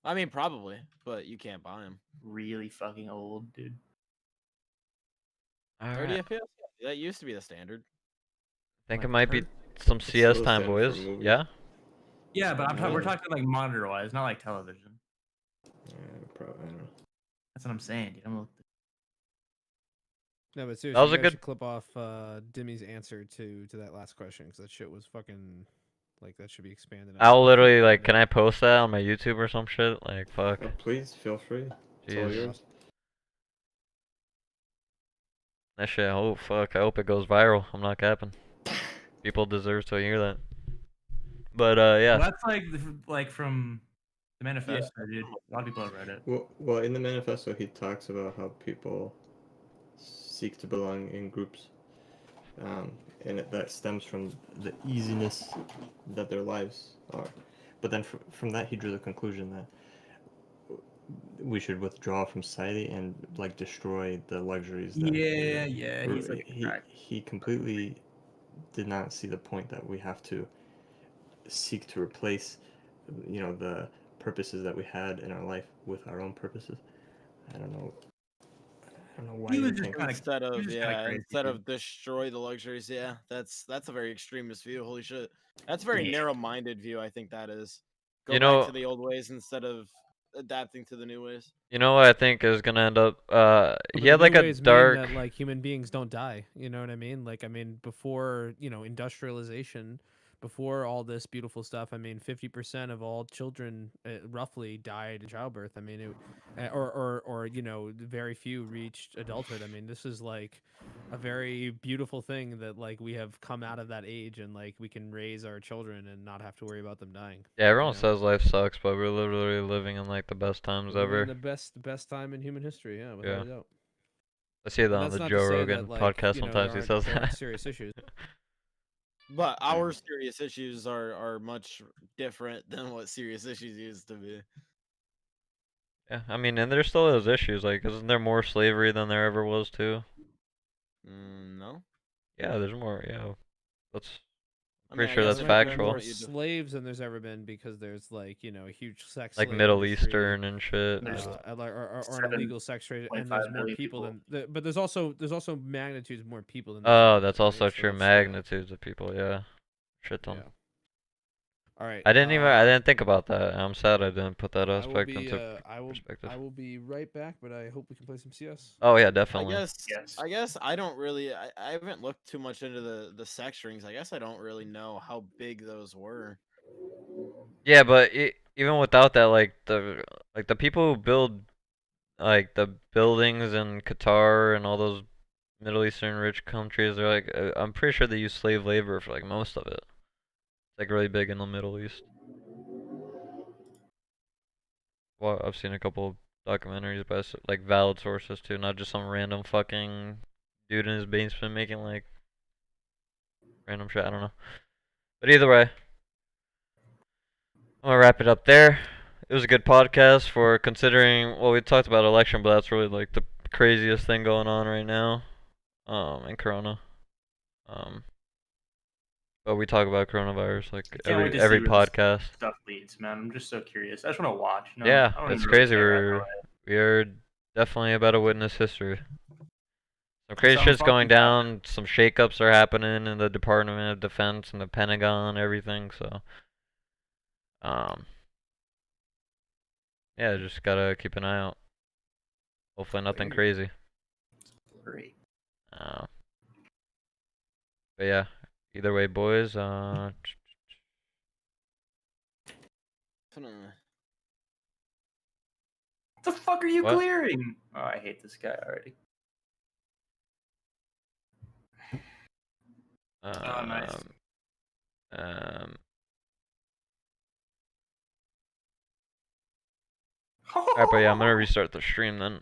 I mean, probably, but you can't buy them. Really fucking old, dude. 30 FPS? Yeah, that used to be the standard. I think it Like might be hertz? some It's CS still time, standard for boys. movies. Yeah? Yeah, but we're Yeah. talking like monitor wise, not like television. Probably, I don't know. That's what I'm saying, dude. No, but was seriously, a you guys good- should clip off Dimmy's answer to that last question, because that shit was fucking like that should be expanded. out. I'll literally, like, can I post that on my YouTube or some shit? Like, fuck. Oh, please feel free. It's all Jeez. yours. That shit, oh fuck, I hope it goes viral. I'm not capping. People deserve to hear that. But, yeah. Well, that's like from the manifesto, dude. A lot of people have read it. Well, in the manifesto, he talks about how people seek to belong in groups, and that stems from the easiness that their lives are. But then from that, he drew the conclusion that we should withdraw from society and like destroy the luxuries. That Yeah. He's like he completely did not see the point that we have to seek to replace, you know, the purposes that we had in our life with our own purposes. I don't know why He you was just think kinda- Instead of just kinda crazy, instead dude. of destroy the luxuries, yeah, that's a very extremist view. Holy shit, that's a very Yeah. narrow-minded view. I think that is. Go You back know- to the old ways instead of adapting to the new ways. You know what I think is gonna end up? He But had the like new a ways mean dark. that like human beings don't die. You know what I mean? Like, I mean, before, you know, industrialization, before all this beautiful stuff, I mean, 50% of all children roughly died in childbirth. I mean, or you know, very few reached adulthood. I mean, this is like a very beautiful thing that like we have come out of that age and like we can raise our children and not have to worry about them dying. Yeah, everyone know? says life sucks, but we're literally living in like the best times We're living ever. in the best time in human history, yeah, without a doubt. I see that And on that's the not Joe to say Rogan that, like, podcast. you know, Sometimes he says there aren't that. serious issues. But our serious issues are much different than what serious issues used to be. Yeah, I mean, and there still is issues. Like, isn't there more slavery than there ever was too? No. Yeah, there's more. Yeah, that's. I Pretty mean, I sure guess that's it There are depends on factual. more what you do. slaves than there's ever been because there's like, you know, a huge sex Like slave Middle industry, Eastern and shit. There's or an illegal sex trade, and 7.5 there's more million people people. than. But there's also magnitudes more people than there's Oh, ever that's been, also right? So true. that's, Magnitudes of people. Yeah, shit ton. Yeah. All right. I didn't think about that. I'm sad I didn't put that I will aspect be into I perspective. will be right back, but I hope we can play some CS. Oh yeah, I definitely. guess I don't really I haven't looked too much into the sex rings. I guess I don't really know how big those were. Yeah, but even without that, like the people who build like the buildings in Qatar and all those Middle Eastern rich countries, they're like, I'm pretty sure they use slave labor for like most of it. It's like really big in the Middle East. Well, I've seen a couple documentaries by like valid sources too, not just some random fucking dude in his basement making like random shit. I don't know. But either way, I'm gonna wrap it up there. It was a good podcast for considering. Well, we talked about election, but that's really like the craziest thing going on right now. In Corona. But we talk about coronavirus like Can't wait to every see where this podcast. stuff leads, man. I'm just so curious. I just want to watch. You know? Yeah, I don't it's even really crazy. care either way. We're definitely about to witness history. Some crazy Some shit's going fucking down. Some shakeups are happening in the Department of Defense and the Pentagon, everything. So, yeah, just gotta keep an eye out. Hopefully, nothing crazy. Great. But yeah, either way, boys. What the fuck are you What? clearing? Oh, I hate this guy already. Oh, nice. Alright, but yeah, I'm gonna restart the stream then.